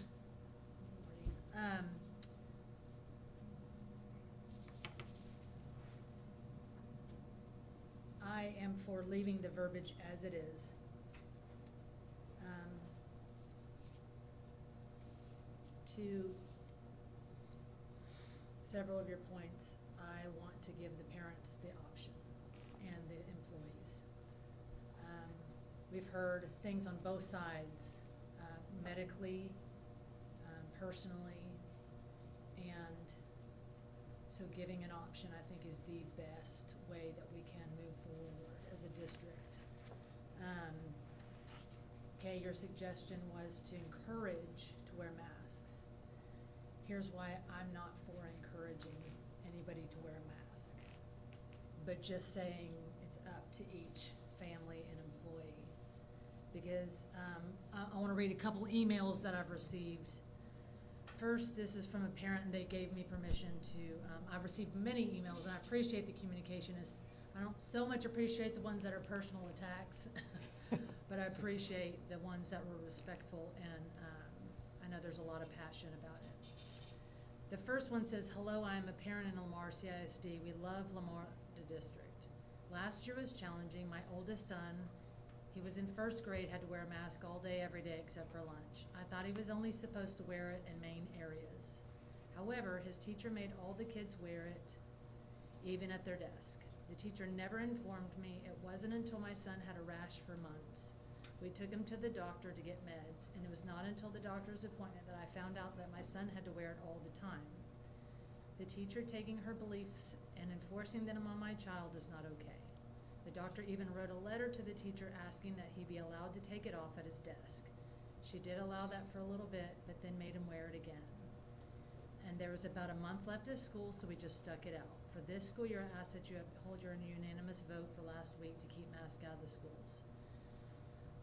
I am for leaving the verbiage as it is. To several of your points, I want to give the parents the option and the employees. We've heard things on both sides, medically, personally, and so giving an option, I think, is the best way that we can move forward as a district. Kay, your suggestion was to encourage to wear masks. Here's why I'm not for encouraging anybody to wear a mask, but just saying it's up to each family and employee. Because I want to read a couple emails that I've received. First, this is from a parent, and they gave me permission to, I've received many emails, and I appreciate the communication. I don't so much appreciate the ones that are personal attacks, but I appreciate the ones that were respectful, and I know there's a lot of passion about it. The first one says, hello, I am a parent in Lamar CISD. We love Lamar, the district. Last year was challenging. My oldest son, he was in first grade, had to wear a mask all day, every day, except for lunch. I thought he was only supposed to wear it in main areas. However, his teacher made all the kids wear it, even at their desk. The teacher never informed me. It wasn't until my son had a rash for months. We took him to the doctor to get meds, and it was not until the doctor's appointment that I found out that my son had to wear it all the time. The teacher taking her beliefs and enforcing them on my child is not okay. The doctor even wrote a letter to the teacher asking that he be allowed to take it off at his desk. She did allow that for a little bit, but then made him wear it again. And there was about a month left of school, so we just stuck it out. For this school year, I ask that you hold your unanimous vote for last week to keep masks out of the schools.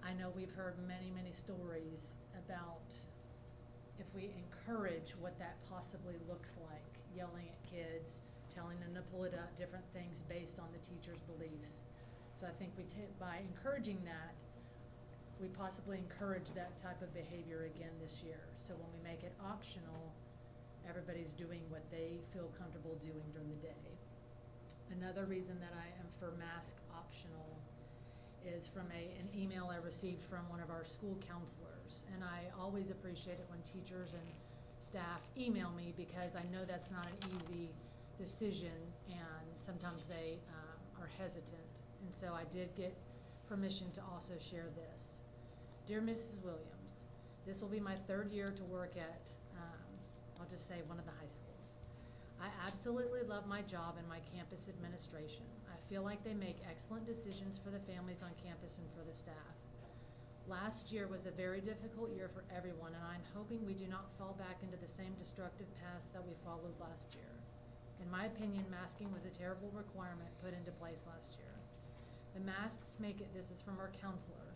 I know we've heard many, many stories about if we encourage what that possibly looks like, yelling at kids, telling them to pull it up, different things based on the teacher's beliefs. So I think by encouraging that, we possibly encourage that type of behavior again this year. So when we make it optional, everybody's doing what they feel comfortable doing during the day. Another reason that I am for mask optional is from an email I received from one of our school counselors. And I always appreciate it when teachers and staff email me, because I know that's not an easy decision, and sometimes they are hesitant. And so I did get permission to also share this. Dear Mrs. Williams, this will be my third year to work at, I'll just say, one of the high schools. I absolutely love my job and my campus administration. I feel like they make excellent decisions for the families on campus and for the staff. Last year was a very difficult year for everyone, and I'm hoping we do not fall back into the same destructive path that we followed last year. In my opinion, masking was a terrible requirement put into place last year. The masks make it, this is from our counselor,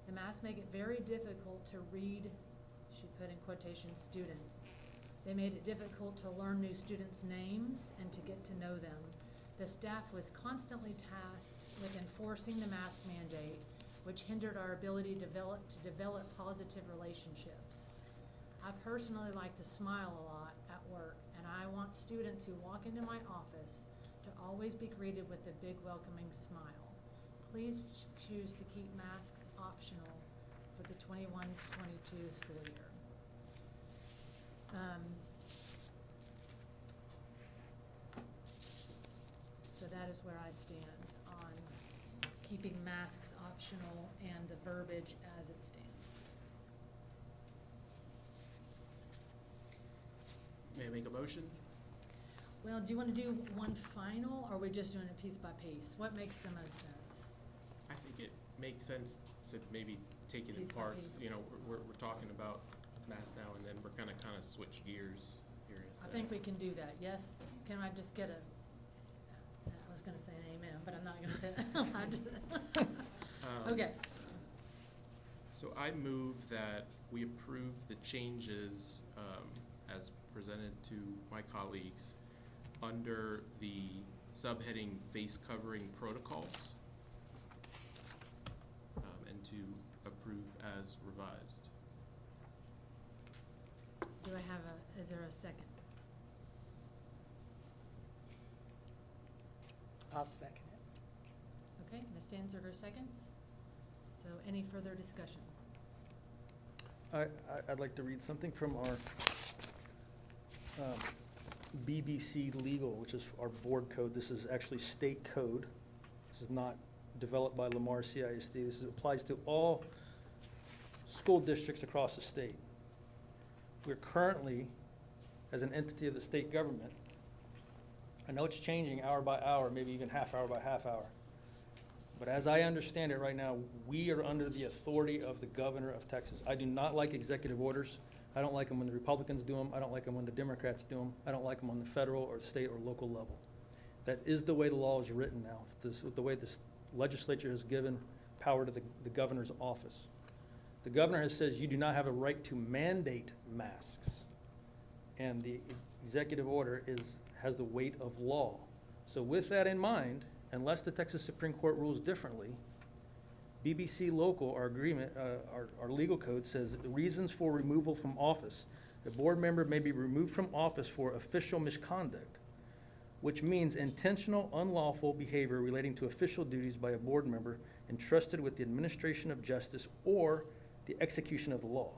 the masks make it very difficult to read, she put in quotation, students. They made it difficult to learn new students' names and to get to know them. The staff was constantly tasked with enforcing the mask mandate, which hindered our ability to develop positive relationships. I personally like to smile a lot at work, and I want students who walk into my office to always be greeted with a big welcoming smile. Please choose to keep masks optional for the 21-22 school year. So that is where I stand on keeping masks optional and the verbiage as it stands. May I make a motion? Well, do you want to do one final, or are we just doing it piece by piece? What makes the most sense? I think it makes sense to maybe take it in Piece by parts. piece. You know, we're talking about mass now, and then we're gonna kind of switch gears here in a I second. think we can do that, yes? Can I just get I was gonna say an amen, but I'm not gonna say it. I just- Okay, So I move that we approve the changes as presented to my colleagues under the subheading face covering protocols, and to approve as revised. do I have is there a second? I'll second it. Okay, Ms. Danziger seconds. So any further discussion? I'd like to read something from our BBC Legal, which is our board code. This is actually state code. This is not developed by Lamar CISD. This applies to all school districts across the state. We're currently, as an entity of the state government, I know it's changing hour by hour, maybe even half hour by half hour. But as I understand it right now, we are under the authority of the governor of Texas. I do not like executive orders. I don't like them when the Republicans do them. I don't like them when the Democrats do them. I don't like them on the federal or state or local level. That is the way the law is written now. It's the way this legislature has given power to the governor's office. The governor has says you do not have a right to mandate masks. And the executive order has the weight of law. So with that in mind, unless the Texas Supreme Court rules differently, BBC Local, our agreement, our legal code says the reasons for removal from office. The board member may be removed from office for official misconduct, which means intentional unlawful behavior relating to official duties by a board member entrusted with the administration of justice or the execution of the law.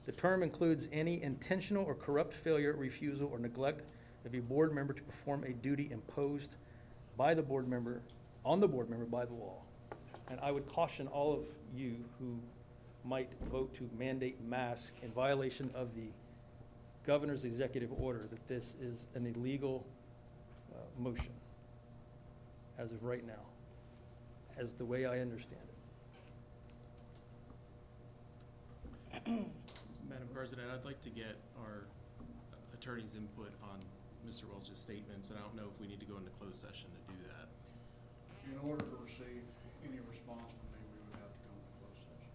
The term includes any intentional or corrupt failure, refusal, or neglect of a board member to perform a duty imposed by the board member, on the board member by the law. And I would caution all of you who might vote to mandate masks in violation of the governor's executive order that this is an illegal motion as of right now, as the way I understand it. Madam President, I'd like to get our attorney's input on Mr. Welch's statements, and I don't know if we need to go into closed session to do that. In order to receive any response from me, we would have to come to closed session.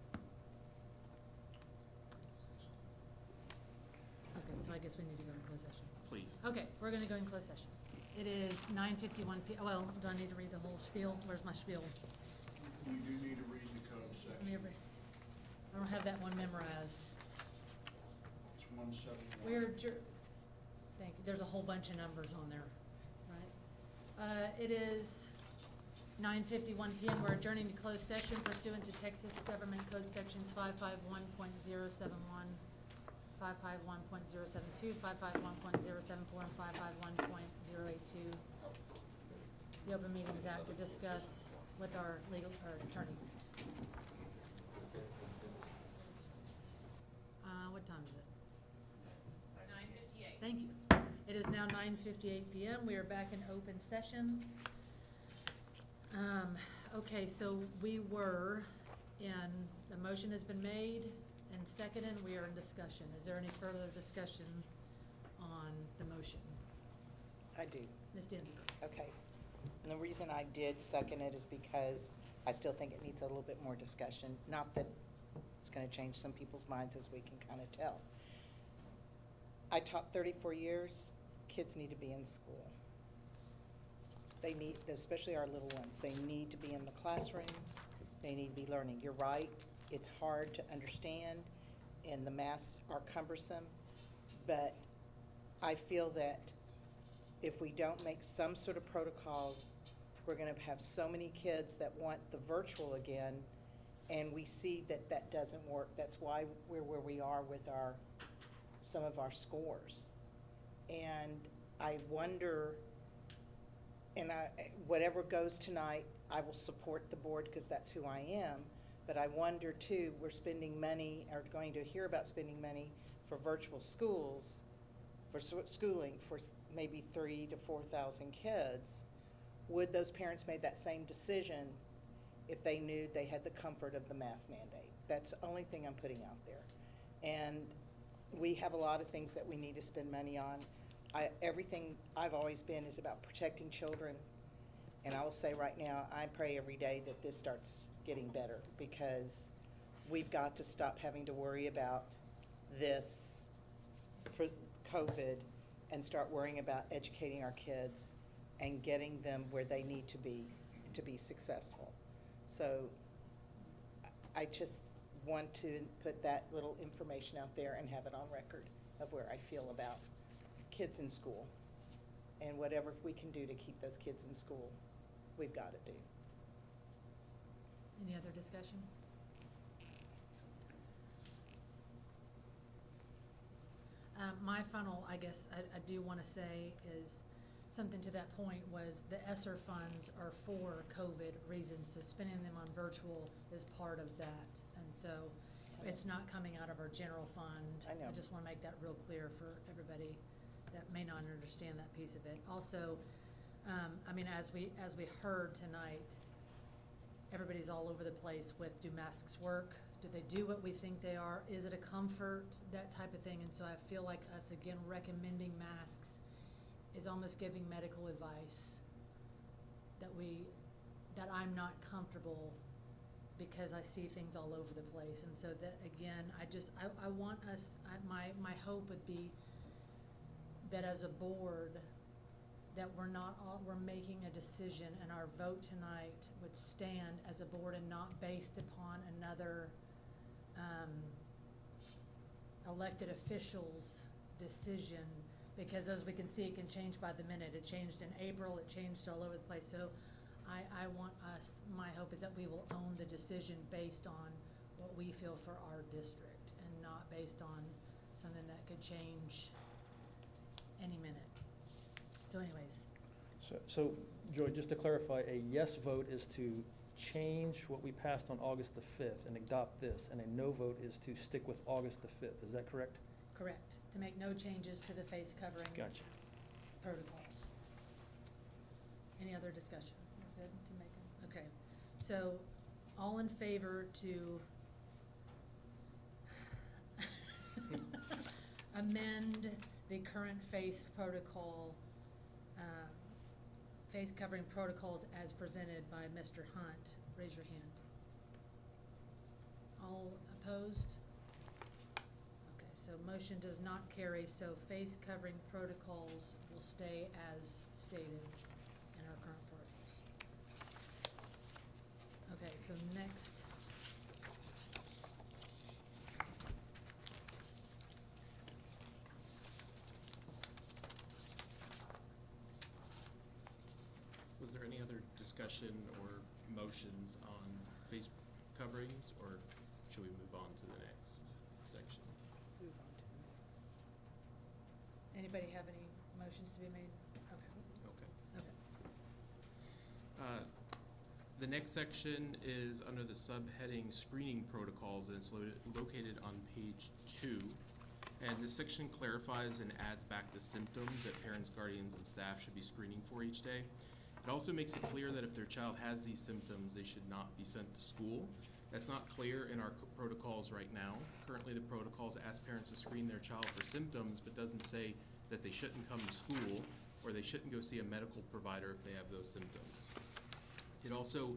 Okay, so I guess we need to go in closed session. Please. Okay, we're gonna go in closed session. It is 9:51 p.m. Well, do I need to read the whole spiel? Where's my spiel? You do need to read the code Let me section. I don't have that one memorized. It's 171. Thank you. There's a whole bunch of numbers on there, right? It is 9:51 p.m. We're adjourning to closed session pursuant to Texas Government Code Sections 551.071, 551.072, 551.074, and 551.082. The Open Meetings Act to discuss with our legal attorney. What time is it? 9:58. Thank you. It is now 9:58 p.m. We are back in open session. Okay, so we were the motion has been made and seconded. We are in discussion. Is there any further discussion on the motion? I do. Ms. Danziger? Okay. And the reason I did second it is because I still think it needs a little bit more discussion. Not that it's gonna change some people's minds, as we can kind of tell. I taught 34 years. Kids need to be in school. They need, especially our little ones, they need to be in the classroom. They need to be learning. You're right, it's hard to understand, and the masks are cumbersome, but I feel that if we don't make some sort of protocols, we're gonna have so many kids that want the virtual again, and we see that that doesn't work. That's why we're where we are with some of our scores. And I wonder, and whatever goes tonight, I will support the board because that's who I am. But I wonder too, we're spending money, or going to hear about spending money for virtual schools, for schooling for maybe 3,000 to 4,000 kids. Would those parents make that same decision if they knew they had the comfort of the mask mandate? That's the only thing I'm putting out there. And we have a lot of things that we need to spend money on. Everything I've always been is about protecting children. And I will say right now, I pray every day that this starts getting better, because we've got to stop having to worry about this COVID and start worrying about educating our kids and getting them where they need to be successful. So I just want to put that little information out there and have it on record of where I feel about kids in school. And whatever we can do to keep those kids in school, we've got to do. Any other discussion? My final, I guess, I do want to say is something to that point was the ESSER funds are for COVID reasons, so spending them on virtual is part of that. And so it's not coming out of our general fund. I know. I just want to make that real clear for everybody that may not understand that piece of it. Also, I mean, as we heard tonight, everybody's all over the place with, do masks work? Do they do what we think they are? Is it a comfort? That type of thing. And so I feel like us, again, recommending masks is almost giving medical advice that I'm not comfortable because I see things all over the place. And so that, again, I want us, my hope would be that as a board, that we're making a decision, and our vote tonight would stand as a board and not based upon another elected official's decision, because as we can see, it can change by the minute. It changed in April, it changed all over the place. So I want us, my hope is that we will own the decision based on what we feel for our district, and not based on something that could change any minute. So anyways. So Joy, just to clarify, a yes vote is to change what we passed on August the 5th and adopt this, and a no vote is to stick with August the 5th. Is that correct? Correct. To make no changes to the face covering Gotcha. protocols. Any other discussion? We're good to make them? Okay. So all in favor to amend the current face protocol, face covering protocols as presented by Mr. Hunt, raise your hand. All opposed? Okay, so motion does not carry, so face covering protocols will stay as stated in our current protocols. Okay, so next. Was there any other discussion or motions on face coverings, or should we move on to the next section? Move on to the next. Anybody have any motions to be made? Okay. Okay. The next section is under the subheading screening protocols, and it's located on page 2. And this section clarifies and adds back the symptoms that parents, guardians, and staff should be screening for each day. It also makes it clear that if their child has these symptoms, they should not be sent to school. That's not clear in our protocols right now. Currently, the protocols ask parents to screen their child for symptoms, but doesn't say that they shouldn't come to school or they shouldn't go see a medical provider if they have those symptoms. It also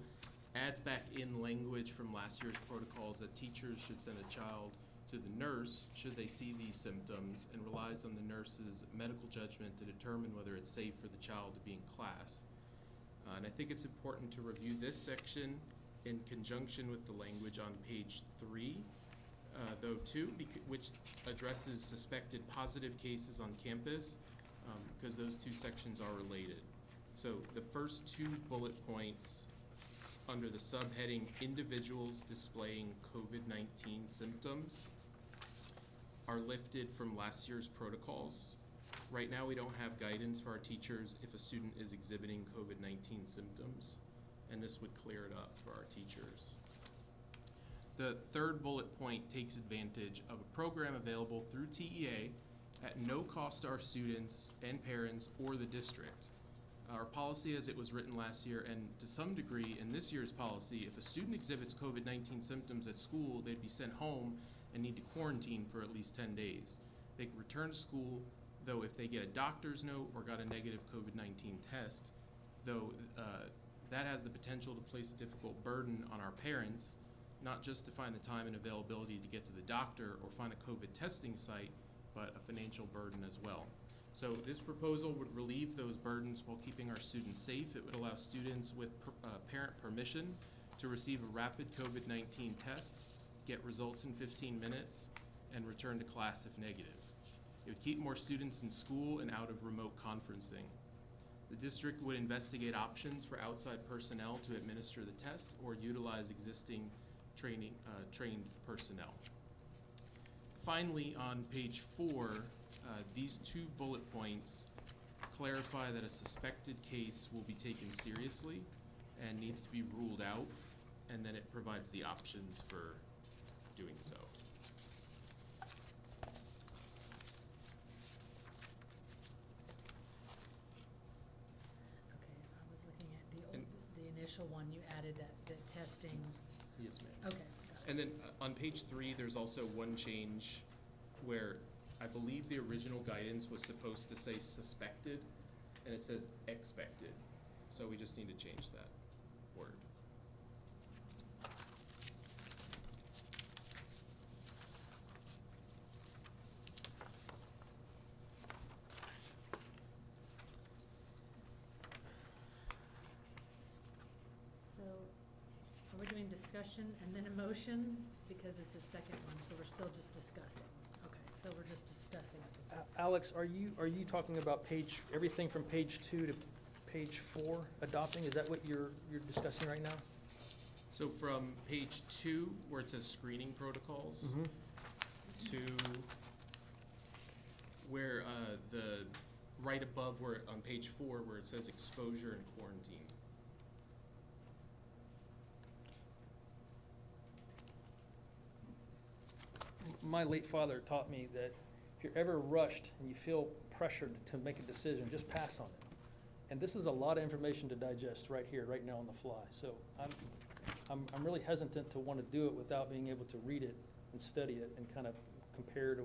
adds back in language from last year's protocols that teachers should send a child to the nurse should they see these symptoms, and relies on the nurse's medical judgment to determine whether it's safe for the child to be in class. And I think it's important to review this section in conjunction with the language on page 3, which addresses suspected positive cases on campus, because because those two sections are related. So the first two bullet points under the subheading individuals displaying COVID-19 symptoms are lifted from last year's protocols. Right now, we don't have guidance for our teachers if a student is exhibiting COVID-19 symptoms, and this would clear it up for our teachers. The third bullet point takes advantage of a program available through TEA at no cost to our students and parents or the district. Our policy as it was written last year, and to some degree in this year's policy, if a student exhibits COVID-19 symptoms at school, they'd be sent home and need to quarantine for at least 10 days. They can return to school, though if they get a doctor's note or got a negative COVID-19 test, though that has the potential to place a difficult burden on our parents, not just to find the time and availability to get to the doctor or find a COVID testing site, but a financial burden as well. So this proposal would relieve those burdens while keeping our students safe. It would allow students with parent permission to receive a rapid COVID-19 test, get results in 15 minutes, and return to class if negative. It would keep more students in school and out of remote conferencing. The district would investigate options for outside personnel to administer the tests or utilize existing trained personnel. Finally, on page 4, these two bullet points clarify that a suspected case will be taken seriously and needs to be ruled out, and then it provides the options for doing so. Okay, I was looking at the initial one, you added the testing. Yes, ma'am. Okay. And then on page 3, there's also one change where I believe the original guidance was supposed to say suspected, and it says expected. So we just need to change that word. So are we doing discussion and then a motion? Because it's the second one, so we're still just discussing. Okay, so we're just discussing at this point. Alex, are you talking about everything from page 2 to page 4 adopting? Is that what you're discussing right now? So from page 2, where it says screening protocols, to where right above where on page 4 where it says exposure and quarantine. My late father taught me that if you're ever rushed and you feel pressured to make a decision, just pass on it. And this is a lot of information to digest right here, right now on the fly. So I'm really hesitant to want to do it without being able to read it and study it and kind of compare to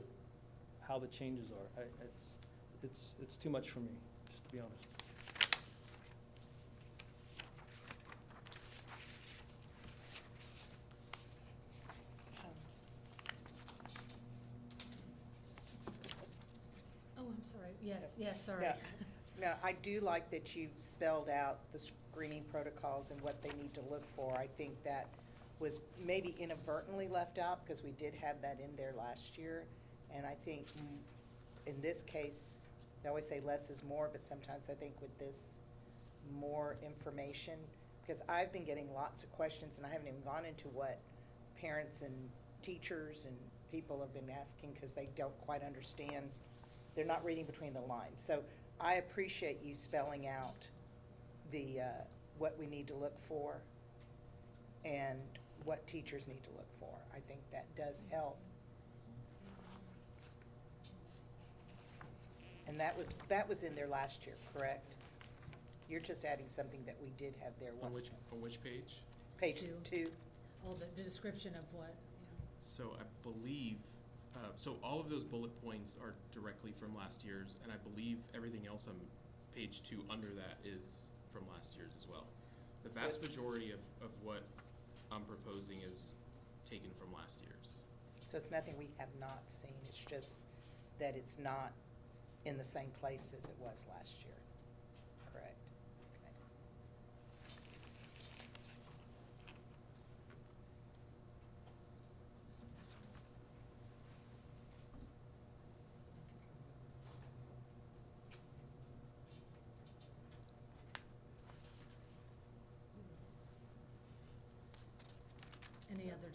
how the changes are. It's too much for me, just to be honest. Oh, I'm sorry. Yes, sorry. No, I do like that you've spelled out the screening protocols and what they need to look for. I think that was maybe inadvertently left out because we did have that in there last year. And I think in this case, they always say less is more, but sometimes I think with this more information, because I've been getting lots of questions and I haven't even gone into what parents and teachers and people have been asking because they don't quite understand. They're not reading between the lines. So I appreciate you spelling out the what we need to look for and what teachers need to look for. I think that does help. And that was in there last year, correct? You're just adding something that we did have there On once. which page? Page 2. Oh, the description of what, So I believe, so all of those bullet points are directly from last year's, and I believe everything else on page 2 under that is from last year's as well. The vast majority of what I'm proposing is taken from last year's. So it's nothing we have not seen. It's just that it's not in the same place as it was last year. Correct. Okay.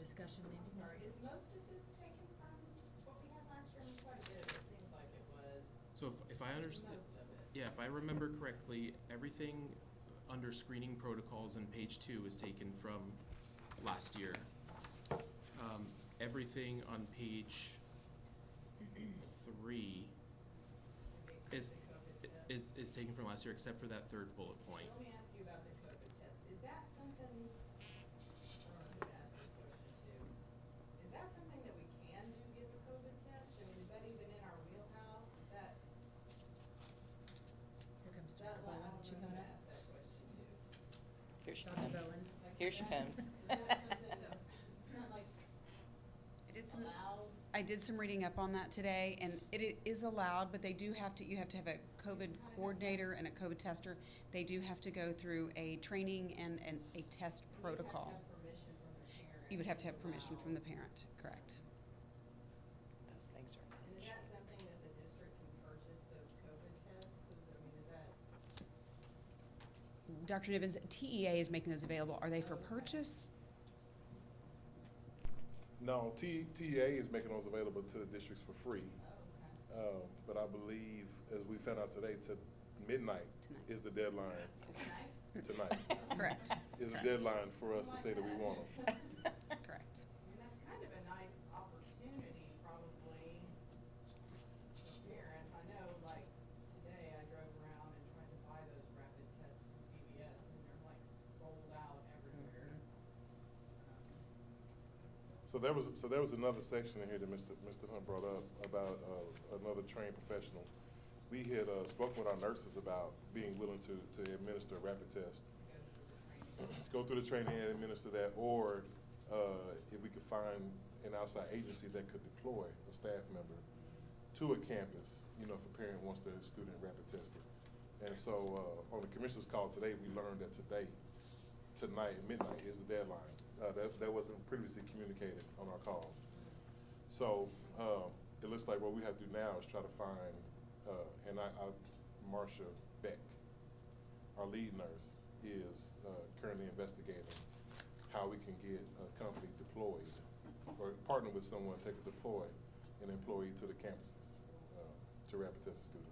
discussion maybe. Sorry, is most of this taken from what we had last year? I mean, quite a bit of it seems like it was. So if I understand, Most of it. yeah, if I remember correctly, everything under screening protocols on page 2 is taken from last year. Everything on page 3 is taken from last year, except for that third bullet point. Let me ask you about the COVID test. Is that something, I don't know who to ask this question to. Is that something that we can do, give a COVID test? I mean, is that even in our wheelhouse? Is that? Here comes That, Dr. I Bowen. don't She know who coming to up? ask that question to. Here she Dr. comes. Bowen. Here she comes. Is that something that, not like allowed? I did some reading up on that today, and it is allowed, but you have to have a COVID coordinator and a COVID tester. They do have to go through a training and a test protocol. You would have to have permission from the parent, correct. Those things are. And is that something that the district can purchase, those COVID tests? I mean, is that? Dr. Nibbins, TEA is making those available. Are they for purchase? No, TEA is making those available to the districts for free. But I believe, as we found out today, to midnight is the deadline. Tonight. Correct. Is the deadline for us to say that we want them. Correct. I mean, that's kind of a nice opportunity, probably, for parents. I know, like, today I drove around and tried to buy those rapid tests from CVS, and they're like sold out everywhere. So there was another section in here that Mr. Hunt brought up about another trained professional. We had spoken with our nurses about being willing to administer a rapid test. Go through the training and administer that, or if we could find an outside agency that could deploy a staff member to a campus, you know, if a parent wants their student rapid tested. And so on the commissioner's call today, we learned that tonight at midnight is the deadline. That wasn't previously communicated on our calls. So it looks like what we have to do now is try to find, Marcia Beck, our lead nurse, is currently investigating how we can get a company deployed or partner with someone that could deploy an employee to the campuses to rapid test a student.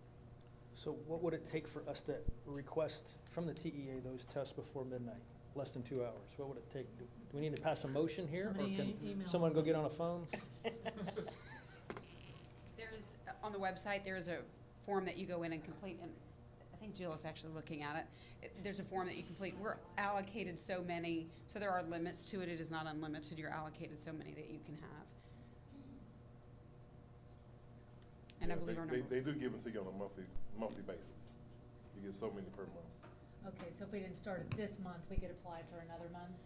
So what would it take for us to request from the TEA those tests before midnight? Less than 2 hours? What would it take? Do we need to pass a motion here? Somebody or can email someone go them. get on a phone? There's, on the website, there's a form that you go in and complete, and I think Jill is actually looking at it. There's a form that you complete. We're allocated so many, so there are limits to it. It is not unlimited. You're allocated so many that you can have. And I Yeah, believe our they numbers. do give them to you on a monthly basis. You get so many per month. Okay, so if we didn't start it this month, we could apply for another month?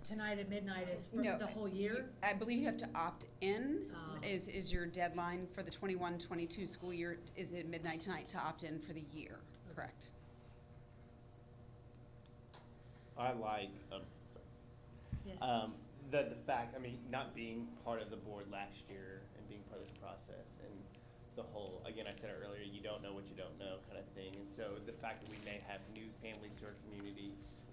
Tonight at midnight is for No, the whole year? I believe you have to opt in, Oh. is your deadline for the 21-22 school year, is at midnight tonight to opt in for the year, correct? I like, Yes. the fact, I mean, not being part of the board last year and being part of this process and the whole, again, I said it earlier, you don't know what you don't know kind of thing. And so the fact that we may have new families to our community,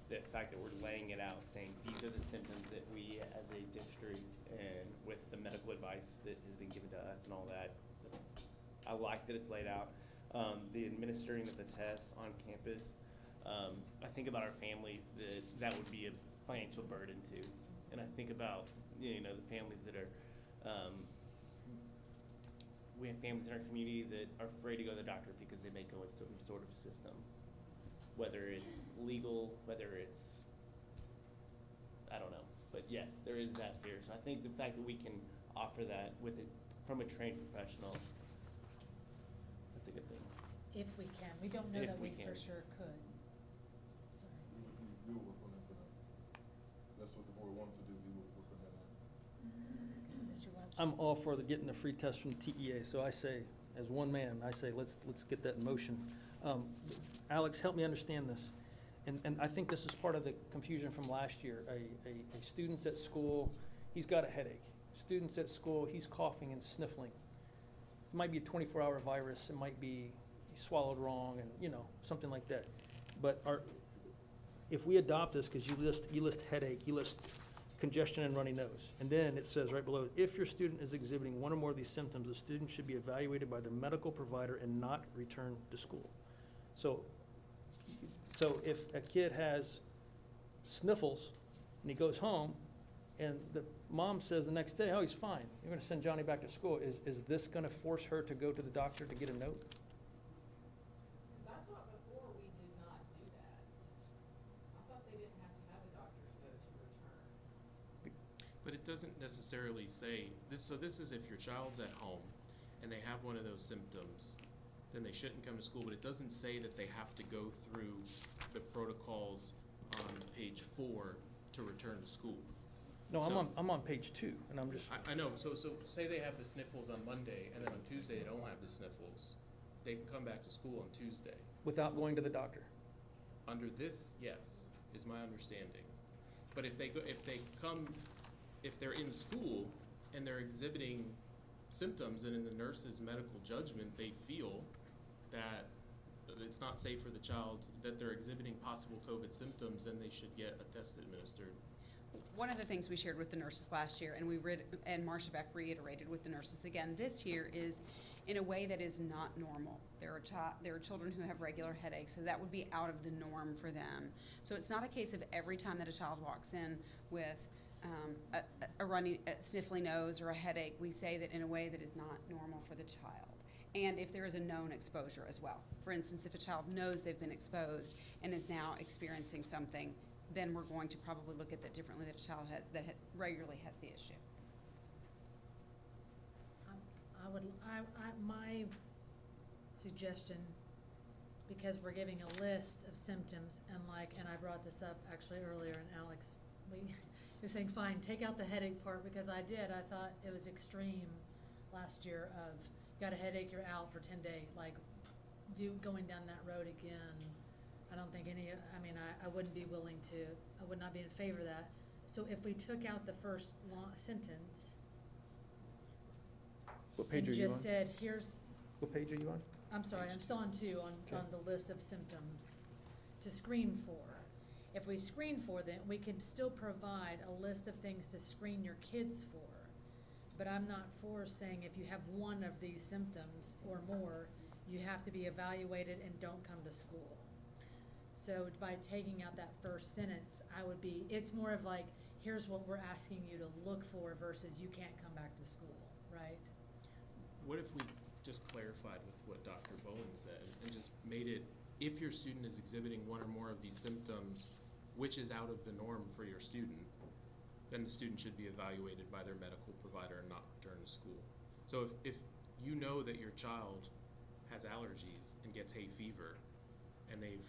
the fact that we're laying it out, saying these are the symptoms that we as a district and with the medical advice that has been given to us and all that, I like that it's laid out. The administering of the tests on campus, I think about our families that would be a financial burden to. And I think about, you know, the families that are, we have families in our community that are afraid to go to the doctor because they may go in some sort of system, whether it's legal, whether it's, I don't know. But yes, there is that fear. So I think the fact that we can offer that with it from a trained professional, that's a good thing. If we can, we don't know If that we we can. for sure could. Sorry. We will work on that tonight. That's what the board wanted to do. We will work on that now. Mr. Welch? I'm all for getting the free test from TEA, so I say, as one man, I say, let's get that in motion. Alex, help me understand this. And I think this is part of the confusion from last year. A student's at school, he's got a headache. Student's at school, he's coughing and sniffling. It might be a 24-hour virus, it might be he swallowed wrong, and, you know, something like that. But if we adopt this, because you list headache, you list congestion and runny nose. And then it says right below, if your student is exhibiting one or more of these symptoms, the student should be evaluated by the medical provider and not return to school. So if a kid has sniffles and he goes home and the mom says the next day, oh, he's fine, you're gonna send Johnny back to school, is this gonna force her to go to the doctor to get a note? Because I thought before we did not do that. I thought they didn't have to have a doctor's note to return. But it doesn't necessarily say, so this is if your child's at home and they have one of those symptoms, then they shouldn't come to school, but it doesn't say that they have to go through the protocols on page 4 to return to school. No, So- I'm on page 2, and I'm just, I know, so say they have the sniffles on Monday, and then on Tuesday they don't have the sniffles, they can come back to school on Tuesday. without going to the doctor. Under this, yes, is my understanding. But if they're in school and they're exhibiting symptoms, and in the nurse's medical judgment, they feel that it's not safe for the child, that they're exhibiting possible COVID symptoms, then they should get a test administered. One of the things we shared with the nurses last year, and Marcia Beck reiterated with the nurses again this year, is in a way that is not normal. There are children who have regular headaches, so that would be out of the norm for them. So it's not a case of every time that a child walks in with a runny, sniffly nose or a headache, we say that in a way that is not normal for the child. And if there is a known exposure as well. For instance, if a child knows they've been exposed and is now experiencing something, then we're going to probably look at that differently than a child regularly has the issue. My suggestion, because we're giving a list of symptoms, and I brought this up actually earlier, and Alex, we was saying, fine, take out the headache part, because I thought it was extreme last year of, you got a headache, you're out for 10 days, going down that road again. I don't think I wouldn't be willing to, I would not be in favor of that. So if we took out the first sentence, What page and are you on? just said, here's, What page are you on? I'm sorry, I'm still on 2, on Okay. the list of symptoms to screen for. If we screen for them, we can still provide a list of things to screen your kids for. But I'm not for saying if you have one of these symptoms or more, you have to be evaluated and don't come to school. So by taking out that first sentence, it's more of like, here's what we're asking you to look for versus you can't come back to school, right? What if we just clarified with what Dr. Bowen said and just made it, if your student is exhibiting one or more of these symptoms, which is out of the norm for your student, then the student should be evaluated by their medical provider and not return to school. So if you know that your child has allergies and gets hay fever, and they've,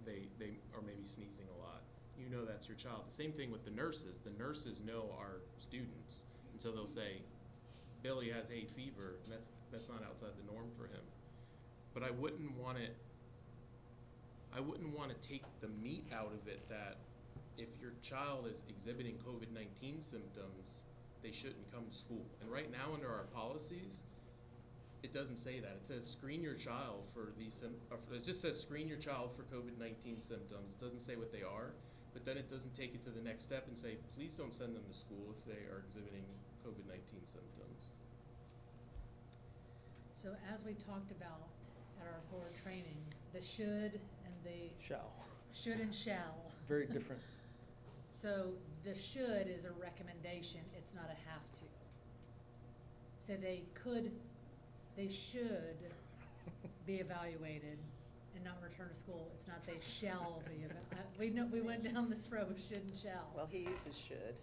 they are maybe sneezing a lot, you know that's your child. The same thing with the nurses. The nurses know our students, and so they'll say, Billy has hay fever, and that's not outside the norm for him. But I wouldn't want to take the meat out of it that if your child is exhibiting COVID-19 symptoms, they shouldn't come to school. And right now under our policies, it doesn't say that. It says screen your child for these it just says screen your child for COVID-19 symptoms. It doesn't say what they are, but then it doesn't take it to the next step and say, please don't send them to school if they are exhibiting COVID-19 symptoms. So as we talked about at our board training, the should and the Shall. should and shall. Very different. So the should is a recommendation, it's not a have to. So they should be evaluated and not return to school. It's not they shall be we went down this road with should and shall. Well, he uses should.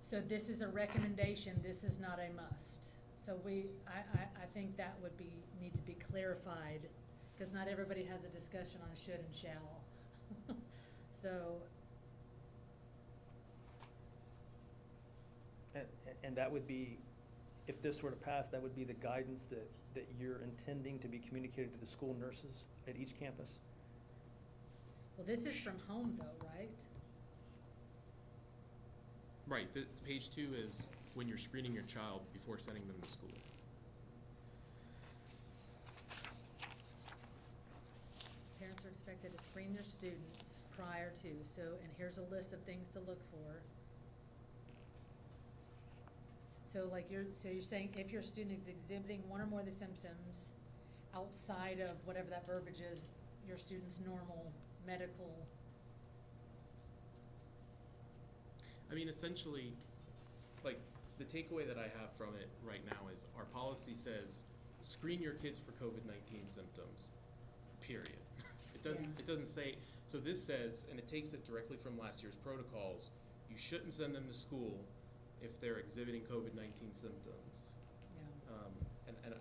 So this is a recommendation, this is not a must. So I think that would need to be clarified, because not everybody has a discussion on should and shall. So. And that would be, if this were to pass, that would be the guidance that you're intending to be communicated to the school nurses at each campus? Well, this is from home though, right? Right, the page 2 is when you're screening your child before sending them to school. Parents are expected expected to screen their students prior to, so, and here's a list of things to look for. So like you're saying if your student is exhibiting one or more of the symptoms outside of whatever that verbiage is, your student's normal medical. I mean, essentially, like, the takeaway that I have from it right now is our policy says, screen your kids for COVID-19 symptoms, period. It doesn't say, so this says, and it takes it directly from last year's protocols, you shouldn't send them to school if they're exhibiting COVID-19 symptoms. Yeah.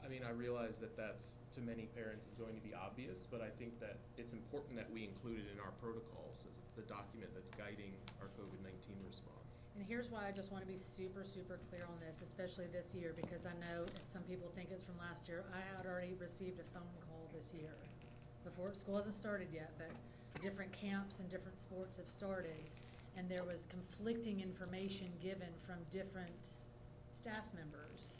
I mean, I realize that that's, to many parents, is going to be obvious, but I think that it's important that we include it in our protocols as the document that's guiding our COVID-19 response. And here's why I just want to be super, super clear on this, especially this year, because I know if some people think it's from last year, I had already received a phone call this year. Before, school hasn't started yet, but different camps and different sports have started, and there was conflicting information given from different staff members.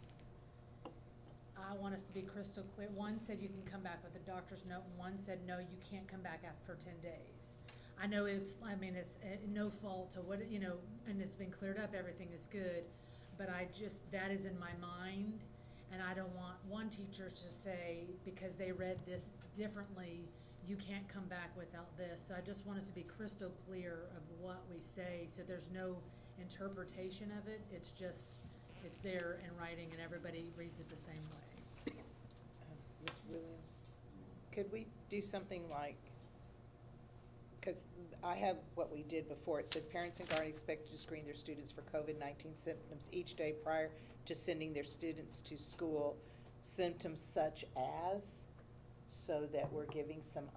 I want us to be crystal clear. One said you can come back with a doctor's note, and one said, no, you can't come back for 10 days. I know it's no fault to what, and it's been cleared up, everything is good, but that is in my mind, and I don't want one teacher to say, because they read this differently, you can't come back without this. So I just want us to be crystal clear of what we say, so there's no interpretation of it. It's just, it's there in writing, and everybody reads it the same way. Ms. Williams, could we do something like, because I have what we did before. It said parents and guardians expected to screen their students for COVID-19 symptoms each day prior to sending their students to school. Symptoms such as, so that we're giving some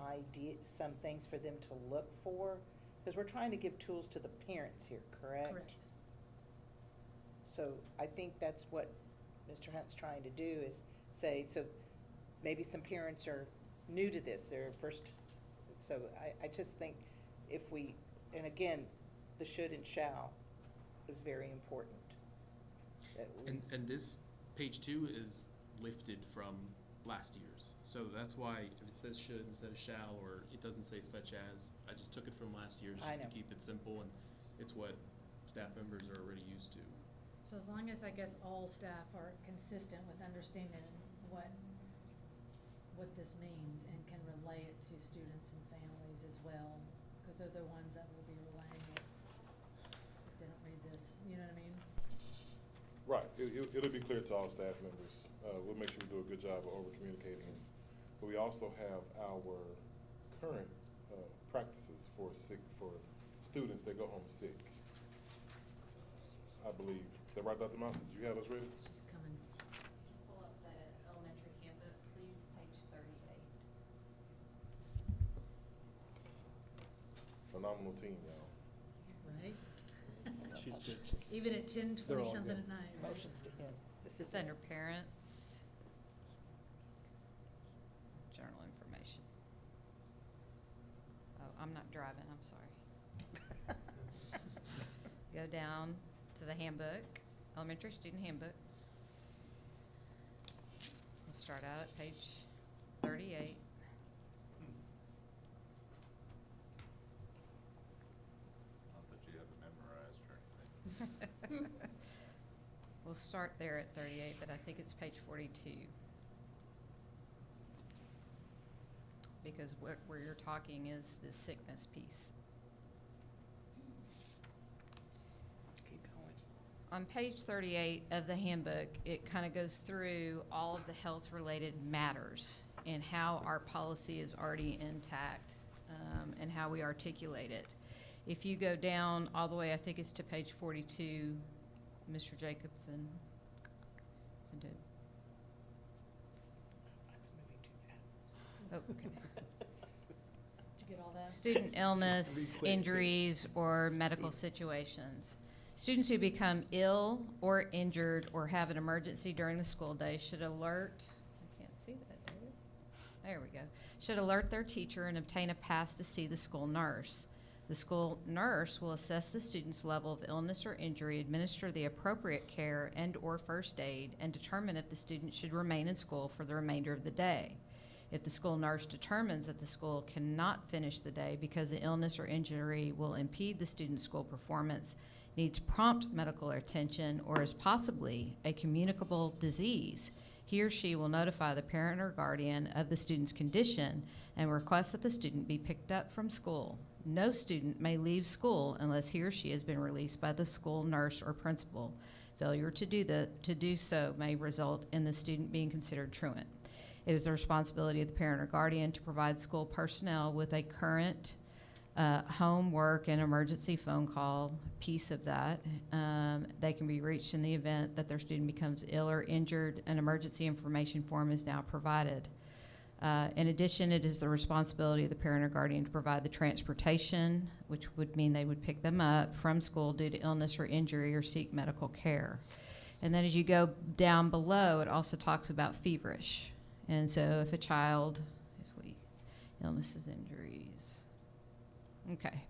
things for them to look for, because we're trying to give tools to the parents here, correct? Correct. So I think that's what Mr. Hunt's trying to do, is say, so maybe some parents are new to this, they're first, so I just think if we, and again, the should and shall is very important. And this page 2 is lifted from last year's. So that's why if it says should instead of shall, or it doesn't say such as, I just took it from last year's just to keep it simple, and it's what staff members are already used to. So as long as, I guess, all staff are consistent with understanding what this means and can relay it to students and families as well, because they're the ones that will be relaying it if they don't read this, you know what I mean? Right, it'll be clear to all staff members. We'll make sure we do a good job of over-communicating. But we also have our current practices for students that go home sick. I believe. Is that right, Dr. Mouse? Did you have us ready? She's coming. Pull up that elementary handbook, please, page 38. Phenomenal team, y'all. Right? She's good. Even at 10:20 They're all something good. at night. Right? Motions to him. This It's is under parents, general information. Oh, I'm not driving, I'm sorry. Go down to the handbook, elementary student handbook. We'll start out at page 38. Not that you have it memorized or anything. We'll start there at 38, but I think it's page 42. Because where you're talking is the sickness piece. keep going. On page 38 of the handbook, it kind of goes through all of the health-related matters and how our policy is already intact, and how we articulate it. If you go down all the way, I think it's to page 42, Mr. Jacobson. Isn't it? That's moving too fast. Oh, okay. Did you get all that? Student illness, Read quick. injuries, or medical situations. Students who become ill or injured or have an emergency during the school day should alert, I can't see that, David. There we go. Should alert their teacher and obtain a pass to see the school nurse. The school nurse will assess the student's level of illness or injury, administer the appropriate care and/or first aid, and determine if the student should remain in school for the remainder of the day. If the school nurse determines that the school cannot finish the day because the illness or injury will impede the student's school performance, needs prompt medical attention, or is possibly a communicable disease, he or she will notify the parent or guardian of the student's condition and request that the student be picked up from school. No student may leave school unless he or she has been released by the school nurse or principal. Failure to do so may result in the student being considered truant. It is the responsibility of the parent or guardian to provide school personnel with a current home, work, and emergency phone call piece of that. They can be reached in the event that their student becomes ill or injured. An emergency information form is now provided. In addition, it is the responsibility of the parent or guardian to provide the transportation, which would mean they would pick them up from school due to illness or injury or seek medical care. And then as you go down below, it also talks about feverish. And so if a child, illnesses, injuries, okay.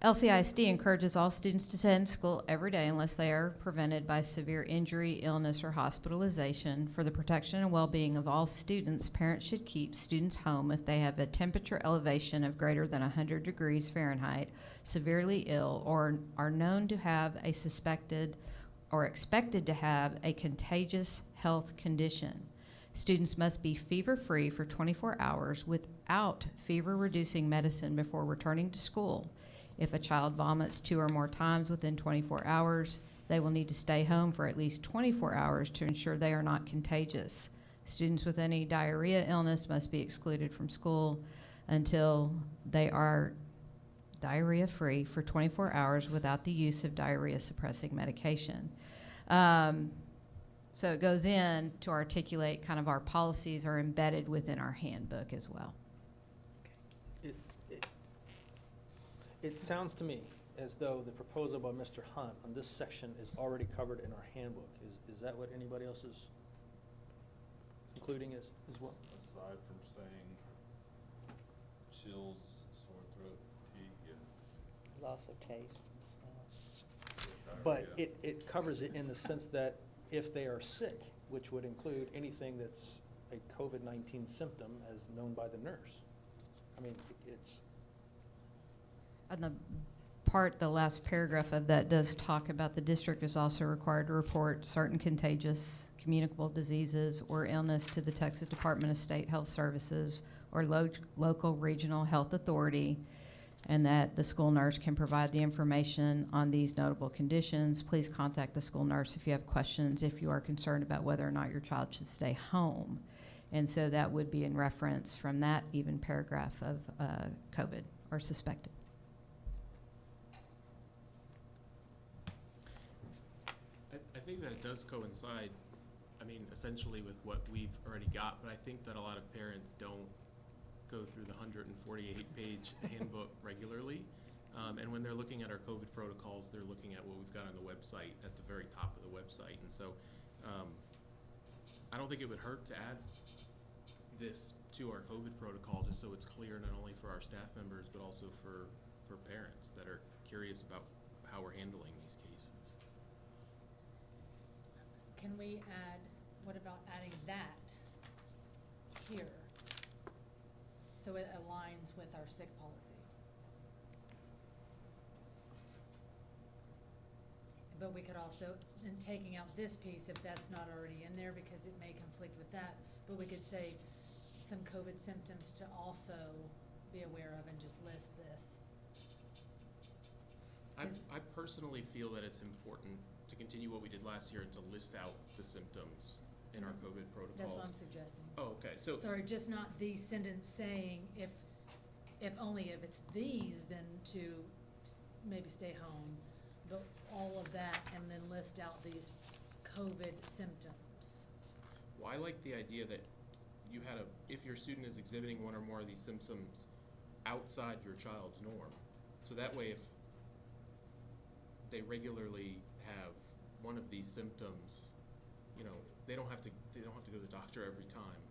LCISD encourages all students to attend school every day unless they are prevented by severe injury, illness, or hospitalization. For the protection and well-being of all students, parents should keep students home if they have a temperature elevation of greater than 100 degrees Fahrenheit, severely ill, or are known to have a suspected or expected to have a contagious health condition. Students must be fever-free for 24 hours without fever-reducing medicine before returning to school. If a child vomits 2 or more times within 24 hours, they will need to stay home for at least 24 hours to ensure they are not contagious. Students with any diarrhea illness must be excluded from school until they are diarrhea-free for 24 hours without the use of diarrhea-suppressing medication. So it goes in to articulate kind of our policies are embedded within our handbook as well. It sounds to me as though the proposal by Mr. Hunt on this section is already covered in our handbook. Is that what anybody else is including as well? Aside from saying chills, sore throat, fatigue, yes. Loss of taste and smell. But it covers it in the sense that if they are sick, which would include anything that's a COVID-19 symptom as known by the nurse. I mean, it's... On the last paragraph of that does talk about the district is also required to report certain contagious communicable diseases or illness to the Texas Department of State Health Services or local regional health authority, and that the school nurse can provide the information on these notable conditions. Please contact the school nurse if you have questions, if you are concerned about whether or not your child should stay home. And so that would be in reference from that even paragraph of COVID or suspected. I think that it does coincide, I mean, essentially with what we've already got, but I think that a lot of parents don't go through the 148-page handbook regularly. And when they're looking at our COVID protocols, they're looking at what we've got on the website, at the very top of the website. And so I don't think it would hurt to add this to our COVID protocol just so it's clear not only for our staff members, but also for parents that are curious about how we're handling these cases. Can we add, what about adding that here? So it aligns with our sick policy. But we could also, in taking out this piece, if that's not already in there, because it may conflict with that, but we could say some COVID symptoms to also be aware of and just list this. I personally feel that it's important to continue what we did last year and to list out the symptoms in our COVID protocols. That's what I'm suggesting. Oh, okay, so. Sorry, just not the sentence saying if only if it's these, then to maybe stay home, but all of that and then list out these COVID symptoms. Well, I like the idea that you had if your student is exhibiting one or more of these symptoms outside your child's norm, so that way if they regularly have one of these symptoms, you know, they don't have to go to the doctor every time.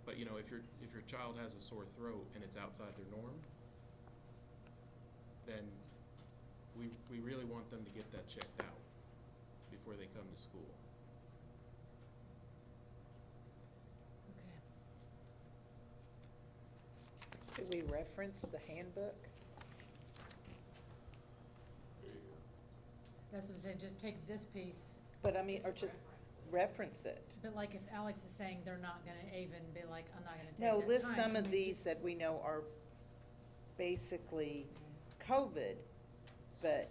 But you know, if your child has a sore throat and it's outside their norm, then we really want them to get that checked out before they come to school. Okay. we reference the handbook? That's what I'm saying, just take this piece, But I mean, or just reference it. but like if Alex is saying they're not gonna even be like, I'm not gonna take No, that time. list some can of we these just- that we know are basically COVID, but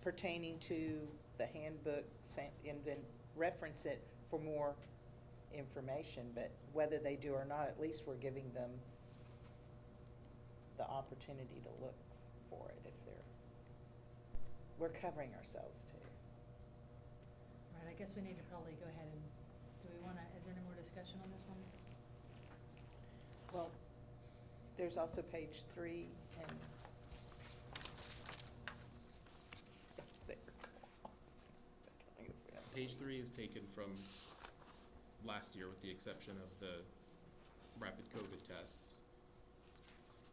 pertaining to the handbook, and then reference it for more information, but whether they do or not, at least we're giving them the opportunity to look for it if we're covering ourselves too. Right, I guess we need to probably go ahead and, do we wanna, is there any more discussion on this one? Well, there's also page 3 and Page 3 is taken from last year with the exception of the rapid COVID tests.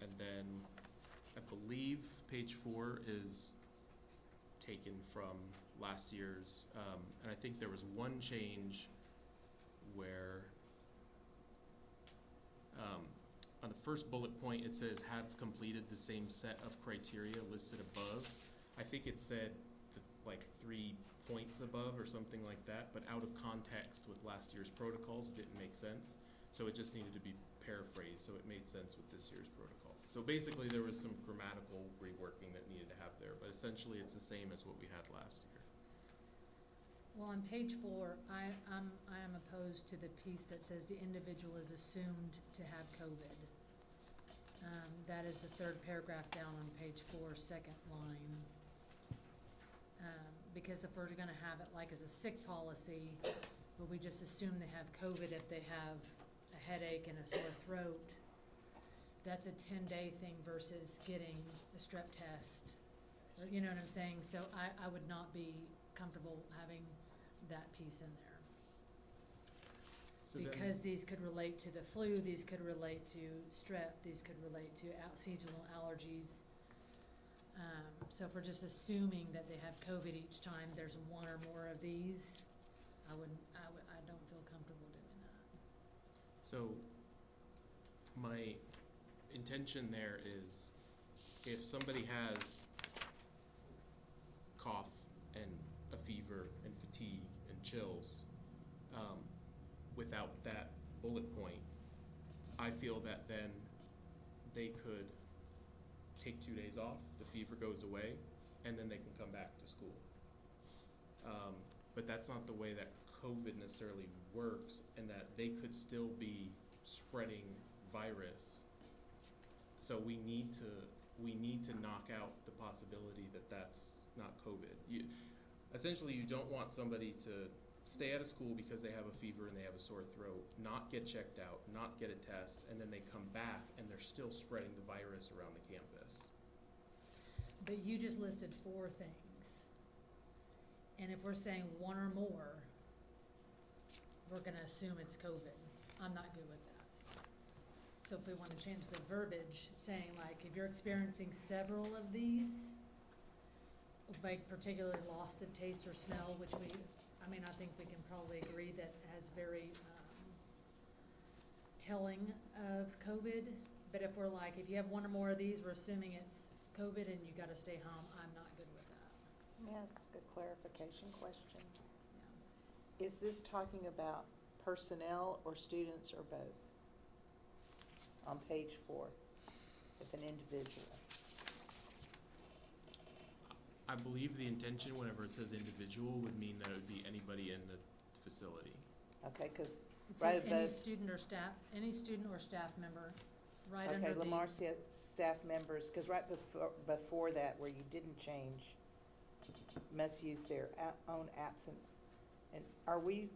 And then I believe page 4 is taken from last year's, and I think there was one change where on the first bullet point it says have completed the same set of criteria listed above. I think it said like 3 points above or something like that, but out of context with last year's protocols it didn't make sense. So it just needed to be paraphrased so it made sense with this year's protocol. So basically there was some grammatical reworking that needed to have there, but essentially it's the same as what we had last year. Well, on page 4, I am opposed to the piece that says the individual is assumed to have COVID. That is the third paragraph down on page 4, second line. Because if we're gonna have it like as a sick policy, where we just assume they have COVID if they have a headache and a sore throat, that's a 10-day thing versus getting a strep test, or, you know what I'm saying? So I would not be comfortable having that piece in there. So Because these could relate to the flu, these could relate to strep, these could relate to seasonal allergies. So if we're just assuming that they have COVID each time there's one or more of these, I don't feel comfortable doing that. So my intention there is if somebody has cough and a fever and fatigue and chills, without that bullet point, I feel that then they could take 2 days off, the fever goes away, and then they can come back to school. But that's not the way that COVID necessarily works, and that they could still be spreading virus. So we need to knock out the possibility that that's not COVID. Essentially, you don't want somebody to stay out of school because they have a fever and they have a sore throat, not get checked out, not get a test, and then they come back and they're still spreading the virus around the campus. But you just listed 4 things. And if we're saying one or more, we're gonna assume it's COVID. I'm not good with that. So if we wanna change the verbiage, saying like, if you're experiencing several of these, like particularly loss of taste or smell, which I think we can probably agree that has very telling of COVID. But if we're like, if you have one or more of these, we're assuming it's COVID and you gotta stay home, I'm not good with that. Let me ask a clarification question. Yeah. Is this talking about personnel or students or both? On page 4, if an individual. I believe the intention, whenever it says individual, would mean that it would be anybody in the facility. Okay, because It right says above. any student or staff member, right under Okay, the. Lamar said staff members, because right before that, where you didn't change, must use their own absent, and are we,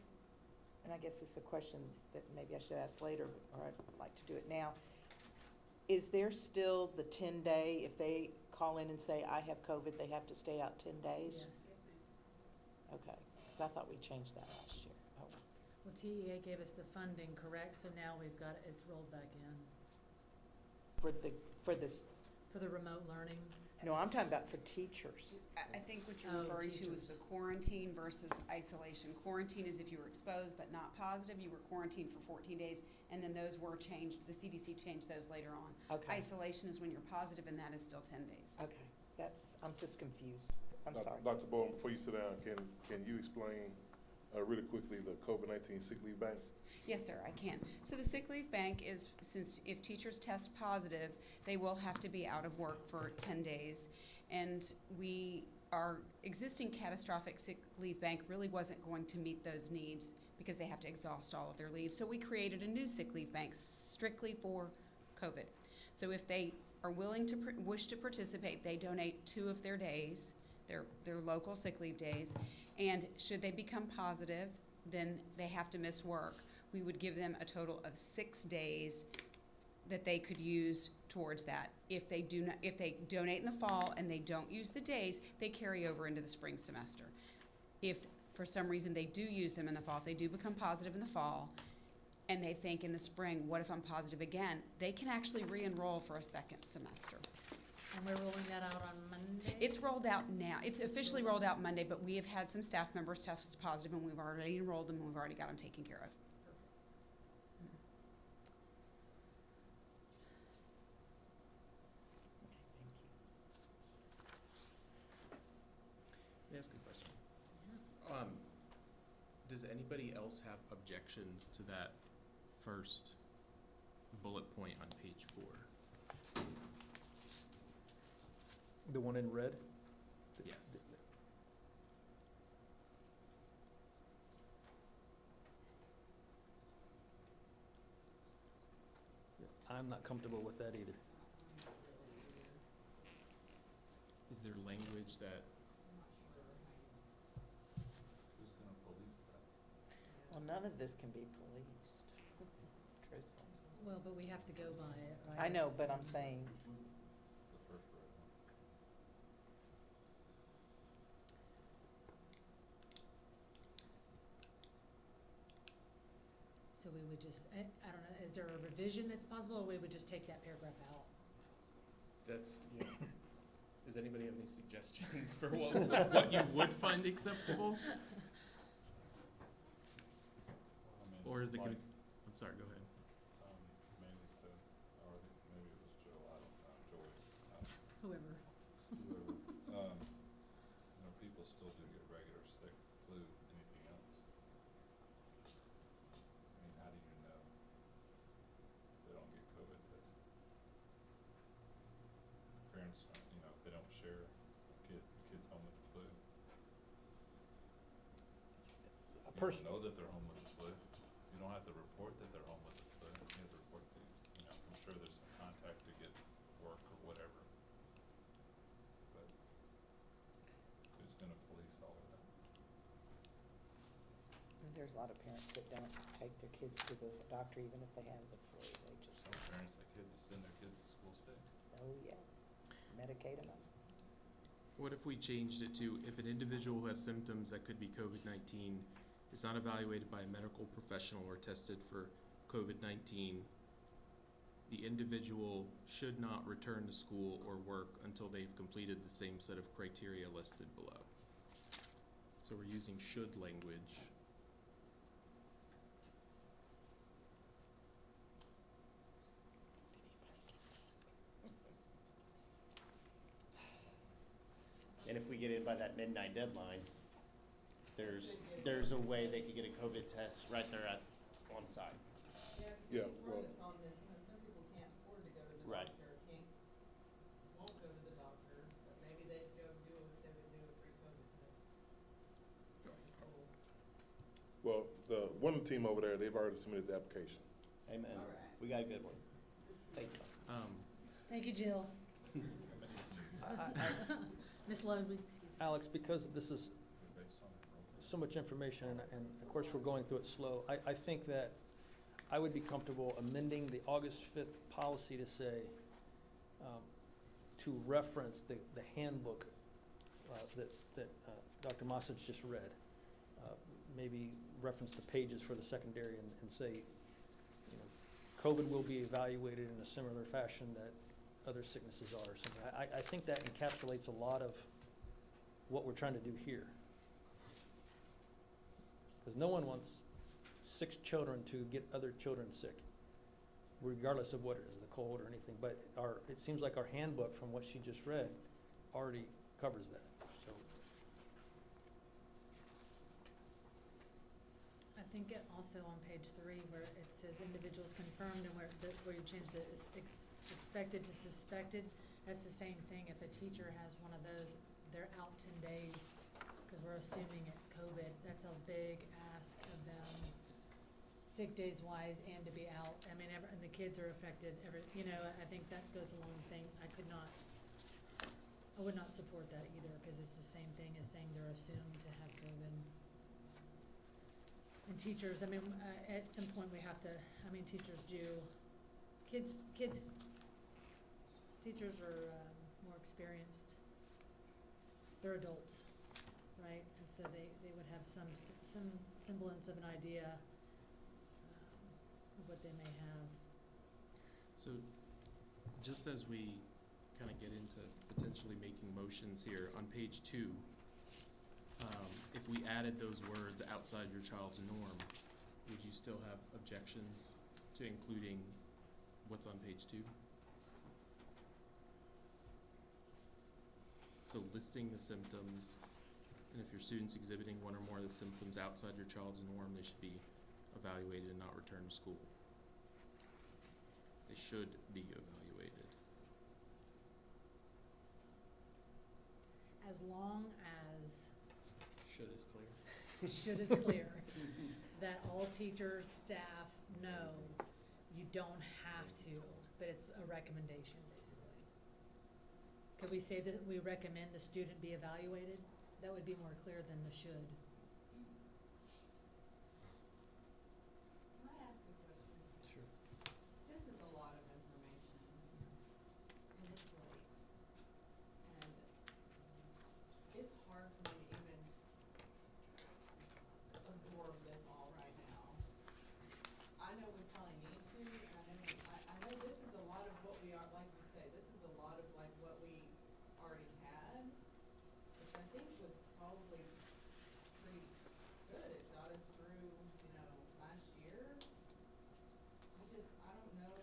and I guess this is a question that maybe I should ask later, or I'd like to do it now. Is there still the 10-day, if they call in and say, I have COVID, they have to stay out 10 days? Yes. Okay, because I thought we changed that last year. Oh. Well, TEA gave us the funding, correct? So now we've got, it's rolled back in For this, for the remote learning. No, I'm talking about for teachers. I think what you're Oh, referring to is teachers. the quarantine versus isolation. Quarantine is if you were exposed but not positive, you were quarantined for 14 days, and then those were changed, the CDC changed those later on. Okay. Isolation is when you're positive, and that is still 10 days. Okay, I'm just confused. I'm Doc- sorry. Dr. Bowen, before you sit down, can you explain really quickly the COVID-19 sick leave bank? Yes, sir, I can. So the sick leave bank is, since if teachers test positive, they will have to be out of work for 10 days. And our existing catastrophic sick leave bank really wasn't going to meet those needs because they have to exhaust all of their leave. So we created a new sick leave bank strictly for COVID. So if they are willing to, wish to participate, they donate 2 of their days, their local sick leave days. And should they become positive, then they have to miss work. We would give them a total of 6 days that they could use towards that. If they donate in the fall and they don't use the days, they carry over into the spring semester. If for some reason they do use them in the fall, if they do become positive in the fall, and they think in the spring, what if I'm positive again? They can actually re-enroll for a second semester. And we're rolling that out on Monday? It's rolled out now. It's officially rolled out Monday, but we have had some staff members test positive, and we've already enrolled them, and we've already got them taken care of. May I ask a question? Does anybody else have objections to that first bullet point on page 4? The one in red? Yes. I'm not comfortable with that either. Is there language that, Who's gonna police that? Well, none of this can be policed, truthfully. Well, but we have to go by it, right? I know, but I'm saying, The first red one. So we would just, I don't know, is there a revision that's possible, or we would just take that paragraph out? that's, yeah. Does anybody have any suggestions for what you would find acceptable? Or is it, Mike, I'm sorry, go ahead. Mandy said, or I think maybe it was Joe, I don't know, Joy. Whoever. Whoever, you know, people still do get regular sick, flu, anything else. I mean, how do you know they don't get COVID tested? Parents, you know, if they don't share kids home with the flu. You don't know that they're home with the flu. You don't have to report that they're home with the flu. You have to report that, you know, I'm sure there's some contact to get work or whatever. But who's gonna police all of that? there's a lot of parents that don't take their kids to the doctor even if they have the flu. They just, Some parents, they could just send their kids to school sick. oh yeah, medicate them. What if we changed it to, if an individual who has symptoms that could be COVID-19 is not evaluated by a medical professional or tested for COVID-19, the individual should not return to school or work until they've completed the same set of criteria listed below. So we're using should language. And if we get in by that midnight deadline, there's a way they could get a COVID test right there on site. Yeah, well, Some people can't afford to go to the Right. doctor, won't go to the doctor, but maybe they'd go they would do a free COVID test at the school. well, the one team over there, they've already submitted the application. Amen. All right. We got a good one. Thank you. Thank you, Jill. Ms. Ludwig, excuse me. Alex, because this is Based on enrollment. so much information, and of course, we're going through it slow, I think that I would be comfortable amending the August 5th policy to say, to reference the handbook that Dr. Mosich just read. Maybe reference the pages for the secondary and say, you know, COVID will be evaluated in a similar fashion that other sicknesses are or something. I think that encapsulates a lot of what we're trying to do here. Because no one wants 6 children to get other children sick, regardless of what it is, the cold or anything. But it seems like our handbook, from what she just read, already covers that. So I think it also on page 3 where it says individuals confirmed and where you change the expected to suspected, that's the same thing. If a teacher has one of those, they're out 10 days because we're assuming it's COVID. That's a big ask of them, sick days wise, and to be out. I mean, and the kids are affected. I think that goes along the thing. I would not support that either because it's the same thing as saying they're assumed to have COVID. And teachers, at some point we have to, teachers do, teachers are more experienced. They're adults, right? And so they would have some semblance of an idea of what they may have. So, just as we kind of get into potentially making motions here, on page 2, if we added those words outside your child's norm, would you still have objections to including what's on page 2? So listing the symptoms, and if your student's exhibiting one or more of the symptoms outside your child's norm, they should be evaluated and not returned to school. They should be evaluated. As long as Should is clear. should is clear, that all teachers, staff know you don't have to, but it's a recommendation, basically. Could we say that we recommend the student be evaluated? That would be more clear than the should. Can I ask a question? Sure. This is a lot of information, and it's late. And it's hard for me to even absorb this all right now. I know we probably need to, and I know this is a lot of what we are, like you say, this is a lot of like what we already had, which I think was probably pretty good. It got us through, last year. I don't know.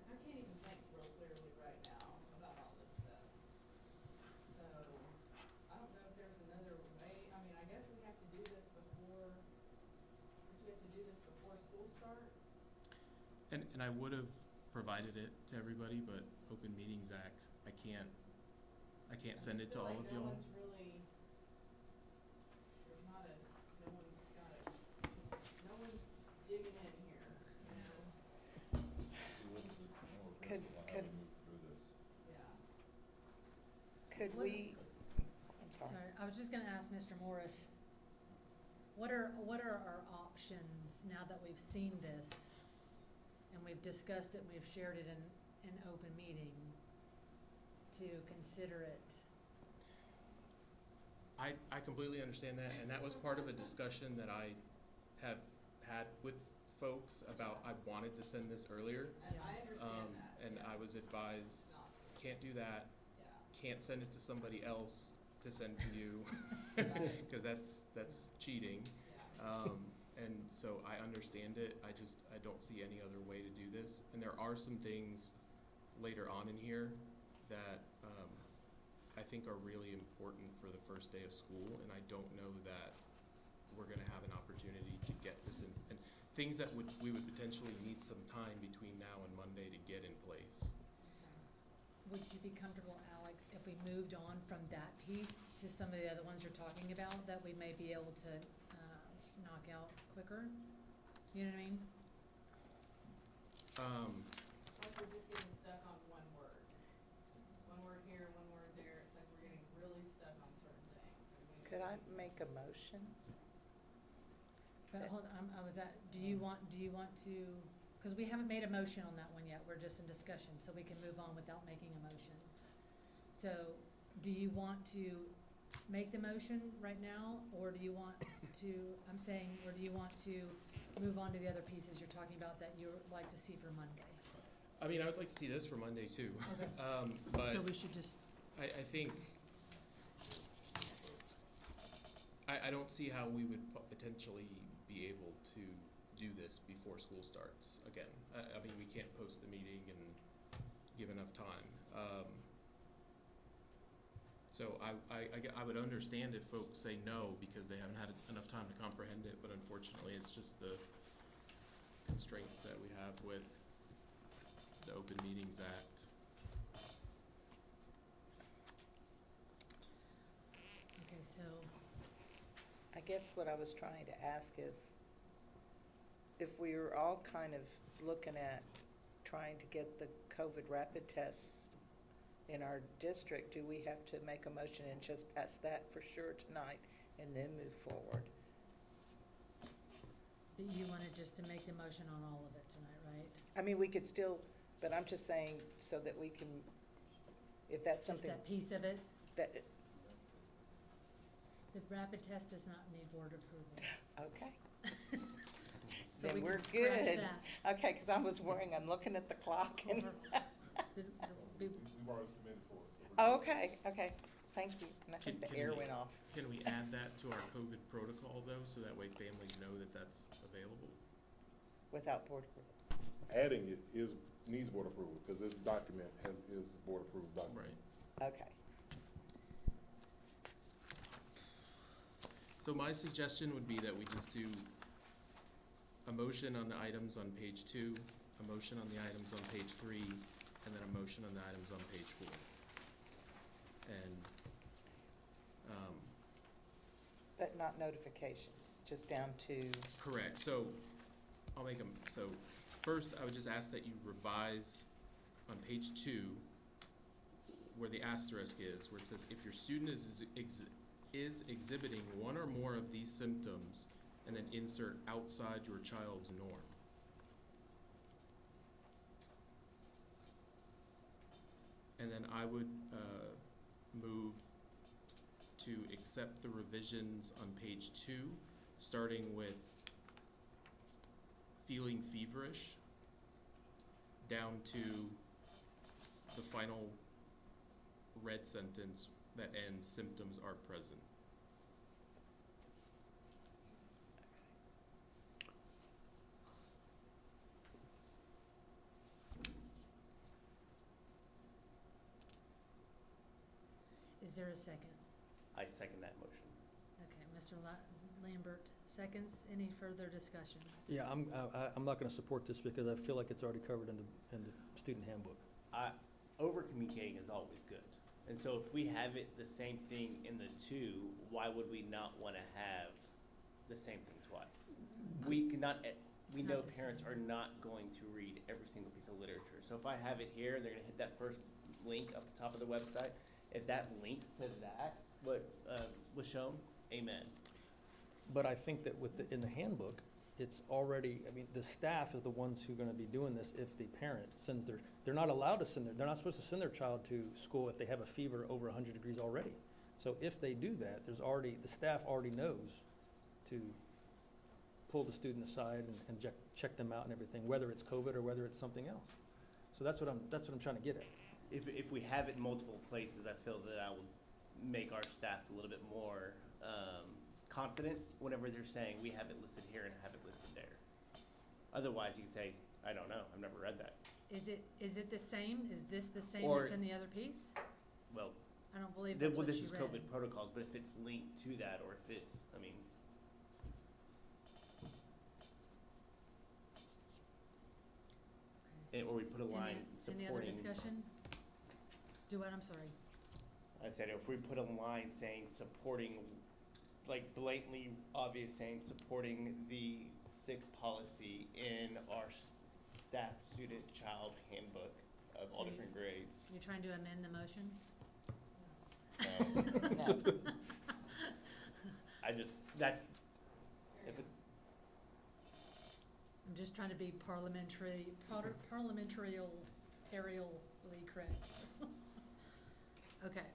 I can't even think real clearly right now about all this stuff. So, I don't know if there's another way. I guess we have to do this before school starts. And I would have provided it to everybody, but Open Meetings Act, I can't send it to all of y'all. No one's really, no one's digging in here, Could we, I'm sorry. Sorry, I was just gonna ask Mr. Morris, what are our options now that we've seen this and we've discussed it and we've shared it in open meeting to consider it? I completely understand that, and that was part of a discussion that I have had with folks about, I wanted to send this earlier. And I understand that. And I was advised, can't do that, can't send it to somebody else to send to you, because that's cheating. And so I understand it, I don't see any other way to do this. And there are some things later on in here that I think are really important for the first day of school, and I don't know that we're gonna have an opportunity to get this in, and things that we would potentially need some time between now and Monday to get in place. Would you be comfortable, Alex, if we moved on from that piece to some of the other ones you're talking about that we may be able to knock out quicker? You know what I mean? Like we're just getting stuck on one word. One word here, one word there. It's like we're getting really stuck on certain things. Could I make a motion? But hold on, do you want to, because we haven't made a motion on that one yet, we're just in discussion, so we can move on without making a motion. So, do you want to make the motion right now, or do you want to, or do you want to move on to the other pieces you're talking about that you would like to see for Monday? I mean, I would like to see this for Monday too. Okay. But So we should just, I think, I don't see how we would potentially be able to do this before school starts again. I mean, we can't post the meeting and give enough time. So I would understand if folks say no because they haven't had enough time to comprehend it, but unfortunately it's just the constraints that we have with the Open Meetings Act. okay, so, I guess what I was trying to ask is, if we were all kind of looking at trying to get the COVID rapid tests in our district, do we have to make a motion and just pass that for sure tonight and then move forward? but you wanted just to make the motion on all of it tonight, right? I mean, we could still, but I'm just saying so that we can, if that's Just something that piece of it? that, The rapid test does not need board approval. okay. So Then we we're can scratch good. that. Okay, because I was worrying, I'm looking at the clock and, The- We've already submitted for it, so we're good. okay, okay, thank you. And I think the air went off. Can we add that to our COVID protocol though, so that way families know that that's available? Without board approval. Adding it needs board approval, because this document is board approved document. Right. Okay. So my suggestion would be that we just do a motion on the items on page 2, a motion on the items on page 3, and then a motion on the items on page 4. And, But not notifications, just down to, correct, so I'll make them, so first I would just ask that you revise on page 2 where the asterisk is, where it says, if your student is exhibiting one or more of these symptoms, and then insert outside your child's norm. And then I would move to accept the revisions on page 2, starting with feeling feverish, down to the final red sentence that ends symptoms are present. Is there a second? I second that motion. Okay, Mr. Lambert seconds. Any further discussion? Yeah, I'm not gonna support this because I feel like it's already covered in the student handbook. Over communicating is always good. And so if we have it the same thing in the 2, why would we not want to have the same thing twice? We cannot, we It's know not the parents same. are not going to read every single piece of literature. So if I have it here, they're gonna hit that first link up the top of the website. If that links to that, what was shown, amen. But I think that in the handbook, it's already, I mean, the staff is the ones who are gonna be doing this if the parent sends they're not allowed to they're not supposed to send their child to school if they have a fever over 100 degrees already. So if they do that, the staff already knows to pull the student aside and check them out and everything, whether it's COVID or whether it's something else. So that's what I'm trying to get at. If we have it in multiple places, I feel that I will make our staff a little bit more confident whenever they're saying we have it listed here and have it listed there. Otherwise, you could say, I don't know, I've never read that. Is it the same? Is this the same Or- that's in the other piece? Well, I don't believe that's what this she is read. COVID protocols, but if it's linked to that, or if it's, I mean, or we put a line supporting. Any other discussion? Do what, I'm sorry? I said if we put a line saying supporting, like blatantly obvious saying supporting the sick policy in our staff, student, child handbook of all So different grades. You're trying to amend the motion? No. I just, that's, if it, I'm just trying to be parliamentarially correct. Okay,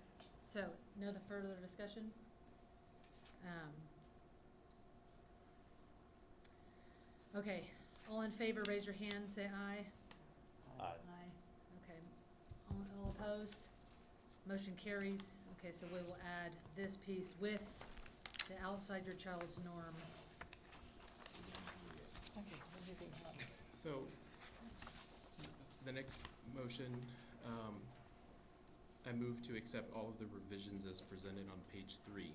so, no further discussion? Okay, all in favor, raise your hand, say aye. Aye. Okay. All opposed? Motion carries. Okay, so we will add this piece with the outside your child's norm. So, the next motion, I move to accept all of the revisions as presented on page 3.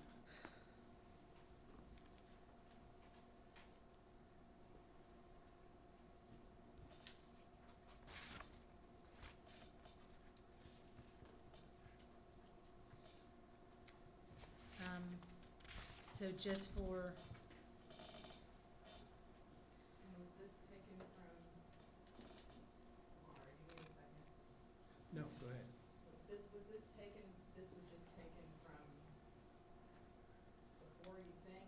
So just for, Was this taken from, I'm sorry, give me a second. No, go ahead. Was this taken, this was just taken from before, you think?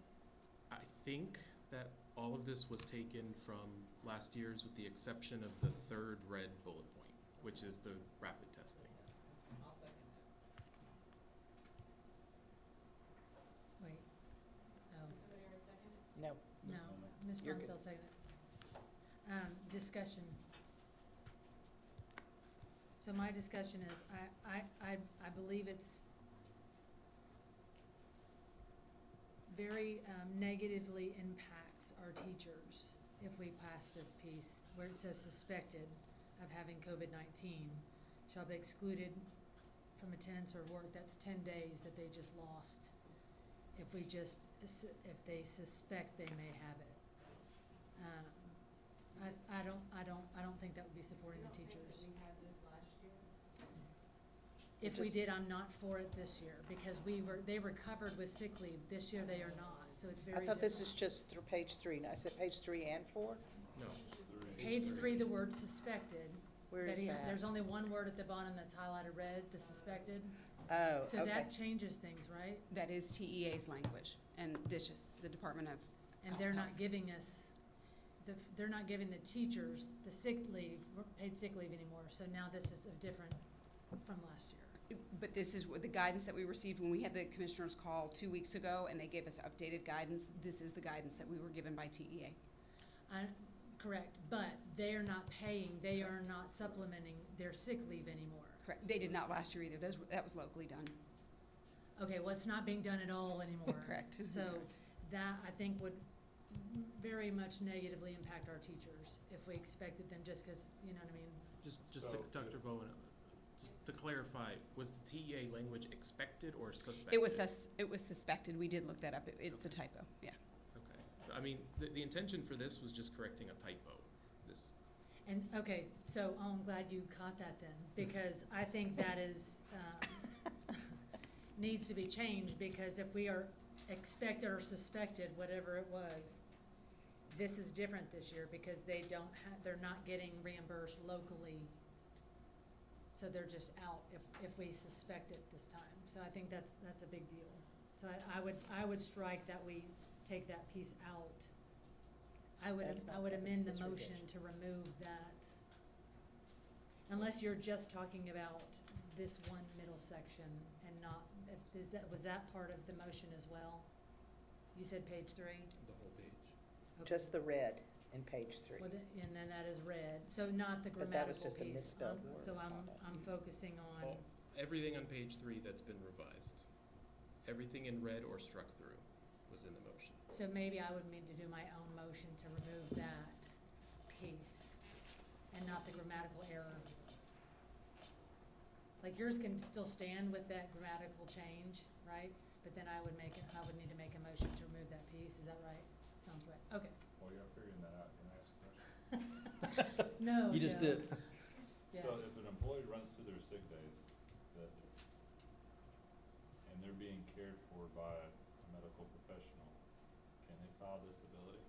I think that all of this was taken from last year's with the exception of the third red bullet point, which is the rapid testing. I'll second that. wait, oh, Did somebody already second it? No. no, Ms. You're good. Bronsell seconded. Discussion. So my discussion is, I believe it's very negatively impacts our teachers if we pass this piece where it says suspected of having COVID-19 shall be excluded from attendance or work. That's 10 days that they just lost. If they suspect they may have it. I don't think that would be supporting the teachers. You don't think that we had this last year? If we did, I'm not for it this year, because they were covered with sick leave. This year they are not, so it's very I different. thought this is just through page 3. Now, is it page 3 and 4? No. Page 3, the word suspected. Where is that? There's only one word at the bottom that's highlighted red, the suspected. Oh, So okay. that changes things, right? That is TEA's language, and DISH's, the Department of And they're not Health. giving us, they're not giving the teachers the sick leave, paid sick leave anymore. So now this is different from last year. But this is what the guidance that we received when we had the commissioners call 2 weeks ago, and they gave us updated guidance. This is the guidance that we were given by TEA. Correct, but they are not paying, they are not supplementing their sick leave anymore. Correct. They did not last year either. That was locally done. Okay, well, it's not being done at all anymore. Correct. So Correct. that, I think, would very much negatively impact our teachers if we expected them just because, you know what I mean? Just to Dr. Bowen, just to clarify, was the TEA language expected or suspected? It was suspected. We did look that up. It's a typo, yeah. Okay, so I mean, the intention for this was just correcting a typo. This, And, okay, so I'm glad you caught that then, because I think that is, needs to be changed, because if we are expected or suspected, whatever it was, this is different this year because they're not getting reimbursed locally. So they're just out if we suspect it this time. So I think that's a big deal. So I would strike that we take that piece out. I would amend the motion to remove that. Unless you're just talking about this one middle section and not, was that part of the motion as well? You said page 3? the whole page. Okay. Just the red in page 3. Well, and then that is red, so not the But that was grammatical just a piece. misspelled word So on it. I'm focusing on, Well, everything on page 3 that's been revised, everything in red or struck through was in the motion. so maybe I would need to do my own motion to remove that piece and not the grammatical error. Like yours can still stand with that grammatical change, right? But then I would need to make a motion to remove that piece, is that right? Sounds right, okay. While you're figuring that out, can I ask a question? No, You just Joe. did. Yes. So if an employee runs through their sick days, and they're being cared for by a medical professional, can they file disability?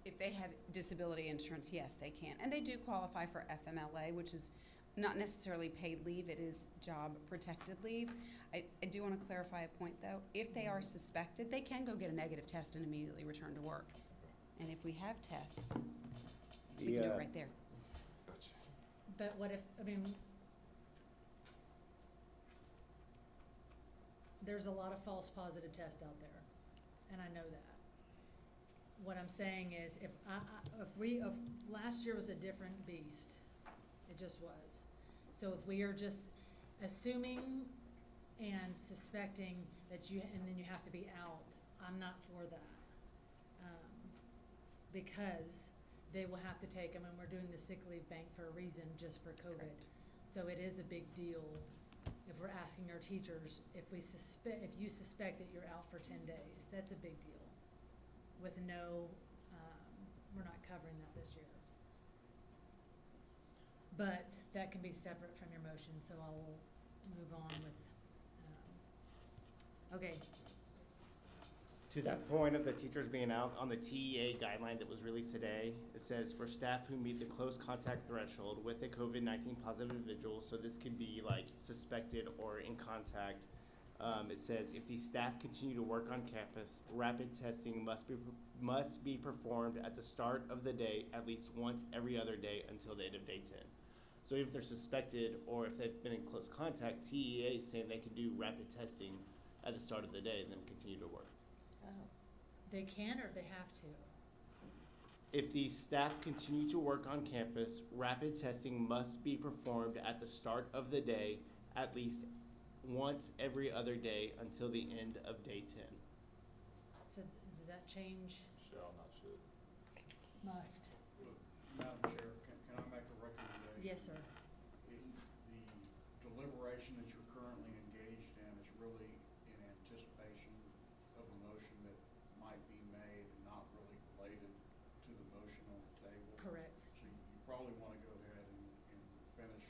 If they have disability insurance, yes, they can. And they do qualify for FMLA, which is not necessarily paid leave, it is job protected leave. I do want to clarify a point though. If they are suspected, they can go get a negative test and immediately return to work. And if we have tests, we can do it right there. Gotcha. But what if, there's a lot of false positive tests out there, and I know that. what I'm saying is, if last year was a different beast, it just was. So if we are just assuming and suspecting that and then you have to be out, I'm not for that. Because they will have to take, we're doing the sick leave bank for a reason, just for COVID. Correct. So it is a big deal if we're asking our teachers, if you suspect that you're out for 10 days, that's a big deal. With no, we're not covering that this year. But that can be separate from your motion, so I will move on with, okay. To that point of the teachers being out, on the TEA guideline that was released today, it says for staff who meet the close contact threshold with a COVID-19 positive individual, so this could be like suspected or in contact, it says if the staff continue to work on campus, rapid testing must be performed at the start of the day at least once every other day until the end of day 10. So if they're suspected or if they've been in close contact, TEA is saying they can do rapid testing at the start of the day and then continue to work. They can or they have to? If the staff continue to work on campus, rapid testing must be performed at the start of the day at least once every other day until the end of day 10. So does that change? Shall, not should. Must. Madam Chair, can I make a recommendation? Yes, sir. The deliberation that you're currently engaged in is really in anticipation of a motion that might be made and not really related to the motion on the table. Correct. So you probably want to go ahead and finish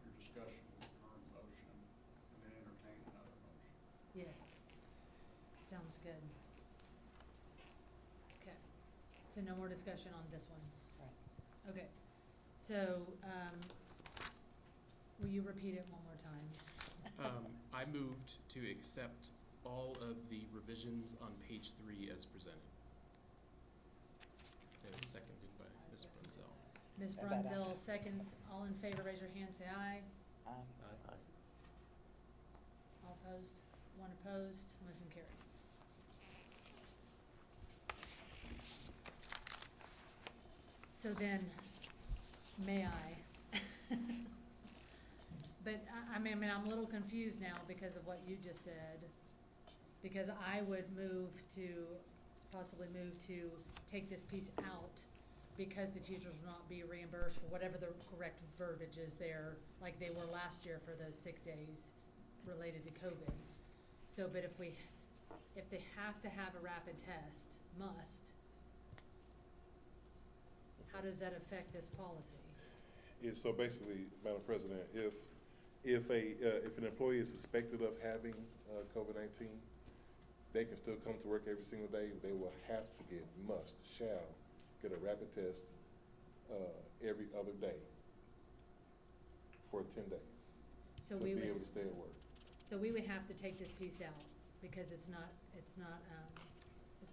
your discussion with the current motion and then entertain another motion. Yes. Sounds good. Okay. So no more discussion on this one? Right. Okay. So, will you repeat it one more time? I moved to accept all of the revisions on page 3 as presented. That was seconded by Ms. Brunzell. Ms. How about Brunzell after? seconds. All in favor, raise your hand, say aye. Aye. All opposed? One opposed. Motion carries. So then, may I? But I'm a little confused now because of what you just said. Because I would possibly move to take this piece out because the teachers will not be reimbursed for whatever the correct verbiage is there, like they were last year for those sick days related to COVID. So, but if they have to have a rapid test, how does that affect this policy? So basically, Madam President, if an employee is suspected of having COVID-19, they can still come to work every single day. They will have to shall get a rapid test every other day for 10 days So to we be would, able to stay at work. so we would have to take this piece out because it's not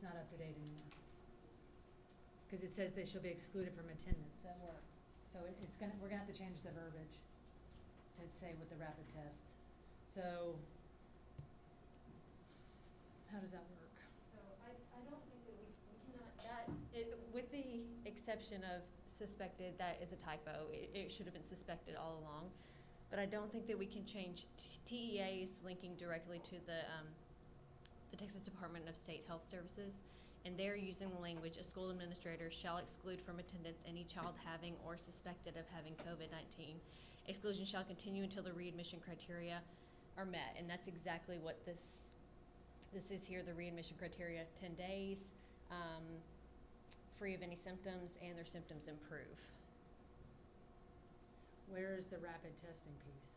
up to date anymore. Cause it says they shall be excluded from attendance at work. So we're gonna have to change the verbiage to say with the rapid test. So, how does that work? So I don't think that we cannot, with the exception of suspected, that is a typo. It should have been suspected all along. But I don't think that we can change TEAs linking directly to the Texas Department of State Health Services. And they're using the language, a school administrator shall exclude from attendance any child having or suspected of having COVID-19. Exclusion shall continue until the readmission criteria are met. And that's exactly what this is here, the readmission criteria, 10 days, free of any symptoms, and their symptoms improve. Where is the rapid testing piece?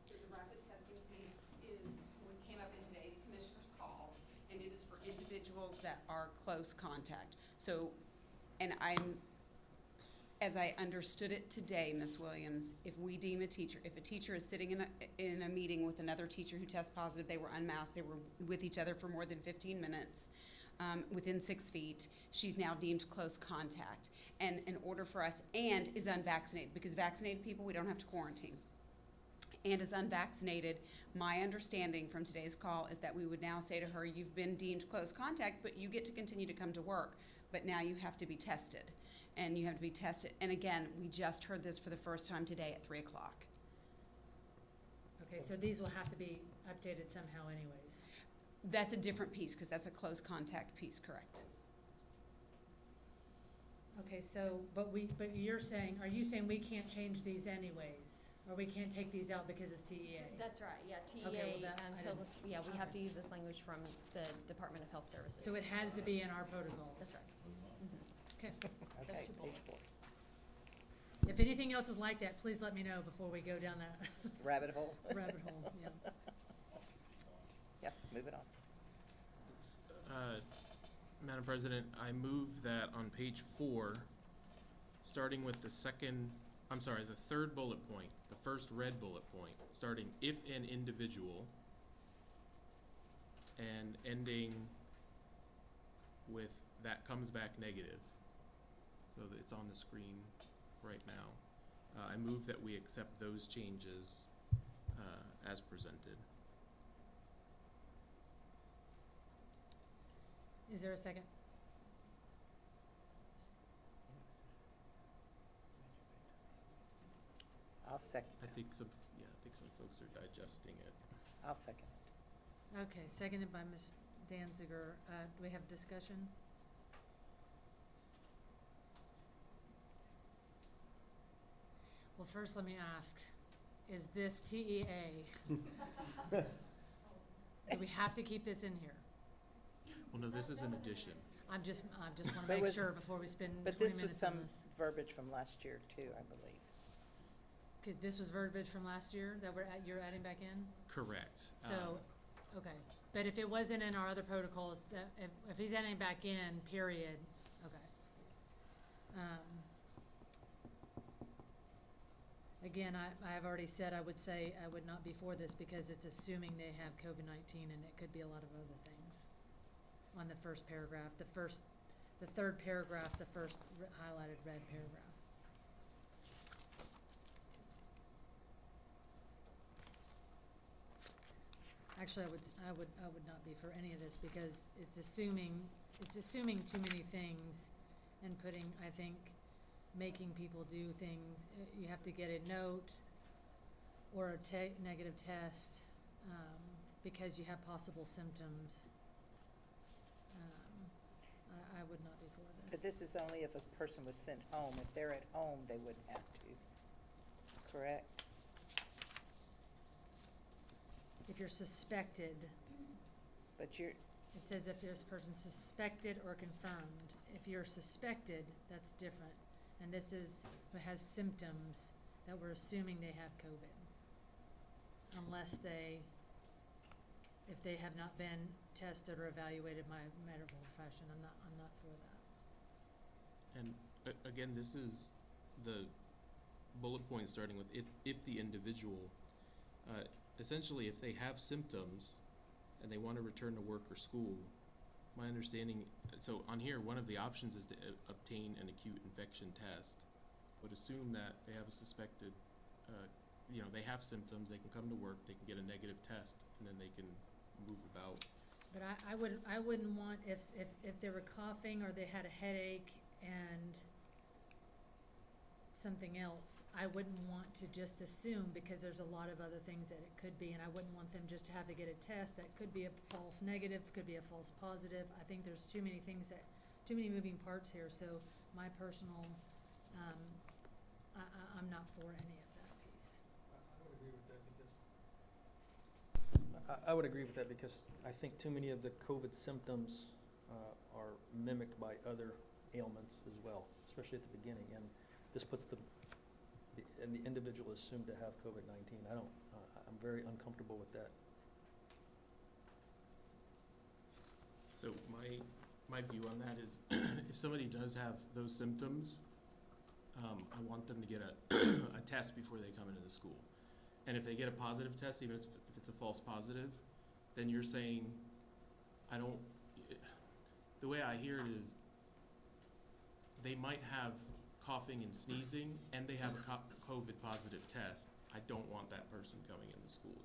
So the rapid testing piece is what came up in today's commissioner's call, and it is for individuals that are close contact. So, and as I understood it today, Ms. Williams, if we deem if a teacher is sitting in a meeting with another teacher who tests positive, they were unmasked, they were with each other for more than 15 minutes, within 6 feet, she's now deemed close contact. And in order for us, and is unvaccinated, because vaccinated people, we don't have to quarantine. And is unvaccinated, my understanding from today's call is that we would now say to her, you've been deemed close contact, but you get to continue to come to work. but now you have to be tested. And you have to be tested. And again, we just heard this for the first time today at 3 o'clock. Okay, so these will have to be updated somehow anyways. That's a different piece, because that's a close contact piece, correct? Okay, so, but you're saying, are you saying we can't change these anyways? Or we can't take these out because it's TEA? That's right, yeah, Okay, well, TEA that- I tells didn't- us, yeah, we have to okay. use this language from the Department of Health Services. So it has to be in our protocols? That's right. Okay. Okay, That's your page bullet. 4. If anything else is like that, please let me know before we go down that Rabbit hole. rabbit hole, yeah. Yep, moving on. Madam President, I move that on page 4, starting with the third bullet point, the first red bullet point, starting if an individual and ending with that comes back negative. So that it's on the screen right now. I move that we accept those changes as presented. Is there a second? I'll second. I think some folks are digesting it. I'll second it. Okay, seconded by Ms. Danziger. Do we have discussion? Well, first let me ask, is this TEA? Do we have to keep this in here? Well, no, this is an addition. I just want to But make was- sure before we spend 20 But this was minutes on some this. verbiage from last year too, I believe. 'Cause this was verbiage from last year that you're adding back in? Correct. So, okay, but if it wasn't in our other protocols, that, if he's adding back in, period, okay. Again, I've already said I would say I would not be for this because it's assuming they have COVID-19 and it could be a lot of other things. On the first paragraph, the third paragraph, the first highlighted red paragraph. Actually, I would not be for any of this because it's assuming too many things and putting, I think, making people do things. You have to get a note or a negative test, because you have possible symptoms. I would not be for this. But this is only if a person was sent home. If they're at home, they wouldn't have to, correct? If you're suspected, But you're, it says if this person's suspected or confirmed. If you're suspected, that's different. And this is, who has symptoms that we're assuming they have COVID. Unless if they have not been tested or evaluated by a medical profession, I'm not for that. And again, this is the bullet point starting with if the individual, essentially if they have symptoms and they want to return to work or school, my understanding, so on here, one of the options is to obtain an acute infection test. Would assume that they have a suspected, they have symptoms, they can come to work, they can get a negative test, and then they can move about. But I wouldn't want, if they were coughing or they had a headache and something else, I wouldn't want to just assume, because there's a lot of other things that it could be, and I wouldn't want them just to have to get a test that could be a false negative, could be a false positive. I think there's too many things too many moving parts here, so my personal, I'm not for any of that piece. I would agree with that because I think too many of the COVID symptoms are mimicked by other ailments as well, especially at the beginning. And this puts the individual is assumed to have COVID-19. I'm very uncomfortable with that. So my view on that is if somebody does have those symptoms, I want them to get a test before they come into the school. And if they get a positive test, even if it's a false positive, then you're saying, the way I hear it is, they might have coughing and sneezing, and they have a COVID positive test. I don't want that person coming into school,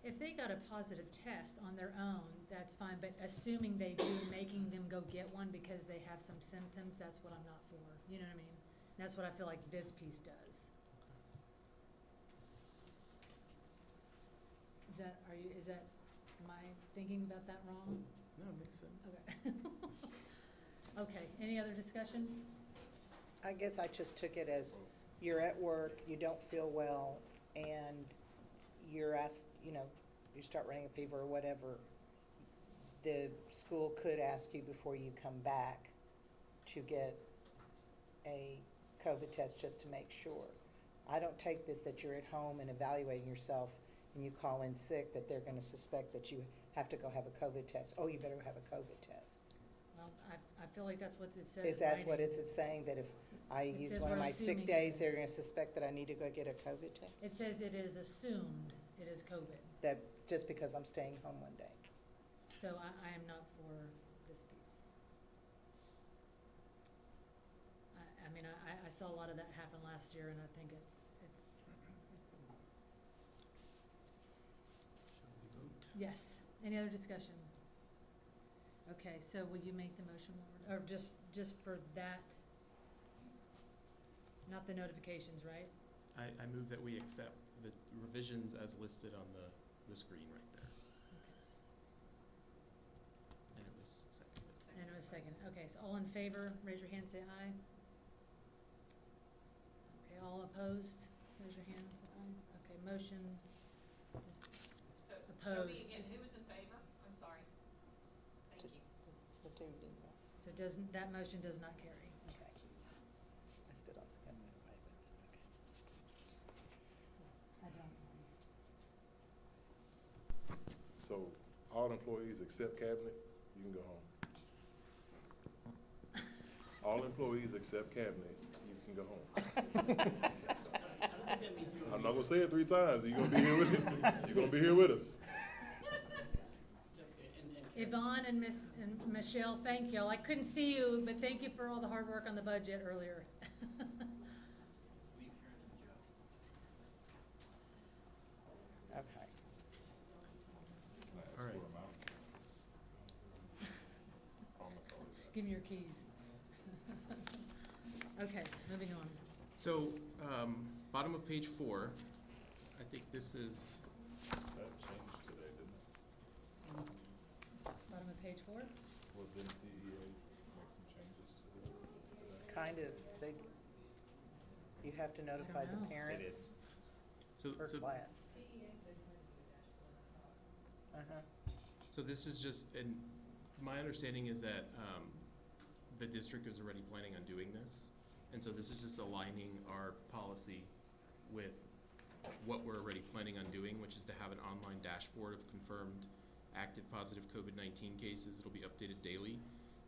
If they got a positive test on their own, that's fine, but assuming they do, making them go get one because they have some symptoms, that's what I'm not for, you know what I mean? That's what I feel like this piece does. Am I thinking about that wrong? No, it makes sense. Okay. Okay, any other discussion? I guess I just took it as you're at work, you don't feel well, and you're asked, you know, you start running a fever or whatever. The school could ask you before you come back to get a COVID test just to make sure. I don't take this that you're at home and evaluating yourself and you call in sick, that they're gonna suspect that you have to go have a COVID test. Oh, you better have a COVID test. Well, I feel like that's what it says. Is that what it's saying, that if I It use says one of we're my assuming sick it days, they're is. gonna suspect that I need to go get a COVID test? It says it is assumed it is COVID, That just because I'm staying home one day. so I am not for this piece. I mean, I saw a lot of that happen last year, and I think it's. Shall we vote? Yes, any other discussion? Okay, so will you make the motion, Lauren? Or just for that? Not the notifications, right? I move that we accept the revisions as listed on the screen right there. Okay. And it was seconded. And it was second. Okay, so all in favor, raise your hand, say aye. Okay, all opposed, raise your hand, say aye. Okay, motion just So, show me opposed. again, who was in favor? I'm sorry. Thank you. So that motion does not carry. Okay. I still don't see it anyway, but it's okay. I don't. So, all employees except cabinet, you can go home. All employees except cabinet, you can go home. I'm not gonna say it 3 times, you're gonna be here with you're gonna be here with us. Yvonne and Michelle, thank y'all. I couldn't see you, but thank you for all the hard work on the budget earlier. Okay. All right. Give me your keys. Okay, moving on. So, bottom of page 4, I think this is, That changed today, didn't it? Bottom of page 4? Well, didn't CEA make some changes to it? Kind of, you have to notify the know. parents It is. so, per so, class. Uh-huh. so this is just, and my understanding is that, the district is already planning on doing this. And so this is just aligning our policy with what we're already planning on doing, which is to have an online dashboard of confirmed active positive COVID-19 cases. It'll be updated daily.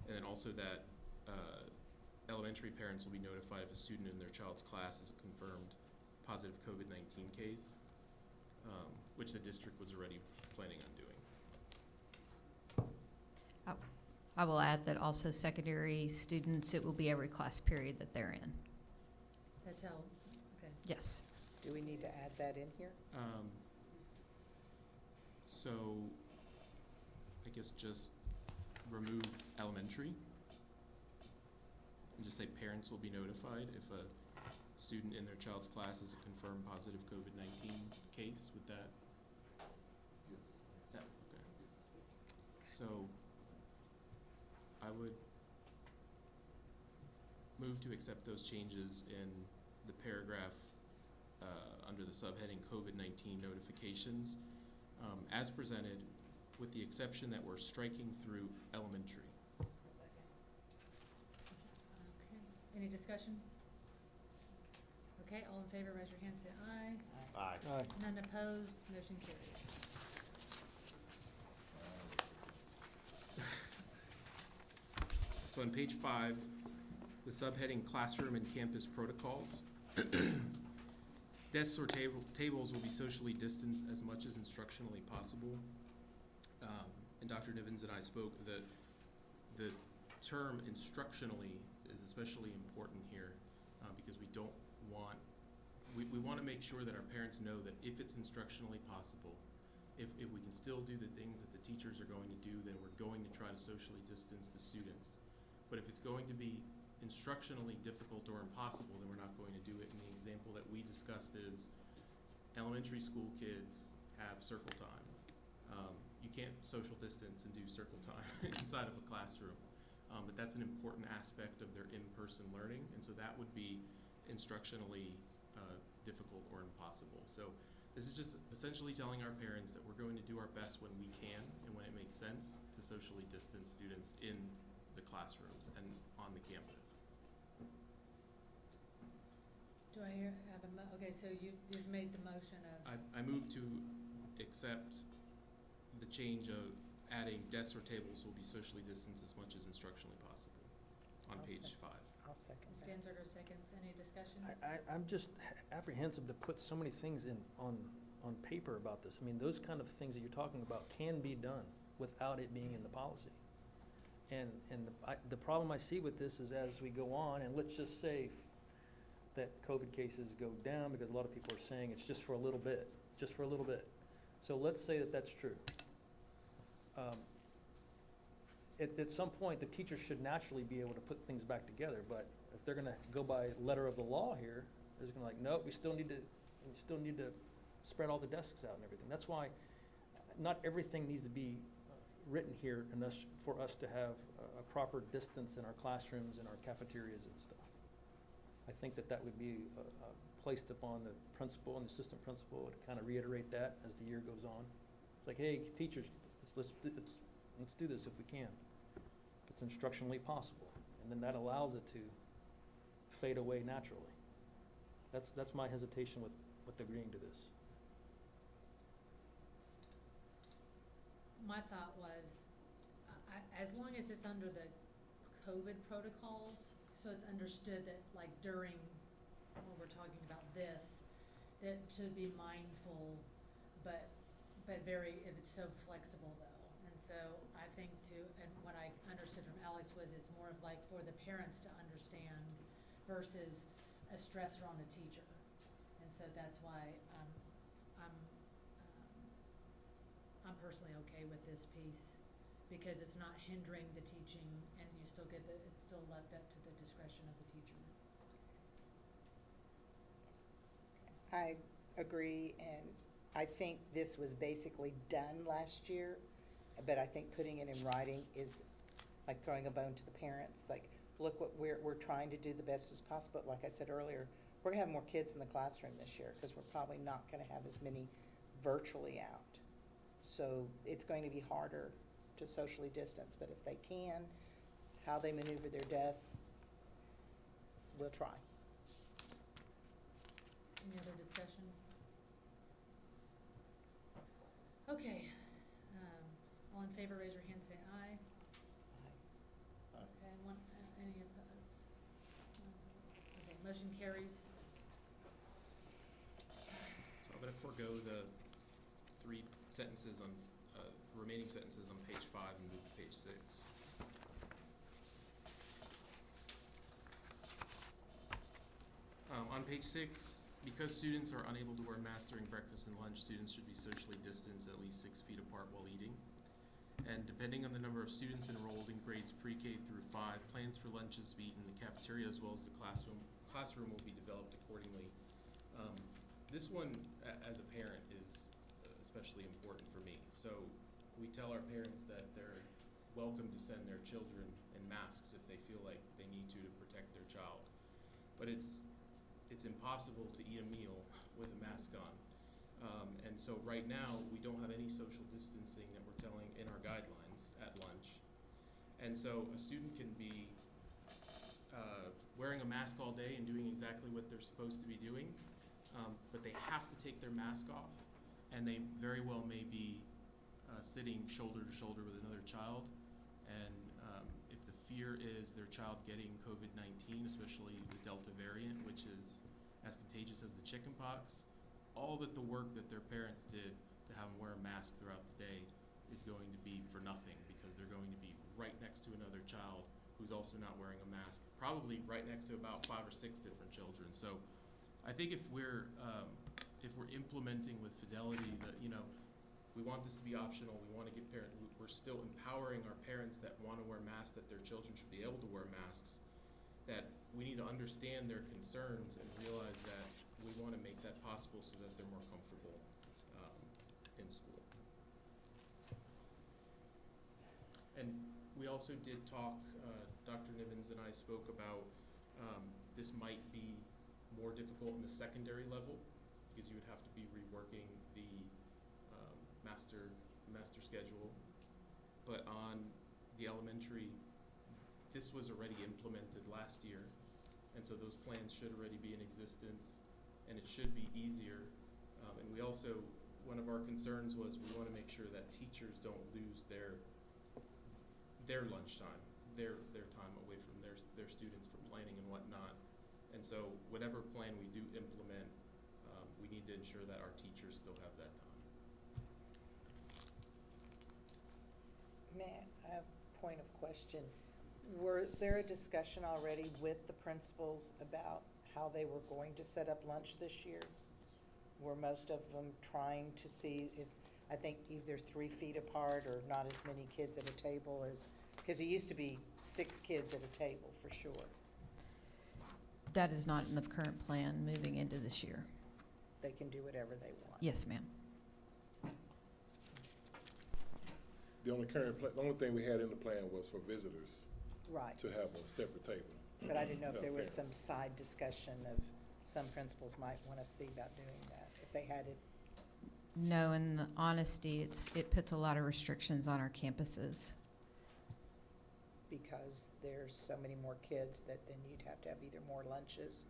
And then also that elementary parents will be notified if a student in their child's class is a confirmed positive COVID-19 case, which the district was already planning on doing. I will add that also secondary students, it will be every class period that they're in. That's how, okay. Yes. Do we need to add that in here? So I guess just remove elementary and just say parents will be notified if a student in their child's class is a confirmed positive COVID-19 case. With that? Yes. Yeah, okay. So I would move to accept those changes in the paragraph under the subheading COVID-19 notifications as presented, with the exception that we're striking through elementary. Okay, any discussion? Okay, all in favor, raise your hand, say aye. Aye. None opposed, motion carries. So on page 5, the subheading Classroom and Campus Protocols. Desks or tables will be socially distanced as much as instructionally possible. And Dr. Nivens and I spoke that the term instructionally is especially important here because we don't want, we want to make sure that our parents know that if it's instructionally possible, if we can still do the things that the teachers are going to do, then we're going to try to socially distance the students. But if it's going to be instructionally difficult or impossible, then we're not going to do it. And the example that we discussed is elementary school kids have circle time. You can't social distance and do circle time inside of a classroom. But that's an important aspect of their in-person learning, and so that would be instructionally difficult or impossible. So this is just essentially telling our parents that we're going to do our best when we can and when it makes sense to socially distance students in the classrooms and on the campus. Do I have okay, so you've made the motion of. I move to accept the change of adding desks or tables will be socially distanced as much as instructionally possible on page 5. I'll second Ms. that. Danziger seconds. Any discussion? I'm just apprehensive to put so many things on paper about this. I mean, those kind of things that you're talking about can be done without it being in the policy. And the problem I see with this is as we go on, and let's just say that COVID cases go down, because a lot of people are saying it's just for a little bit, just for a little bit. So let's say that that's true. At some point, the teachers should naturally be able to put things back together, but if they're gonna go by letter of the law here, they're just gonna like, nope, we still need to spread all the desks out and everything. That's why not everything needs to be written here for us to have a proper distance in our classrooms and our cafeterias and stuff. I think that would be placed upon the principal and the assistant principal to kind of reiterate that as the year goes on. It's like, hey, teachers, let's do this if we can. If it's instructionally possible, and then that allows it to fade away naturally. That's my hesitation with agreeing to this. My thought was, as long as it's under the COVID protocols, so it's understood that like during, when we're talking about this, that to be mindful, but very, if it's so flexible though. And so I think and what I understood from Alex was it's more of like for the parents to understand versus a stressor on the teacher. And so that's why I'm personally okay with this piece, because it's not hindering the teaching and you still get it's still left up to the discretion of the teacher. I agree, and I think this was basically done last year, but I think putting it in writing is like throwing a bone to the parents. Like, look what we're trying to do the best as possible. Like I said earlier, we're gonna have more kids in the classroom this year because we're probably not gonna have as many virtually out. So it's going to be harder to socially distance, but if they can, how they maneuver their desks, we'll try. Any other discussion? Okay, all in favor, raise your hand, say aye. Okay, any opposed? Okay, motion carries. So I'm going to forego the 3 sentences on, remaining sentences on page 5 and move to page 6. On page 6, because students are unable to wear masks during breakfast and lunch, students should be socially distanced at least 6 feet apart while eating. And depending on the number of students enrolled in grades pre-K through 5, plans for lunches to be eaten in the cafeteria as well as the classroom will be developed accordingly. This one, as a parent, is especially important for me. So we tell our parents that they're welcome to send their children in masks if they feel like they need to protect their child. But it's impossible to eat a meal with a mask on. And so right now, we don't have any social distancing that we're telling in our guidelines at lunch. And so a student can be wearing a mask all day and doing exactly what they're supposed to be doing, but they have to take their mask off, and they very well may be sitting shoulder to shoulder with another child. And if the fear is their child getting COVID-19, especially the Delta variant, which is as contagious as the chickenpox, all that the work that their parents did to have them wear a mask throughout the day is going to be for nothing, because they're going to be right next to another child who's also not wearing a mask, probably right next to about 5 or 6 different children. So I think if we're implementing with fidelity that, we want this to be optional. We want to give we're still empowering our parents that want to wear masks, that their children should be able to wear masks, that we need to understand their concerns and realize that we want to make that possible so that they're more comfortable in school. And we also did talk, Dr. Nivens and I spoke about this might be more difficult in the secondary level because you would have to be reworking the master schedule. But on the elementary, this was already implemented last year, and so those plans should already be in existence, and it should be easier. And we also, one of our concerns was we want to make sure that teachers don't lose their lunchtime, their time away from their students for planning and whatnot. And so whatever plan we do implement, we need to ensure that our teachers still have that time. Matt, I have a point of question. Was there a discussion already with the principals about how they were going to set up lunch this year? Were most of them trying to see if, I think, either 3 feet apart or not as many kids at a table as, because it used to be 6 kids at a table for sure. That is not in the current plan moving into this year. They can do whatever they want. Yes, ma'am. The only thing we had in the plan was for visitors Right. to have a separate table. But I didn't know if there was parents. some side discussion of some principals might want to see about doing that, if they had it. No, in the honesty, it puts a lot of restrictions on our campuses. Because there's so many more kids that then you'd have to have either more lunches.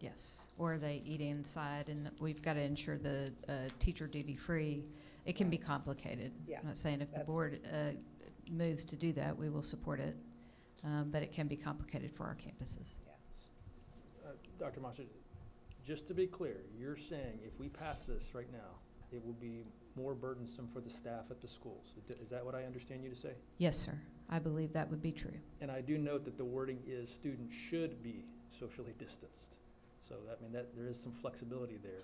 Yes, or they eat inside, and we've got to ensure the teacher duty-free. It can be complicated. Yeah, I'm not saying if the that's- board moves to do that, we will support it, but it can be complicated for our campuses. Yeah. Dr. Marshall, just to be clear, you're saying if we pass this right now, it will be more burdensome for the staff at the schools. Is that what I understand you to say? Yes, sir. I believe that would be true. And I do note that the wording is students should be socially distanced. So that, I mean, that there is some flexibility there.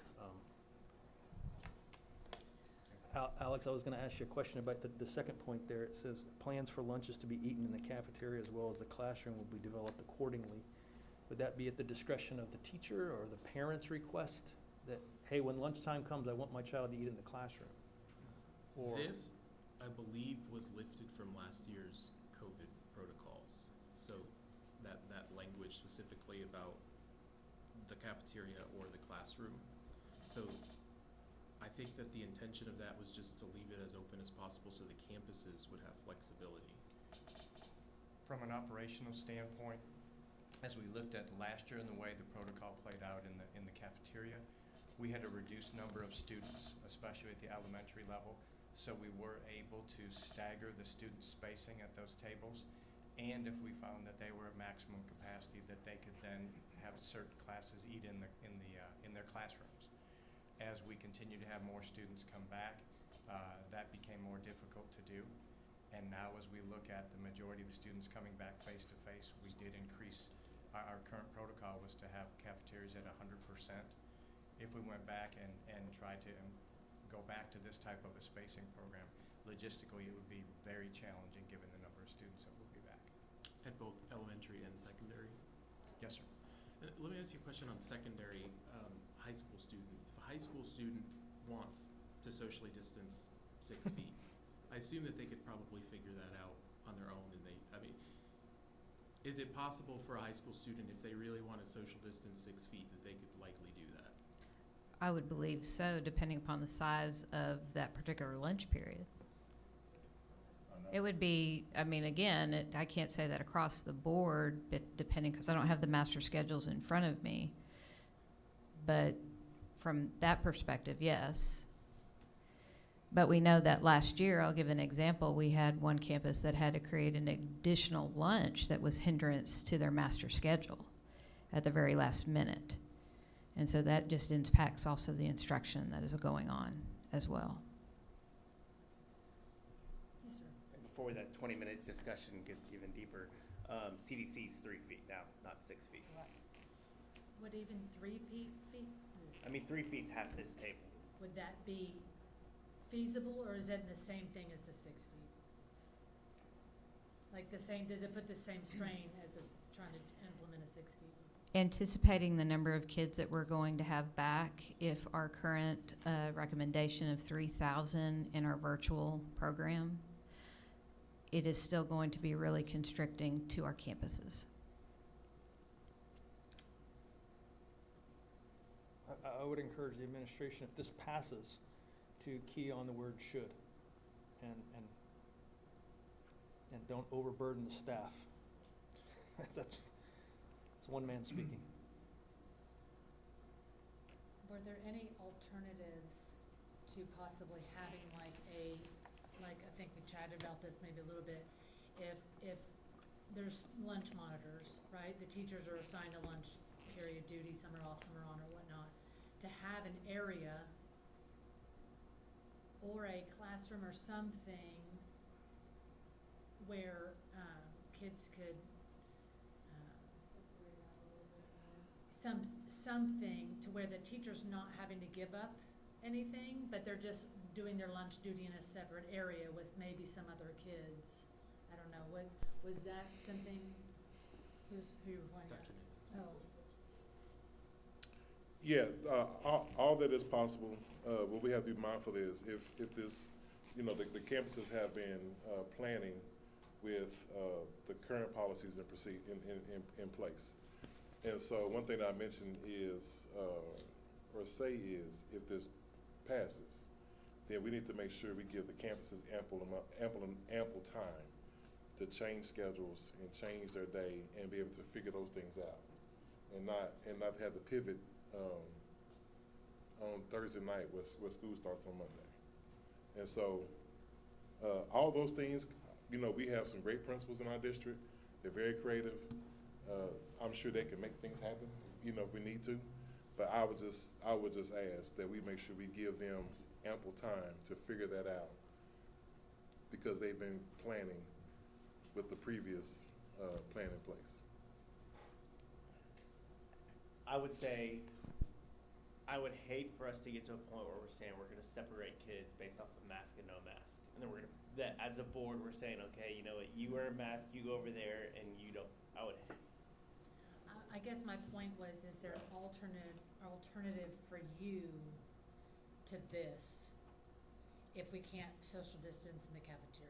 Alex, I was going to ask you a question about the second point there. It says plans for lunches to be eaten in the cafeteria as well as the classroom will be developed accordingly. Would that be at the discretion of the teacher or the parent's request that, hey, when lunchtime comes, I want my child to eat in the classroom? Or This, I believe, was lifted from last year's COVID protocols. So that language specifically about the cafeteria or the classroom. So I think that the intention of that was just to leave it as open as possible so the campuses would have flexibility. From an operational standpoint, as we looked at last year and the way the protocol played out in the cafeteria, we had a reduced number of students, especially at the elementary level. So we were able to stagger the student spacing at those tables. And if we found that they were at maximum capacity, that they could then have certain classes eat in their classrooms. As we continue to have more students come back, that became more difficult to do. And now as we look at the majority of the students coming back face to face, we did increase, our current protocol was to have cafeterias at 100%. If we went back and tried to go back to this type of a spacing program, logistically it would be very challenging given the number of students that will be back. At both elementary and secondary? Yes, sir. Let me ask you a question on secondary, high school student. If a high school student wants to socially distance 6 feet, I assume that they could probably figure that out on their own. Is it possible for a high school student, if they really want to social distance 6 feet, that they could likely do that? I would believe so, depending upon the size of that particular lunch period. It would be, I mean, again, I can't say that across the board, but depending, because I don't have the master schedules in front of me. But from that perspective, yes. But we know that last year, I'll give an example, we had one campus that had to create an additional lunch that was hindrance to their master schedule at the very last minute. And so that just impacts also the instruction that is going on as well. Yes, sir. And before that 20-minute discussion gets even deeper, CDC is 3 feet now, not 6 feet. Would even 3 feet? I mean, 3 feet's half this table. Would that be feasible, or is it the same thing as the 6 feet? Like the same, does it put the same strain as trying to implement a 6 feet? Anticipating the number of kids that we're going to have back, if our current recommendation of 3,000 in our virtual program, it is still going to be really constricting to our campuses. I would encourage the administration, if this passes, to key on the word should, and don't overburden the staff. That's one man speaking. Were there any alternatives to possibly having like I think we chatted about this maybe a little bit, if there's lunch monitors, right? The teachers are assigned a lunch period duty, some are off, some are on or whatnot, to have an area or a classroom or something where kids could something to where the teacher's not having to give up anything, but they're just doing their lunch duty in a separate area with maybe some other kids. I don't know, was that something, who you were pointing at? Oh. Yeah, all that is possible. What we have to be mindful is if this, the campuses have been planning with the current policies in place. And so one thing that I mentioned is, if this passes, then we need to make sure we give the campuses ample time to change schedules and change their day and be able to figure those things out, and not have to pivot on Thursday night where school starts on Monday. And so all those things, we have some great principals in our district. They're very creative. I'm sure they can make things happen, if we need to. But I would just ask that we make sure we give them ample time to figure that out, because they've been planning with the previous plan in place. I would say, I would hate for us to get to a point where we're saying we're going to separate kids based off of mask and no mask, and then that as a board we're saying, okay, you know what, you wear a mask, you go over there, and you don't. I guess my point was, is there an alternative for you to this if we can't social distance in the cafeteria?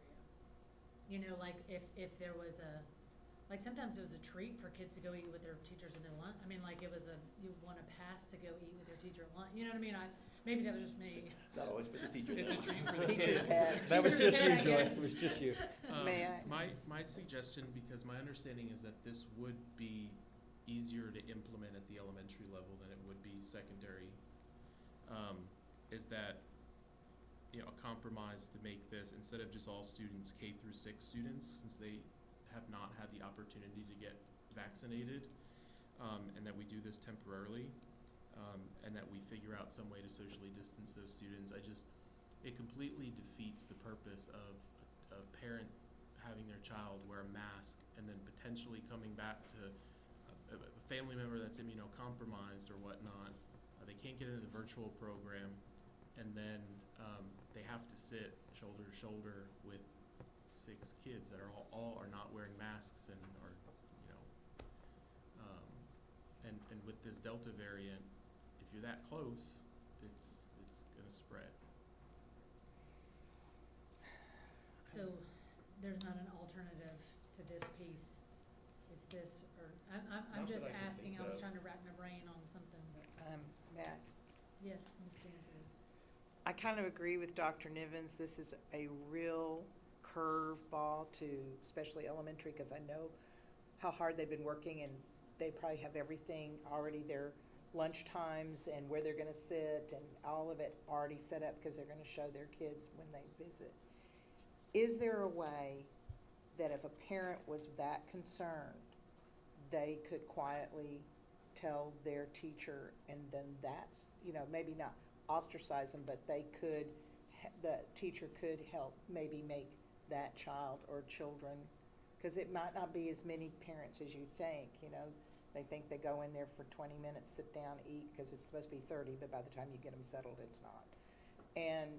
Like if there was like sometimes it was a treat for kids to go eat with their teachers in their lunch. I mean, like you want a pass to go eat with your teacher at lunch. You know what I mean? Maybe that was just me. Not always for the teachers. It's a treat for the kids. That was just you, Joy. It was just you. May I? My suggestion, because my understanding is that this would be easier to implement at the elementary level than it would be secondary, is that a compromise to make this, instead of just all students, K through 6 students, since they have not had the opportunity to get vaccinated, and that we do this temporarily, and that we figure out some way to socially distance those students. It completely defeats the purpose of a parent having their child wear a mask and then potentially coming back to a family member that's immunocompromised or whatnot. They can't get into the virtual program, and then they have to sit shoulder to shoulder with 6 kids that all are not wearing masks and are, and with this Delta variant, if you're that close, it's gonna spread. So there's not an alternative to this piece. It's this, or I'm Not just that I can asking. think I was of. trying to rack my brain on something. But Matt, yes, Ms. Jansen. I kind of agree with Dr. Nivens. This is a real curveball to especially elementary, because I know how hard they've been working, and they probably have everything already, their lunch times and where they're going to sit and all of it already set up, because they're going to show their kids when they visit. Is there a way that if a parent was that concerned, they could quietly tell their teacher, and then that's, maybe not ostracize them, but they could, the teacher could help maybe make that child or children, because it might not be as many parents as you think, they think they go in there for 20 minutes, sit down, eat, because it's supposed to be 30, but by the time you get them settled, it's not. And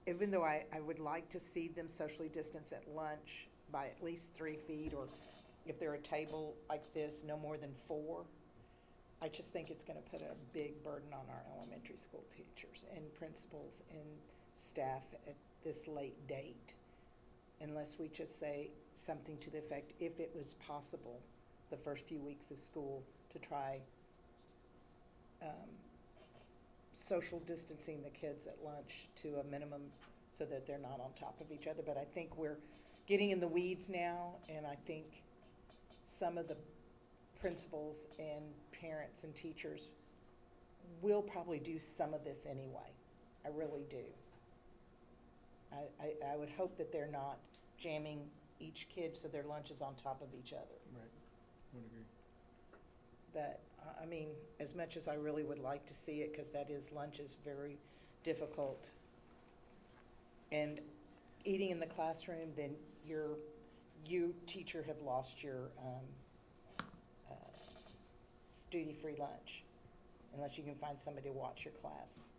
even though I would like to see them socially distance at lunch by at least 3 feet, or if they're a table like this, no more than 4, I just think it's gonna put a big burden on our elementary school teachers and principals and staff at this late date. Unless we just say something to the effect, if it was possible, the first few weeks of school to try social distancing the kids at lunch to a minimum so that they're not on top of each other. But I think we're getting in the weeds now, and I think some of the principals and parents and teachers will probably do some of this anyway. I really do. I would hope that they're not jamming each kid so their lunch is on top of each other. Right, would agree. But, I mean, as much as I really would like to see it, because that is, lunch is very difficult. And eating in the classroom, then you teacher have lost your duty-free lunch, unless you can find somebody to watch your class.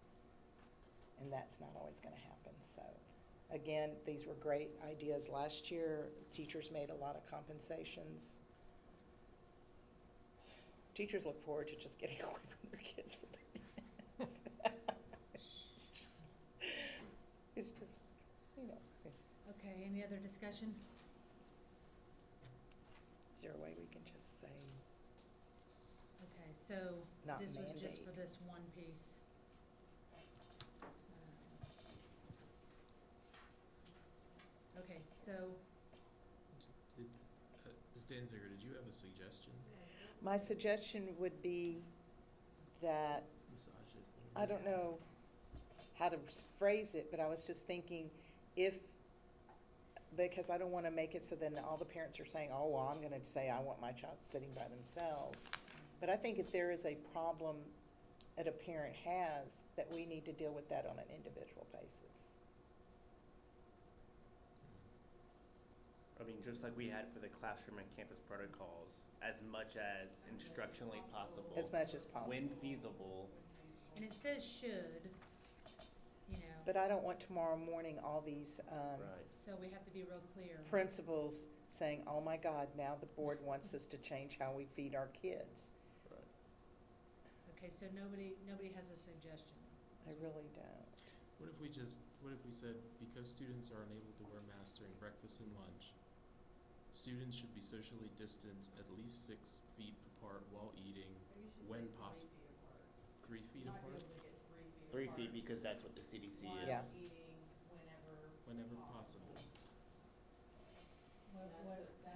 And that's not always gonna happen, so. Again, these were great ideas last year. Teachers made a lot of compensations. Teachers look forward to just getting away from their kids for 30 minutes. It's just, you know. Okay, any other discussion? Is there a way we can just say, Okay, so Not this was just mandate. for this one piece. Okay, so, Ms. Danziger, did you have a suggestion? my suggestion would be that, Massage it. I don't know how to phrase it, but I was just thinking because I don't want to make it so then all the parents are saying, oh, well, I'm going to say I want my child sitting by themselves. But I think if there is a problem that a parent has, that we need to deal with that on an individual basis. I mean, just like we had for the classroom and campus protocols, as much as instructionally possible. As much as possible. When feasible. and it says should, you know. But I don't want tomorrow morning all these Right. So we have to be real clear. principals saying, oh my God, now the board wants us to change how we feed our kids. Right. Okay, so nobody has a suggestion. I really don't. What if we said, because students are unable to wear masks during breakfast and lunch, students should be socially distanced at least 6 feet apart while eating, when possible. 3 feet Not be apart? able to get 3 feet 3 apart. feet, because that's what the CDC is. Yeah. While eating Whenever possible. How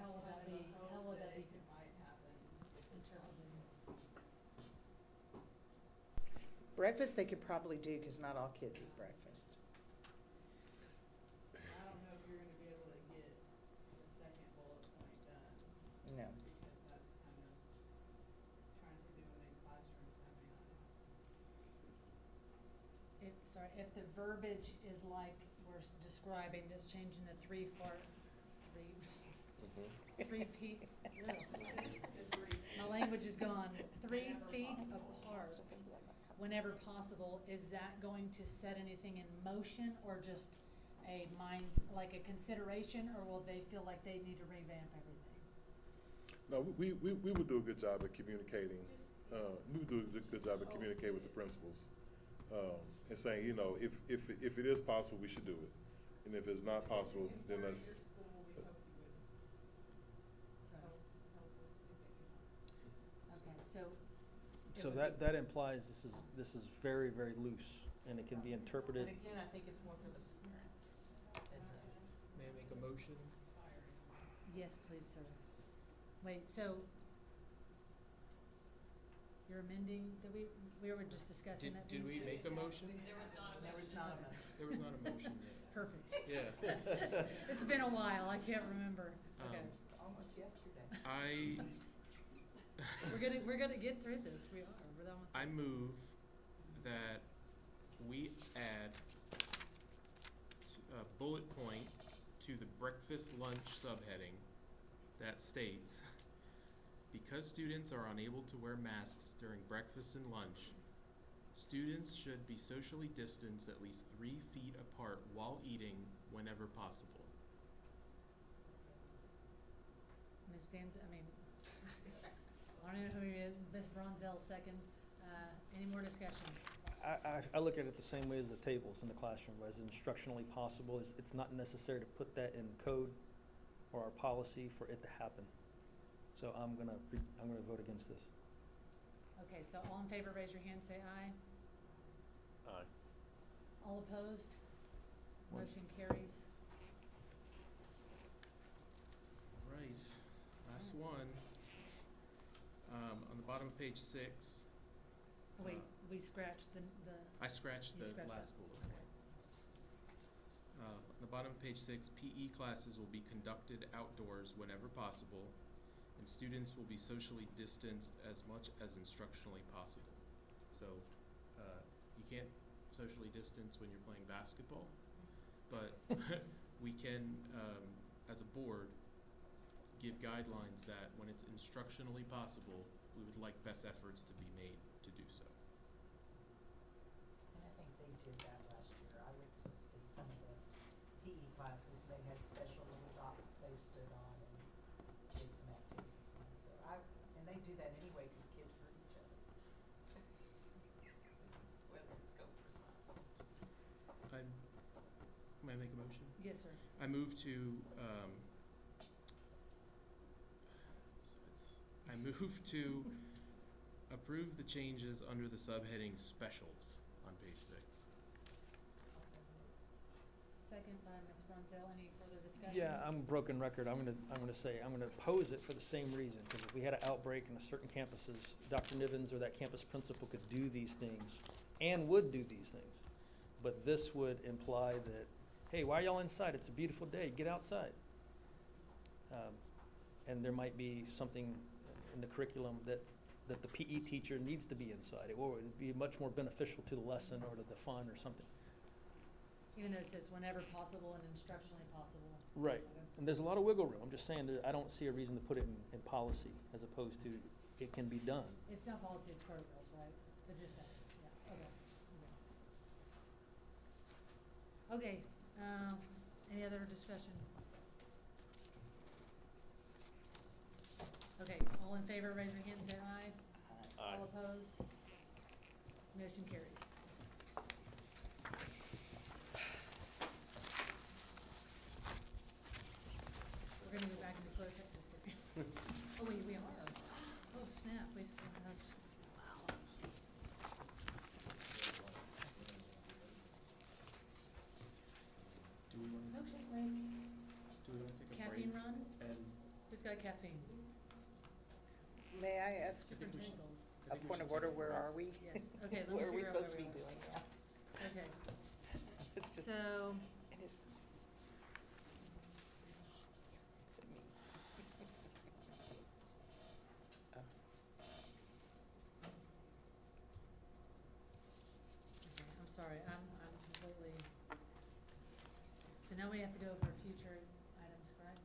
will that be, how will that be It might happen if it's interpreted? Breakfast they could probably do, because not all kids eat breakfast. I don't know if you're gonna be able to get the second bullet point done, No. because that's kind of trying to do it in classrooms, that may not happen. If the verbiage is like we're describing this, changing the 3 feet, ugh. 6 to 3 feet. My language is gone. 3 feet apart, whenever possible, is that going to set anything in motion, or just like a consideration, or will they feel like they need to revamp everything? No, we would do a good job at communicating. We would do a good job at communicating with the principals, and saying, you know, if it is possible, we should do it, and if it's not possible, then let's. Your school, we hope you would So, help if it can happen. okay, so. So that implies this is very, very loose, and it can be interpreted. But again, I think it's more for the parent. May I make a motion? Yes, please, sir. Wait, so you're amending, we were just discussing that Did we piece? make a motion? There was not a motion. There was not a motion yet. Perfect. Yeah. It's been a while, I can't remember. Okay. It's almost yesterday. We're gonna get through this, we're almost. I move that we add a bullet point to the breakfast lunch subheading that states, because students are unable to wear masks during breakfast and lunch, Students should be socially distanced at least 3 feet apart while eating whenever possible. Ms. Danz, I mean, I don't know who it is, Ms. Bronzell seconds. Any more discussion? I look at it the same way as the tables in the classroom, as instructionally possible. It's not necessary to put that in code or our policy for it to happen. So I'm gonna vote against this. Okay, so all in favor, raise your hand, say aye. Aye. All opposed? Motion carries. All right, last one. On the bottom of page 6. Oh, wait, we scratched the. I scratched You the scratched last that. bullet point. On the bottom of page 6, PE classes will be conducted outdoors whenever possible, and students will be socially distanced as much as instructionally possible. So you can't socially distance when you're playing basketball, but we can, as a board, give guidelines that when it's instructionally possible, we would like best efforts to be made to do so. And I think they did that last year. I went to see some of the PE classes, they had special little dots they stood on and did some activities on, so and they do that anyway, cause kids hurt each other. Whether it's go for fun. May I make a motion? Yes, sir. I move to, approve the changes under the subheading specials on page 6. Second by Ms. Bronzell. Any further discussion? Yeah, I'm a broken record. I'm gonna oppose it for the same reason, because if we had an outbreak in a certain campuses, Dr. Nivens or that campus principal could do these things and would do these things. But this would imply that, hey, why are y'all inside? It's a beautiful day, get outside. And there might be something in the curriculum that the PE teacher needs to be inside, or it would be much more beneficial to the lesson or to the fun or something. Even though it says whenever possible and instructionally possible. Right, and there's a lot of wiggle room. I'm just saying that I don't see a reason to put it in policy as opposed to it can be done. It's not policy, it's protocols, right? They're just saying, yeah, okay. Okay, any other discussion? Okay, all in favor, raise your hand, say aye. Aye. All opposed? Motion carries. We're gonna go back into closed session, just kidding. Oh, wait, we are. Oh, snap, we still have. Do we want Milkshake break. to take a break? Caffeine run? And Who's got caffeine? May I ask Superintendent goals. a point of order, where are we? Yes, okay, let me What are we figure out supposed to where be we are. doing now? Okay, It's just, so, it is. Is it me? Oh. okay, I'm sorry, I'm completely, so now we have to go over future items, correct?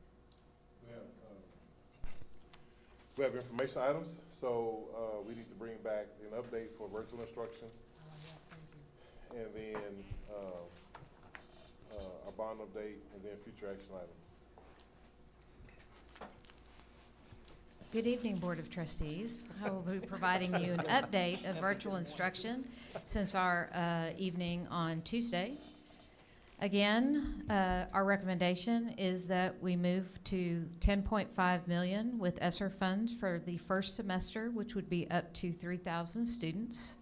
We have information items, so we need to bring back an update for virtual instruction, Oh, yes, thank you. and then a bond update, and then future action items. Good evening, Board of Trustees. I will be providing you an update of virtual instruction since our evening on Tuesday. Again, our recommendation is that we move to 10.5 million with ESSER funds for the first semester, which would be up to 3,000 students.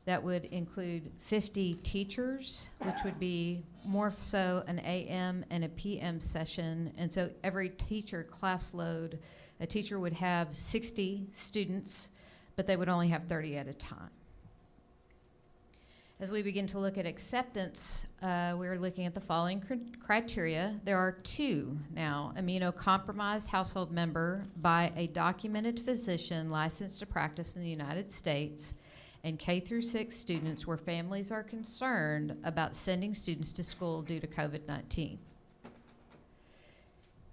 That would include 50 teachers, which would be more so an AM and a PM session. And so every teacher class load, a teacher would have 60 students, but they would only have 30 at a time. As we begin to look at acceptance, we're looking at the following criteria. There are 2 now: immunocompromised household member by a documented physician licensed to practice in the United States, and K-6 students where families are concerned about sending students to school due to COVID-19.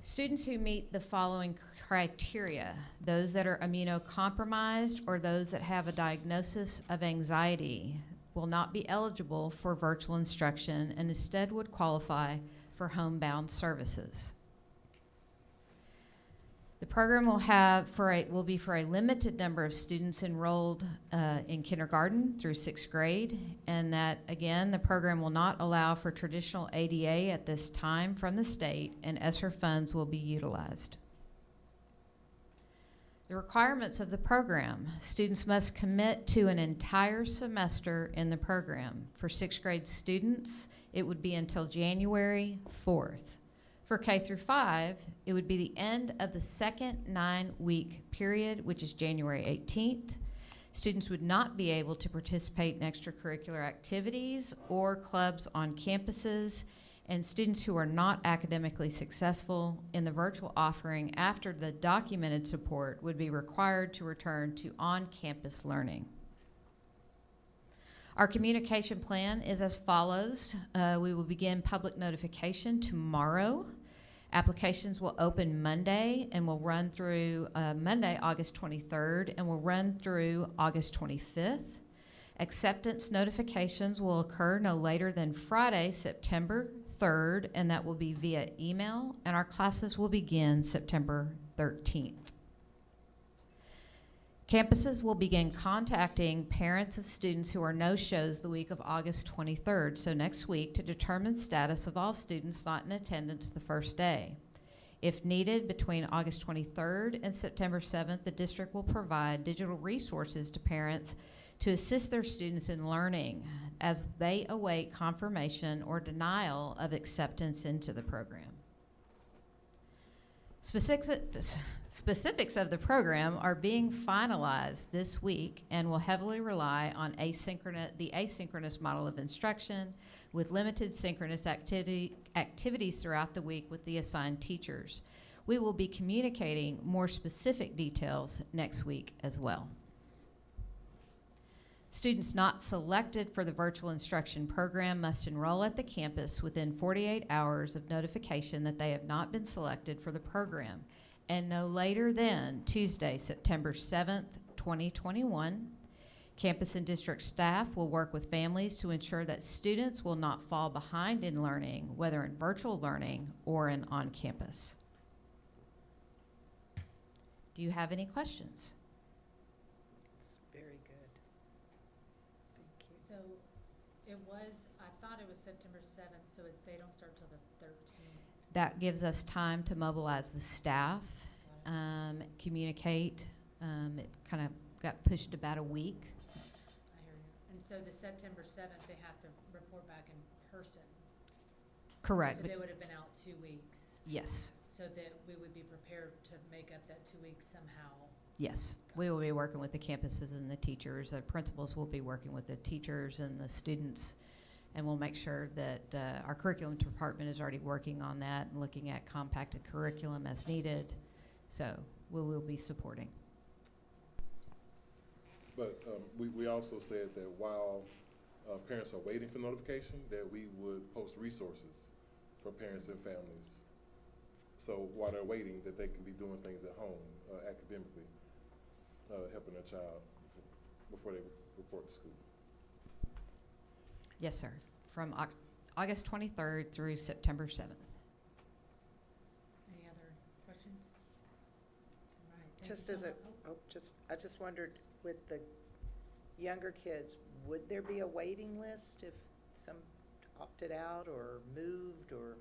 Students who meet the following criteria: those that are immunocompromised or those that have a diagnosis of anxiety, will not be eligible for virtual instruction and instead would qualify for homebound services. The program will be for a limited number of students enrolled in kindergarten through 6th grade, and that, again, the program will not allow for traditional ADA at this time from the state, and ESSER funds will be utilized. The requirements of the program: students must commit to an entire semester in the program. For 6th grade students, it would be until January 4th. For K through 5, it would be the end of the second 9-week period, which is January 18th. Students would not be able to participate in extracurricular activities or clubs on campuses, and students who are not academically successful in the virtual offering after the documented support would be required to return to on-campus learning. Our communication plan is as follows. We will begin public notification tomorrow. Applications will open Monday and will run through Monday, August 23rd, and will run through August 25th. Acceptance notifications will occur no later than Friday, September 3rd, and that will be via email, and our classes will begin September 13th. Campuses will begin contacting parents of students who are no-shows the week of August 23rd, so next week, to determine status of all students not in attendance the first day. If needed, between August 23rd and September 7th, the district will provide digital resources to parents to assist their students in learning as they await confirmation or denial of acceptance into the program. Specifics of the program are being finalized this week and will heavily rely on the asynchronous model of instruction with limited synchronous activities throughout the week with the assigned teachers. We will be communicating more specific details next week as well. Students not selected for the virtual instruction program must enroll at the campus within 48 hours of notification that they have not been selected for the program, and no later than Tuesday, September 7th, 2021. Campus and district staff will work with families to ensure that students will not fall behind in learning, whether in virtual learning or in on-campus. Do you have any questions? So I thought it was September 7th, so they don't start till the 13th. That gives us time to mobilize the staff, communicate. It kind of got pushed about a week. I hear you. And so the September 7th, they have to report back in person. Correct. So they would have been out 2 weeks. Yes. So that we would be prepared to make up that 2 weeks somehow. Yes, we will be working with the campuses and the teachers. The principals will be working with the teachers and the students, and we'll make sure that our curriculum department is already working on that and looking at compacted curriculum as needed. So we will be supporting. But we also said that while parents are waiting for notification, that we would post resources for parents and families. So while they're waiting, that they can be doing things at home academically, helping their child before they report to school. Yes, sir. From August 23rd through September 7th. Any other questions? All right. Thank Just you as so a, much. I just wondered, with the younger kids, would there be a waiting list if some opted out or moved, or,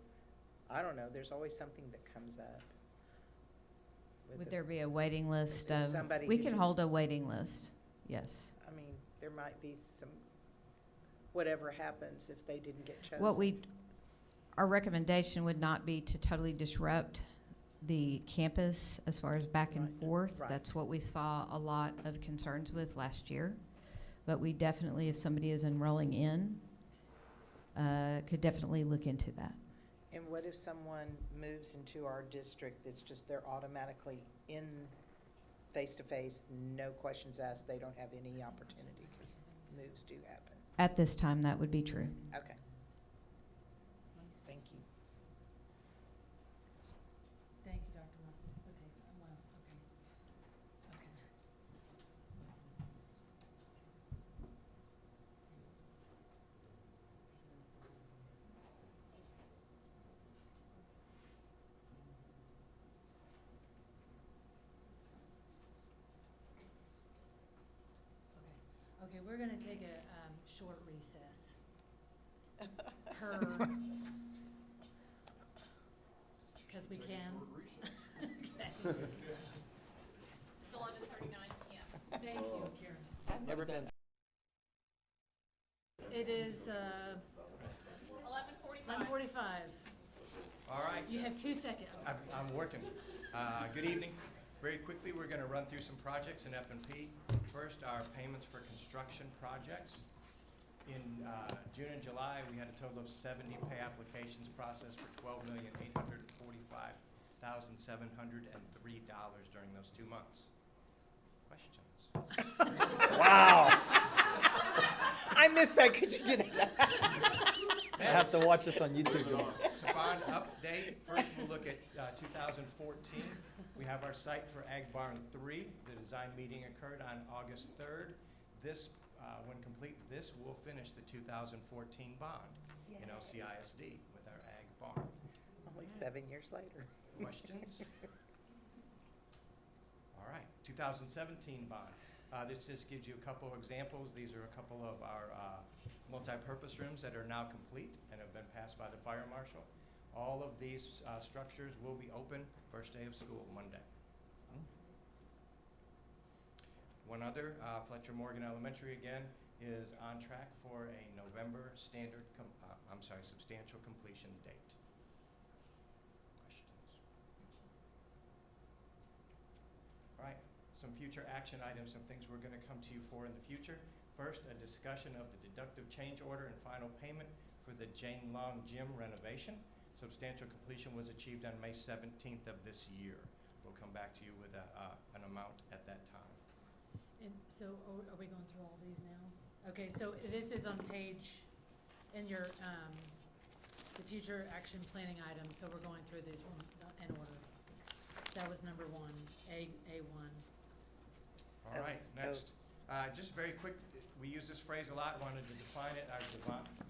I don't know, there's always something that comes up. Would there be a waiting list? If somebody We could can do- hold a waiting list, yes. I mean, there might be some, whatever happens if they didn't get chosen. Our recommendation would not be to totally disrupt the campus as far as back and forth. Right. That's what we saw a lot of concerns with last year. But we definitely, if somebody is enrolling in, could definitely look into that. And what if someone moves into our district, it's just they're automatically in face-to-face, no questions asked, they don't have any opportunity because moves do happen? At this time, that would be true. Okay. Thank you. Thank you, Dr. Wilson. Okay, well, okay. Okay. Okay, we're gonna take a, short recess. Because we can. Okay. It's 11:39 PM. Thank you, Karen. I've never been. It is, 11:45. 11:45. All right. You have 2 seconds. I'm working. Good evening. Very quickly, we're going to run through some projects in F&P. First, our payments for construction projects. In June and July, we had a total of 70 pay applications processed for $12,845,703 during those 2 months. Questions? Wow. I missed that. Could you do that? I have to watch this on YouTube tomorrow. So bond update, first we'll look at 2014. We have our site for Ag Barn 3. The design meeting occurred on August 3rd. This, when complete, this will finish the 2014 bond in LCISD with our Ag Barn. Only 7 years later. Questions? All right, 2017 bond. This just gives you a couple examples. These are a couple of our multi-purpose rooms that are now complete and have been passed by the fire marshal. All of these structures will be open first day of school, Monday. One other, Fletcher Morgan Elementary again is on track for a November substantial completion date. Questions? All right, some future action items, some things we're going to come to you for in the future. First, a discussion of the deductive change order and final payment for the Jane Long Gym renovation. Substantial completion was achieved on May 17th of this year. We'll come back to you with an amount at that time. And so are we going through all these now? Okay, so this is on page, in your, the future action planning items, so we're going through these one in order. That was number one, A1. All right, next. Just very quick, we use this phrase a lot, wanted to define it, our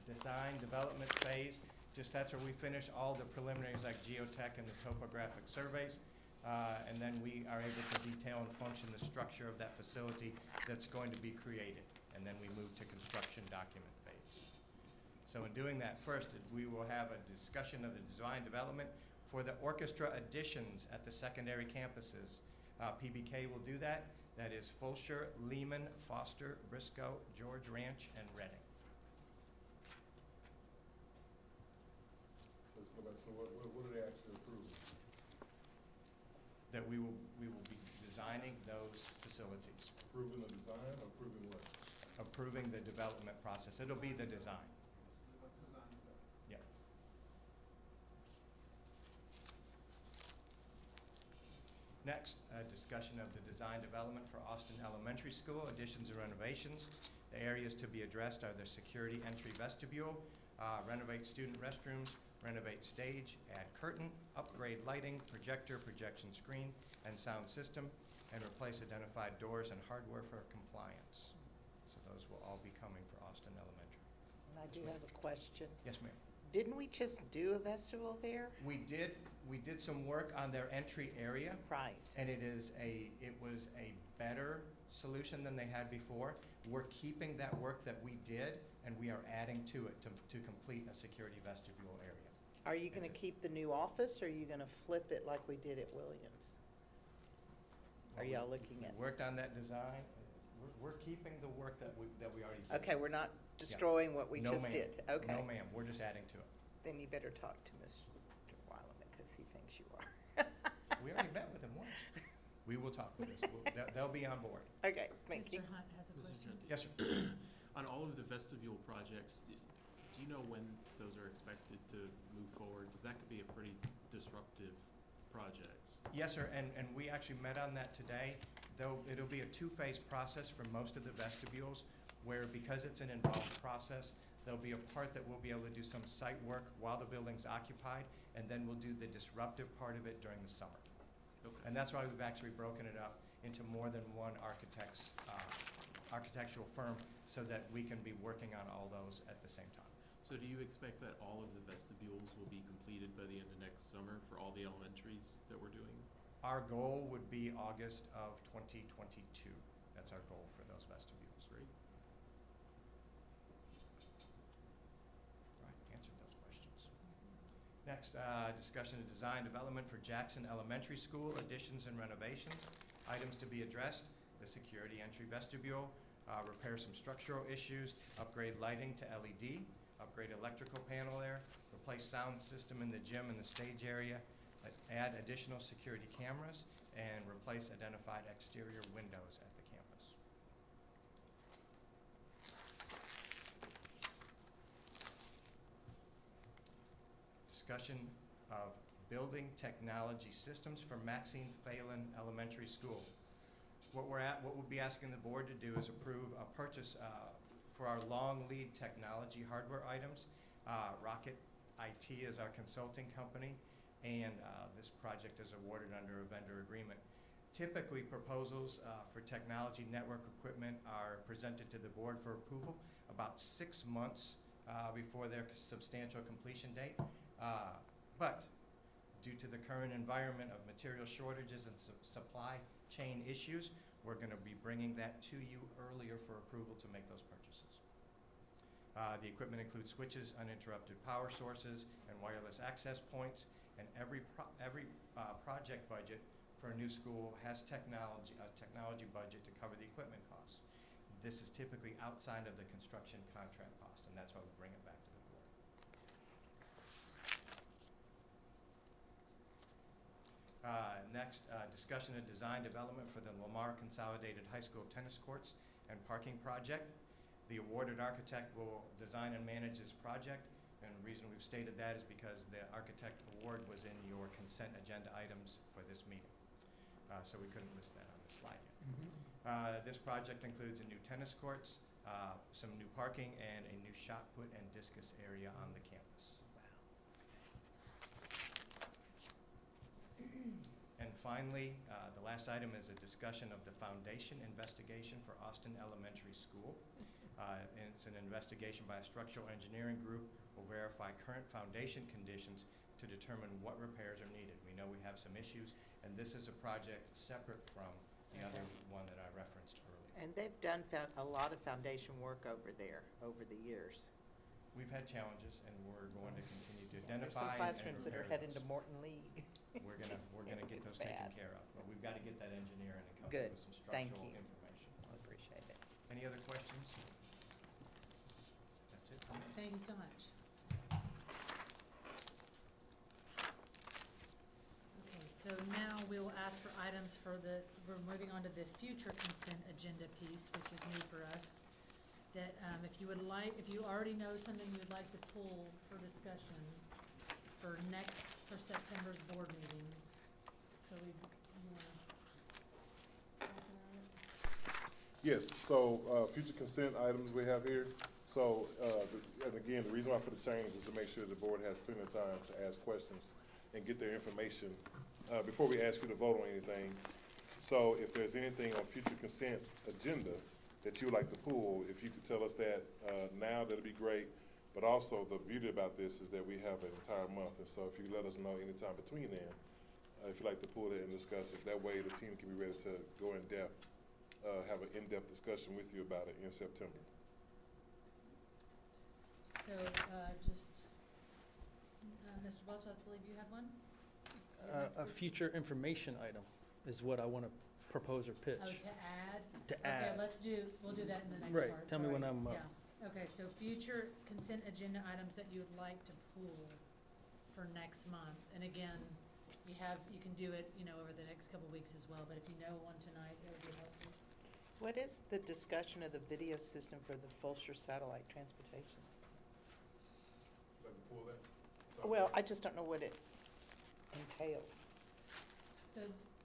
design development phase. Just that's where we finish all the preliminaries like geotech and the topographic surveys. And then we are able to detail and function the structure of that facility that's going to be created. And then we move to construction document phase. So in doing that, first, we will have a discussion of the design development for the orchestra additions at the secondary campuses. PBK will do that. That is Fulshear, Lehman, Foster, Briscoe, George Ranch, and Reading. So let's go back. So what are they actually approving? That we will be designing those facilities. Approving the design or approving what? Approving the development process. It'll be the design. Yeah. Next, a discussion of the design development for Austin Elementary School, additions and renovations. The areas to be addressed are the security entry vestibule, renovate student restrooms, renovate stage, add curtain, upgrade lighting, projector, projection screen, and sound system, and replace identified doors and hardware for compliance. So those will all be coming for Austin Elementary. And I do have a question. Yes, ma'am. Didn't we just do a vestibule there? We did some work on their entry area. Right. And it was a better solution than they had before. We're keeping that work that we did, and we are adding to it to complete a security vestibule area. Are you going to keep the new office, or are you going to flip it like we did at Williams? Are y'all looking at? We worked on that design. We're keeping the work that we already did. Okay, we're not destroying what we just did. Okay. No, ma'am. We're just adding to it. Then you better talk to Mr. Weileman, because he thinks you are. We already met with him once. We will talk with this. They'll be on board. Okay, thank you. Mr. Hunt has a question. Yes, sir. On all of the vestibule projects, do you know when those are expected to move forward? Because that could be a pretty disruptive project. Yes, sir, and we actually met on that today. Though it'll be a two-phase process for most of the vestibules, where because it's an involved process, there'll be a part that we'll be able to do some site work while the building's occupied, and then we'll do the disruptive part of it during the summer. Okay. And that's why we've actually broken it up into more than one architectural firm, so that we can be working on all those at the same time. So do you expect that all of the vestibules will be completed by the end of next summer for all the elementaries that we're doing? Our goal would be August of 2022. That's our goal for those vestibules. Great. Next, discussion of design development for Jackson Elementary School additions and renovations. Items to be addressed: the security entry vestibule, repair some structural issues, upgrade lighting to LED, upgrade electrical panel there, replace sound system in the gym and the stage area, add additional security cameras, and replace identified exterior windows at the campus. Discussion of building technology systems for Maxine Phelan Elementary School. What we'll be asking the board to do is approve a purchase for our long lead technology hardware items. Rocket IT is our consulting company, and this project is awarded under a vendor agreement. Typically, proposals for technology network equipment are presented to the board for approval about 6 months before their substantial completion date. But due to the current environment of material shortages and supply chain issues, we're going to be bringing that to you earlier for approval to make those purchases. The equipment includes switches, uninterrupted power sources, and wireless access points. And every project budget for a new school has a technology budget to cover the equipment costs. This is typically outside of the construction contract cost, and that's why we bring it back to the board. Next, discussion of design development for the Lamar Consolidated High School tennis courts and parking project. The awarded architect will design and manage this project, and the reason we've stated that is because the architect award was in your consent agenda items for this meeting. So we couldn't list that on the slide yet. This project includes a new tennis courts, some new parking, and a new shot put and discus area on the campus. And finally, the last item is a discussion of the foundation investigation for Austin Elementary School. And it's an investigation by a structural engineering group. Will verify current foundation conditions to determine what repairs are needed. We know we have some issues, and this is a project separate from the other one that I referenced earlier. And they've done a lot of foundation work over there over the years. We've had challenges, and we're going to continue to There's some identify classrooms that are repair heading to those. Morton League. We're gonna get those It's taken bad. care of, but we've got to get that engineer in and come up Good. with some Thank structural you. information. I appreciate it. Any other questions? That's it for me. Thank you so much. Okay, so now we will ask for items we're moving on to the future consent agenda piece, which is new for us. That, if you already know something you'd like to pull for discussion for September's board meeting. So you wanna talk about it? Yes, so, future consent items we have here. So, and again, the reason why I put the change is to make sure the board has plenty of time to ask questions and get their information, before we ask you to vote on anything. So if there's anything on future consent agenda that you would like to pull, if you could tell us that, now, that'd be great. But also, the beauty about this is that we have an entire month, and so if you let us know anytime between then, if you'd like to pull it and discuss it, that way the team can be ready to go in depth, have an in-depth discussion with you about it in September. So, Mr. Welch, I believe you have one? A future information item is what I want to propose or pitch. Oh, to add? To add. Okay, we'll do that in the next Right, part. tell me when sorry. I'm up. Yeah, okay, so future consent agenda items that you would like to pull for next month. And again, you can do it, over the next couple weeks as well, but if you know one tonight, it would be helpful. What is the discussion of the video system for the Fulshear Satellite Transportation? Like to pull that? Well, I just don't know what it entails. So,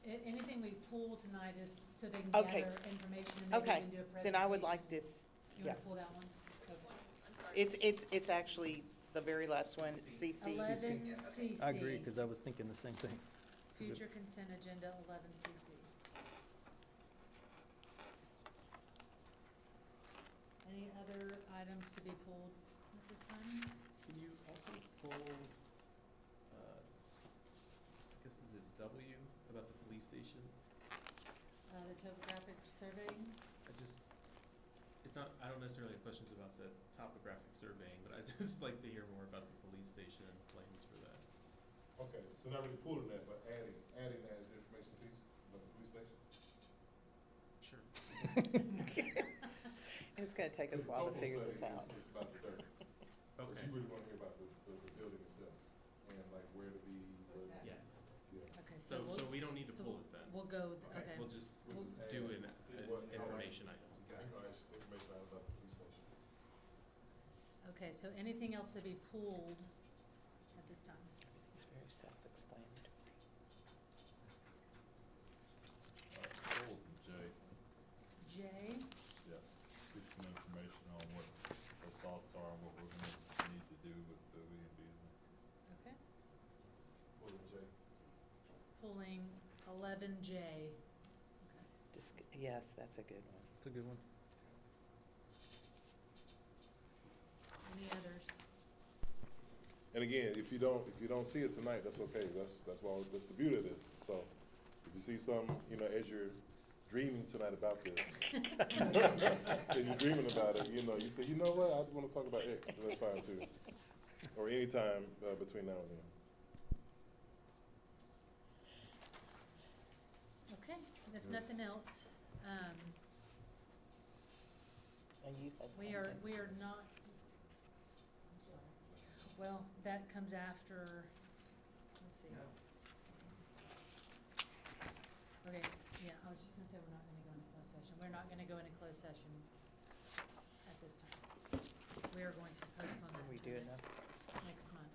anything we pull tonight is so they can Okay. gather information and maybe we Okay, can do a presentation. then I would like this, You yeah. wanna pull that one? Okay. It's actually the very last one, CC. 11 CC. I agree, because I was thinking the same thing. Future consent agenda 11 CC. Any other items to be pulled at this time? Can you also pull, is it W about the police station? The topographic surveying? I don't necessarily have questions about the topographic surveying, but I'd just like to hear more about the police station and plans for that. Okay, so not really pulling that, but adding that as the information piece about the police station? Sure. It's gonna take us a while to figure this out. It's about the dirt. But Okay. you really wanna hear about the building itself, and like where to be, where to. Yes. Yeah. Okay, So we'll- we don't need to so pull it then. We'll go, okay. We'll just We'll just do add an what- information item. Information about the police station. Okay, so anything else to be pulled at this time? It's very self-explanatory. Pull J, J, yeah, get some information on what the thoughts are and what we're gonna need to do with Bowie and Beasley. okay. Pulling J. Pulling 11J. Yes, that's a good one. It's a good one. Any others? And again, if you don't see it tonight, that's okay. That's the beauty of this. So if you see some, as you're dreaming tonight about this, and you're dreaming about it, you say, you know what, I want to talk about X, and that's fine too. Or any time between now and then. Okay, if nothing else, And you had we are not, I'm sorry. Well, that comes after, let's see. Okay, yeah, I was just gonna say we're not gonna go into closed session. We're not gonna go into closed session at this time. We are going to postpone that Can we to do next, another? next month.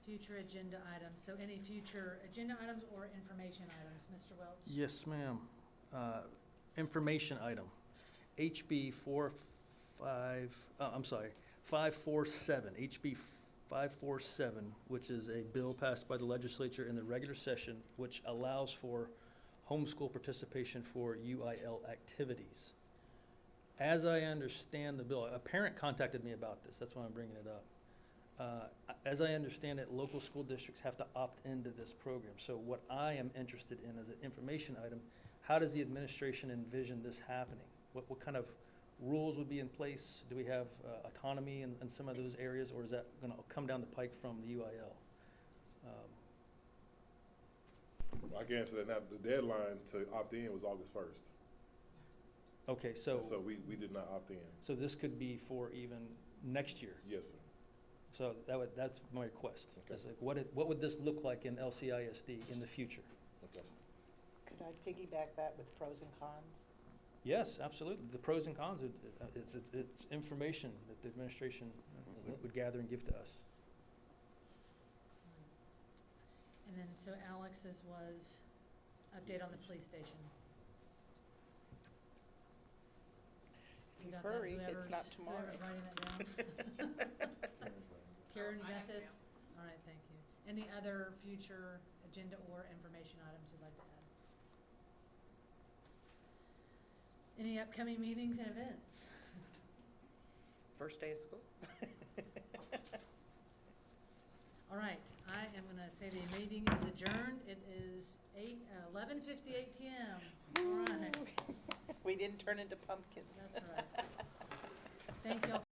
Future agenda items, so any future agenda items or information items, Mr. Welch? Yes, ma'am. Information item, HB 547, HB 547, which is a bill passed by the legislature in the regular session, which allows for homeschool participation for UIL activities. As I understand the bill, a parent contacted me about this, that's why I'm bringing it up. As I understand it, local school districts have to opt into this program. So what I am interested in as an information item, how does the administration envision this happening? What kind of rules would be in place? Do we have autonomy in some of those areas, or is that gonna come down the pike from the UIL? Well, I can answer that now. The deadline to opt in was August 1st. Okay, so we did not opt in. so this could be for even next year. Yes, sir. So that's my request. Okay. It's like, what would this look like in LCISD in the future? Okay. Could I piggyback that with pros and cons? Yes, absolutely. The pros and cons, it's information that the administration would gather and give to us. And then, so Alex's was update on the police station. You got that? Hurry, it's Whoever's- not tomorrow. Whoever's writing that down. Karen, you got this? All right, thank you. Any other future agenda or information items you'd like to add? Any upcoming meetings and events? First day of school? All right, I am gonna say the meeting is adjourned. It is 11:58 PM. All right, We didn't turn into pumpkins. that's right. Thank y'all.